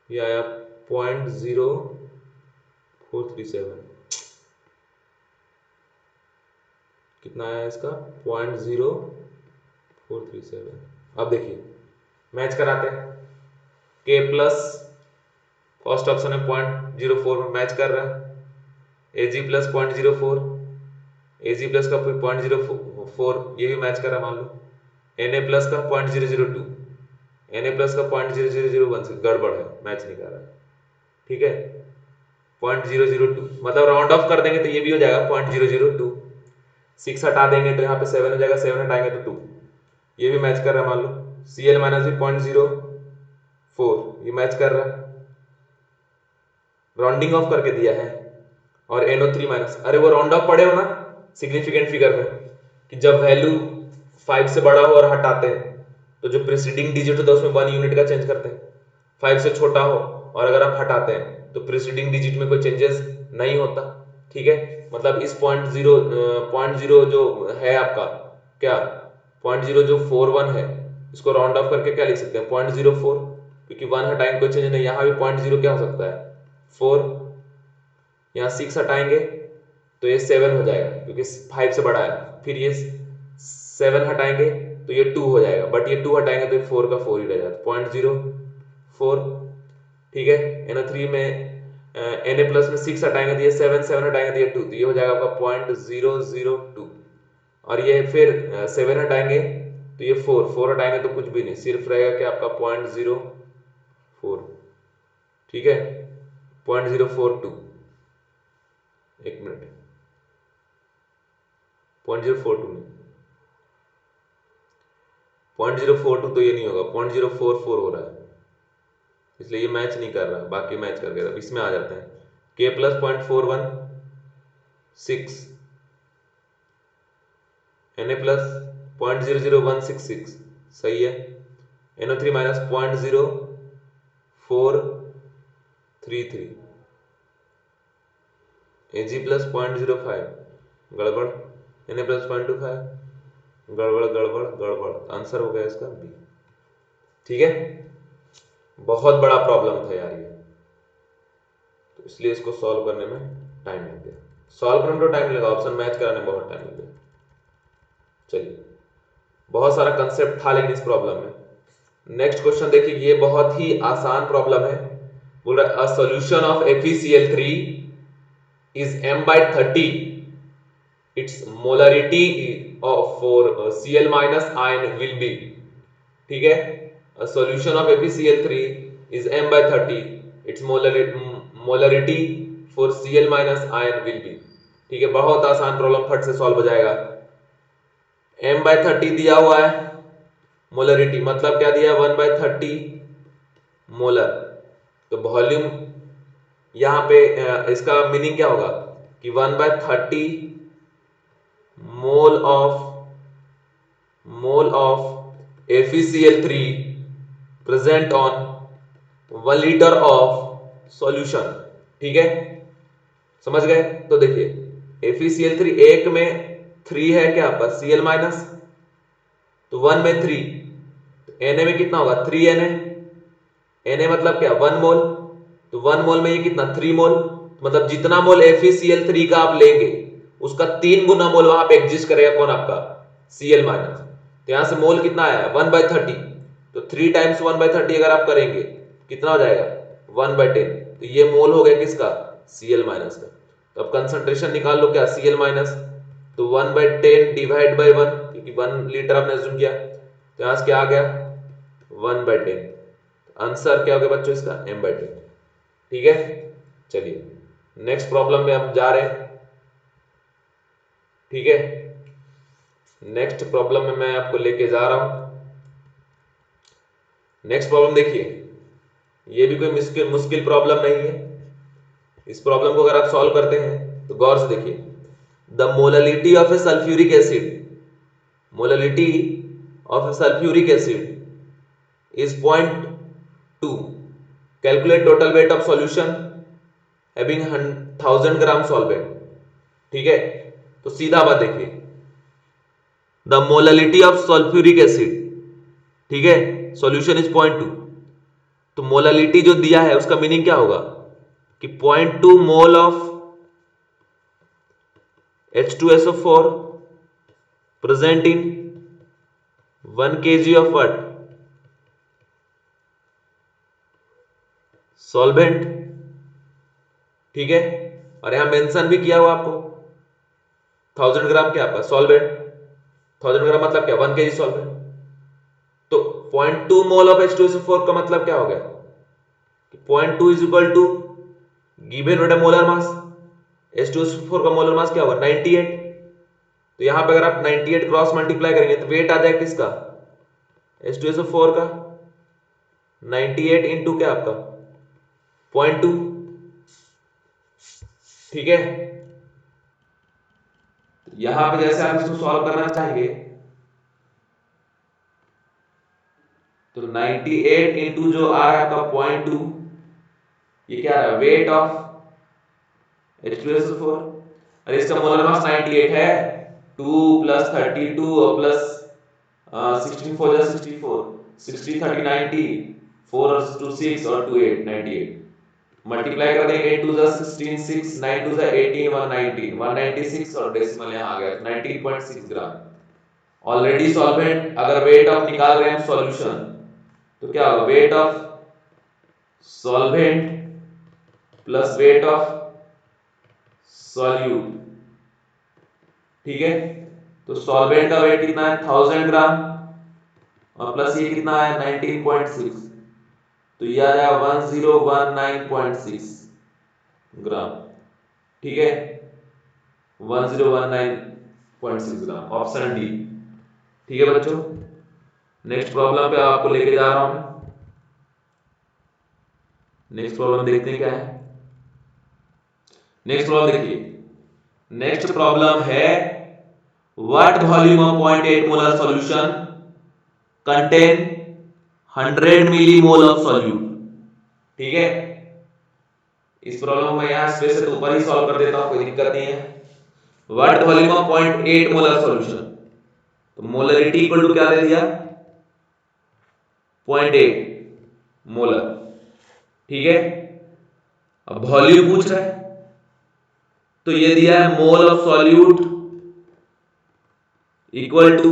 ये आया 0.0437 कितना आया इसका 0.0437 अब देखिए मैच कराते हैं K प्लस फर्स्ट ऑप्शन है 0.04 में मैच कर रहा है Ag प्लस 0.04 Ag प्लस का 0.04 ये भी मैच कर रहा मान लो Na प्लस का 0.002 Na प्लस का 0.001 गड़बड़ है मैच नहीं कर रहा ठीक है। 0.002, मतलब राउंड ऑफ कर देंगे तो ये भी हो जाएगा 0.002। 6 हटा देंगे तो यहाँ पे 7 हो जाएगा, 7 हटाएंगे तो 2। ये भी मैच कर रहा है, मान लो Cl माइनस भी 0.04, ये मैच कर रहा है, राउंडिंग ऑफ करके दिया है। और NO3 माइनस, अरे वो राउंड ऑफ पढ़े हो ना सिग्निफिकेंट फिगर में, कि जब वैल्यू 5 से बड़ा हो और हटाते हैं तो जो प्रीसीडिंग डिजिट होता है उसमें 1 यूनिट का चेंज करते हैं। 5 से छोटा हो और अगर आप हटाते हैं तो प्रीसीडिंग डिजिट में कोई चेंजेस नहीं होता। ठीक है, मतलब इस पॉइंट जीरो जो है आपका, क्या 0.0 जो 41 है, इसको राउंड ऑफ करके क्या लिख सकते हैं 0.04, क्योंकि 1 हटाएंगे कोई चेंज नहीं। यहाँ भी 0.0 क्या हो सकता है 4, यहाँ 6 हटाएंगे तो ये 7 हो जाएगा क्योंकि 5 से बड़ा है। फिर ये 7 हटाएंगे तो ये 2 हो जाएगा, बट ये 2 हटाएंगे तो ये 4 का 4 ही रह जाता, 0.04। ठीक है, NO3 में Na प्लस में 6 हटाएंगे तो ये 7, 7 हटाएंगे तो ये 2, तो ये हो जाएगा आपका 0.002। और ये फिर 7 हटाएंगे तो ये 4, 4 हटाएंगे तो कुछ भी नहीं, सिर्फ रहेगा कि आपका 0.04। ठीक है, 0.042, एक मिनट, 0.042 नहीं, 0.042 तो ये नहीं होगा, 0.044 हो रहा है, इसलिए ये मैच नहीं कर रहा, बाकी मैच कर गया। इसमें आ जाते हैं K प्लस 0.416, Na प्लस 0.00166, सही है। NO3 माइनस 0.0433, Ag प्लस 0.05, गड़बड़। Na प्लस 0.25, गड़बड़ गड़बड़ गड़बड़, आंसर हो गया इसका बी। ठीक है, बहुत बड़ा प्रॉब्लम था यार ये, तो इसलिए इसको सॉल्व करने में टाइम लग गया। सॉल्व करने में तो टाइम लगा, ऑप्शन मैच कराने में बहुत टाइम लग गया। चलिए, बहुत सारा कंसेप्ट था लेकिन इस प्रॉब्लम में। नेक्स्ट क्वेश्चन देखिए, ये बहुत ही आसान प्रॉब्लम है। बोल रहा है a solution of FeCl3 is m/30, its molarity of for Cl minus ion will be। ठीक है, a solution of FeCl3 is m/30, its molarity for Cl minus ion will be। ठीक है, बहुत आसान प्रॉब्लम, फट से सॉल्व हो जाएगा। m/30 दिया हुआ है, मोलरिटी मतलब क्या दिया, 1/30 मोलर। तो वॉल्यूम यहां पे इसका मीनिंग क्या होगा कि 1/30 mole of FeCl3 present on 1 litre of solution. ठीक है, समझ गए। तो देखिए FeCl3 एक में 3 है क्या आपका Cl माइनस, तो 1 में 3, तो Na में कितना होगा 3Na। Na मतलब क्या 1 मोल, तो 1 मोल में ये कितना 3 मोल, मतलब जितना मोल FeCl3 का आप लेंगे उसका 3 गुना मोल वहां पे एग्जिस्ट करेगा, कौन आपका Cl माइनस। तो यहां से मोल कितना आया 1/30, तो 3 टाइम्स 1/30 अगर आप करेंगे कितना हो जाएगा 1/10, तो ये मोल हो गया किसका Cl माइनस का। तो अब कंसंट्रेशन निकाल लो क्या Cl माइनस, तो 1/10 डिवाइड बाई 1, क्योंकि 1 लीटर आपने अज्यूम किया, तो यहां से क्या आ गया 1/10। आंसर क्या हो गया बच्चों इसका m/10। ठीक है, चलिए नेक्स्ट प्रॉब्लम में हम जा रहे हैं। ठीक है, नेक्स्ट प्रॉब्लम में मैं आपको लेके जा रहा हूं। नेक्स्ट प्रॉब्लम देखिए, ये भी कोई मुश्किल प्रॉब्लम नहीं है। इस प्रॉब्लम को अगर आप सॉल्व करते हैं तो गौर से देखिए, the molarity of A sulphuric acid, molarity of A sulphuric acid is 0.2, calculate total weight of solution having 1000 gram solvent. ठीक है, तो सीधा बात देखिए, the molarity of sulphuric acid, ठीक है, सॉल्यूशन इज 0.2, तो मोलरिटी जो दिया है उसका मीनिंग क्या होगा कि 0.2 mole of H2SO4 present in 1 kg of what solvent. ठीक है, और यहां मेंशन भी किया हुआ आपको 1000 ग्राम क्या आपका सॉल्वेंट, 1000 ग्राम मतलब क्या 1 kg सॉल्वेंट। तो 0.2 मोल ऑफ H2SO4 का मतलब क्या हो गया कि 0.2 is equal to given rate molar mass, H2SO4 का मोलर मास क्या होगा 98। तो यहां पे अगर आप 98 क्रॉस मल्टीप्लाई करेंगे तो वेट आ जाएगा किसका H2SO4 का 98 इंटू क्या आपका 0.2। ठीक है, यहां पे जैसे आप इसको सॉल्व करना चाहेंगे तो 98 इंटू जो आ रहा है आपका 0.2, ये क्या आ रहा है वेट ऑफ H2SO4। अरे इसका मोलर मास 98 है, 2 प्लस 32 और प्लस 16 4 जा 64, 60 30 90, 4 और 2 6 और 2 8 98, मल्टीप्लाई कर देंगे 8 2 जा 16 6 9 2 जा 18 119 196 और डेसिमल यहां आ गया 19.6 ग्राम। ऑलरेडी सॉल्वेंट अगर वेट ऑफ निकाल रहे हैं सॉल्यूशन तो क्या होगा weight of solvent plus wait of solute. ठीक है, तो सॉल्वेंट का वेट कितना है 1000 ग्राम और प्लस ये कितना है 19.6, तो ये आ जाएगा 1019.6 ग्राम। ठीक है, 1019.6 ग्राम, ऑप्शन डी। ठीक है बच्चों, नेक्स्ट प्रॉब्लम पे आपको लेके जा रहा हूं मैं। नेक्स्ट प्रॉब्लम देखते हैं क्या है। नेक्स्ट प्रॉब्लम देखिए, नेक्स्ट प्रॉब्लम है what volume of 0.8 molar solution contain 100 millimole of solute. ठीक है, इस प्रॉब्लम में यहां स्पेस है तो ऊपर ही सॉल्व कर देता हूं, कोई दिक्कत नहीं है। What volume of 0.8 molar solution, तो मोलरिटी इक्वल टू क्या दे दिया 0.8 मोलर। ठीक है, अब वॉल्यूम पूछ रहा है तो ये दिया है mole of solute equal to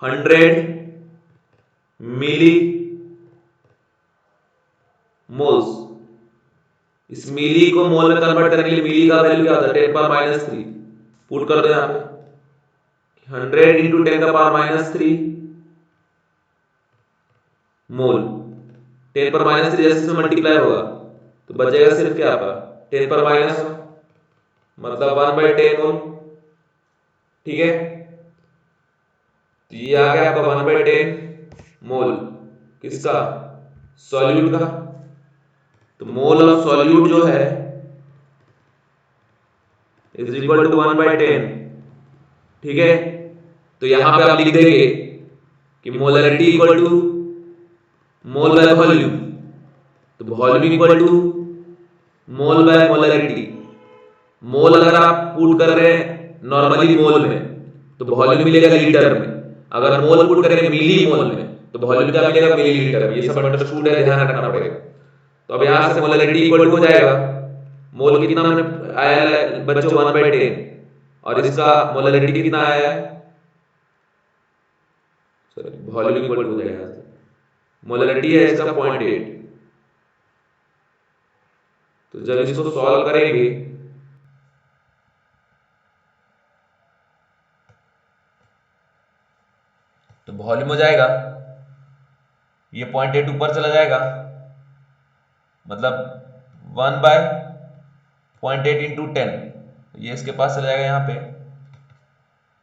100 milli moles. इस मिली को मोल में कन्वर्ट करने के लिए मिली का वैल्यू क्या होता है 10 पावर -3। पुट कर दो यहां पे 100 इंटू 10 का पावर -3 मोल। 10 पर -3 जैसे से मल्टीप्लाई होगा तो बचेगा सिर्फ क्या आपका 10 पर -1 मतलब 1/10 मोल। ठीक है, तो ये आ गया आपका 1/10 मोल किसका सॉल्यूट का। तो मोल ऑफ सॉल्यूट जो है इज इक्वल टू 1/10। ठीक है, तो यहां पे आप लिख देंगे कि molarity equal to mole by volume, तो volume equal to mole by molarity. Mole अगर आप पुट कर रहे हैं नॉर्मली मोल में तो वॉल्यूम मिलेगा लीटर में, अगर मोल पुट करेंगे मिली मोल में तो वॉल्यूम क्या मिलेगा मिलीलीटर में। ये सब अंडरस्टूड है, ध्यान रखना पड़ेगा। तो अब यहां से मोलरिटी इक्वल टू हो जाएगा मोल कितना मैंने आया है बच्चों 1/10 और इसका मोलरिटी कितना आया है सॉरी वॉल्यूम इक्वल टू हो जाएगा, मोलरिटी है इसका 0.8। तो जब इसको सॉल्व करेंगे तो वॉल्यूम हो जाएगा ये 0.8 ऊपर चला जाएगा मतलब 1/0.8 इंटू 10, ये इसके पास चला जाएगा यहाँ पे,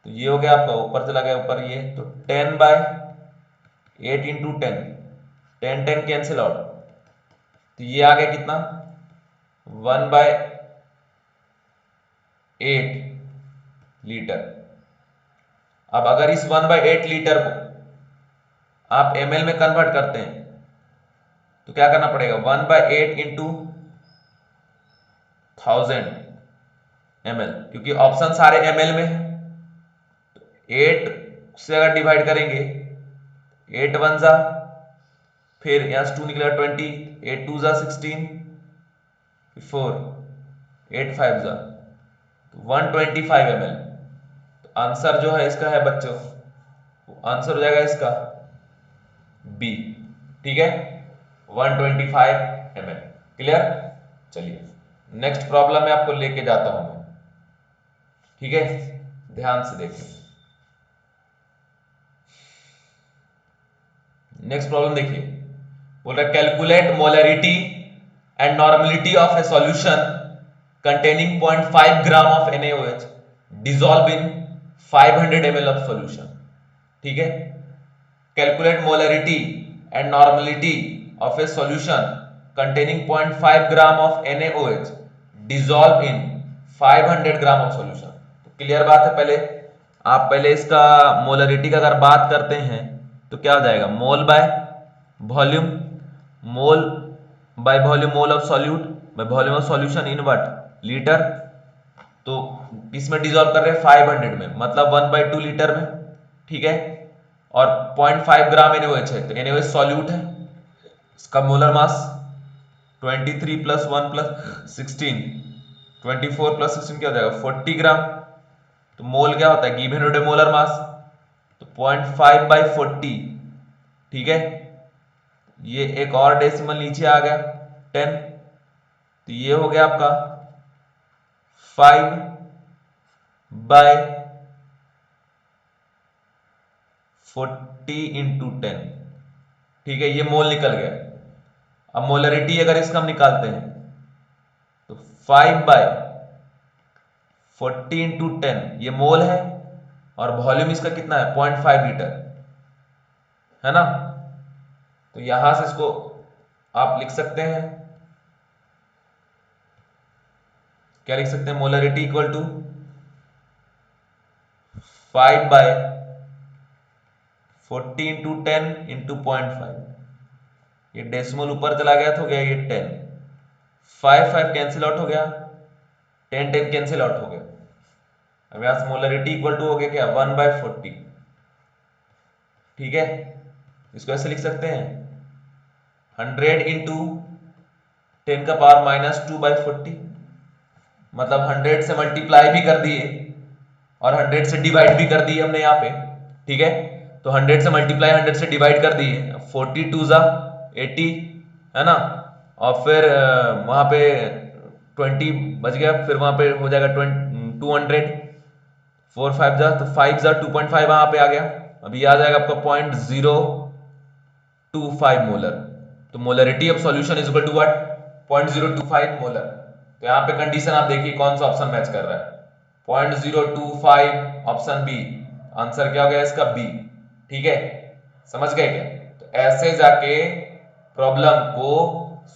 तो ये हो गया आपका ऊपर चला गया ऊपर ये, तो 10/8 इंटू 10, 10 10 कैंसिल आउट, तो ये आ गया कितना 1/8 लीटर। अब अगर इस 1/8 लीटर को आप ml में कन्वर्ट करते हैं तो क्या करना पड़ेगा 1/8 इंटू 1000 ml, क्योंकि ऑप्शन सारे ml में है। 8 से अगर डिवाइड करेंगे 8 1 जा फिर यहां से 2 निकलेगा 20, 8 2 जा 16, 4 8 5 जा 125 ml। तो आंसर जो है इसका है बच्चों, आंसर हो जाएगा इसका बी। ठीक है, 125 ml। क्लियर, चलिए नेक्स्ट प्रॉब्लम में आपको लेके जाता हूं मैं। ठीक है, ध्यान से देखिए। नेक्स्ट प्रॉब्लम देखिए, बोल रहा है calculate molarity and normality of a solution containing 0.5 gram of NaOH dissolve in 500 ml of solution. ठीक है, calculate molarity and normality of a solution containing 0.5 gram of NaOH dissolve in 500 gram of solution. तो क्लियर बात है, पहले इसका मोलरिटी का अगर बात करते हैं तो क्या हो जाएगा, mole by volume, mole by volume, mole of solute by volume of solution in what, litre. तो इसमें डिसॉल्व कर रहे हैं 500 में, मतलब 1/2 लीटर में, ठीक है। और 0.5 ग्राम NaOH है, तो NaOH सॉल्यूट है, इसका molar mass 23 plus 1 plus 16, 24 plus 16 क्या हो जाएगा 40 ग्राम। तो मोल क्या होता है, गिवन होता है मोलर मास, तो 0.5/40, ठीक है। ये एक और डेसिमल नीचे आ गया 10, तो ये हो गया आपका 5/40 इंटू 10, ठीक है, ये मोल निकल गया। अब मोलरिटी अगर इसका हम निकालते हैं तो 5/40 इंटू 10 ये मोल है, और वॉल्यूम इसका कितना है 0.5 लीटर, है ना। तो यहां से इसको आप लिख सकते हैं, क्या लिख सकते हैं, molarity equal to 5/40 into 10 into 0.5, ये डेसिमल ऊपर चला गया तो हो गया ये 10, 5 कैंसिल आउट हो गया, 10 कैंसिल आउट हो गया। अब यहां से मोलरिटी इक्वल टू हो गया क्या 1/40, ठीक है। इसको ऐसे लिख सकते हैं 100 इंटू 10 का पावर -2/40, मतलब 100 से मल्टीप्लाई भी कर दिए और 100 से डिवाइड भी कर दिए हमने यहाँ पे, ठीक है। तो 100 से मल्टीप्लाई 100 से डिवाइड कर दिए, 42 जा 80, है ना। और फिर वहां पे 20 बच गया, फिर वहां पे हो जाएगा 200, 4 5 जा तो 5 जा 2.5 वहां पे आ गया। अभी आ जाएगा आपका 0.025 मोलर। तो molarity of solution is equal to what 0.025 molar. तो यहाँ पे कंडीशन आप देखिए कौन सा ऑप्शन मैच कर रहा है, 0.025 ऑप्शन बी, आंसर क्या हो गया इसका बी, ठीक है। समझ गए क्या, तो ऐसे जाके प्रॉब्लम को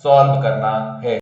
सॉल्व करना है।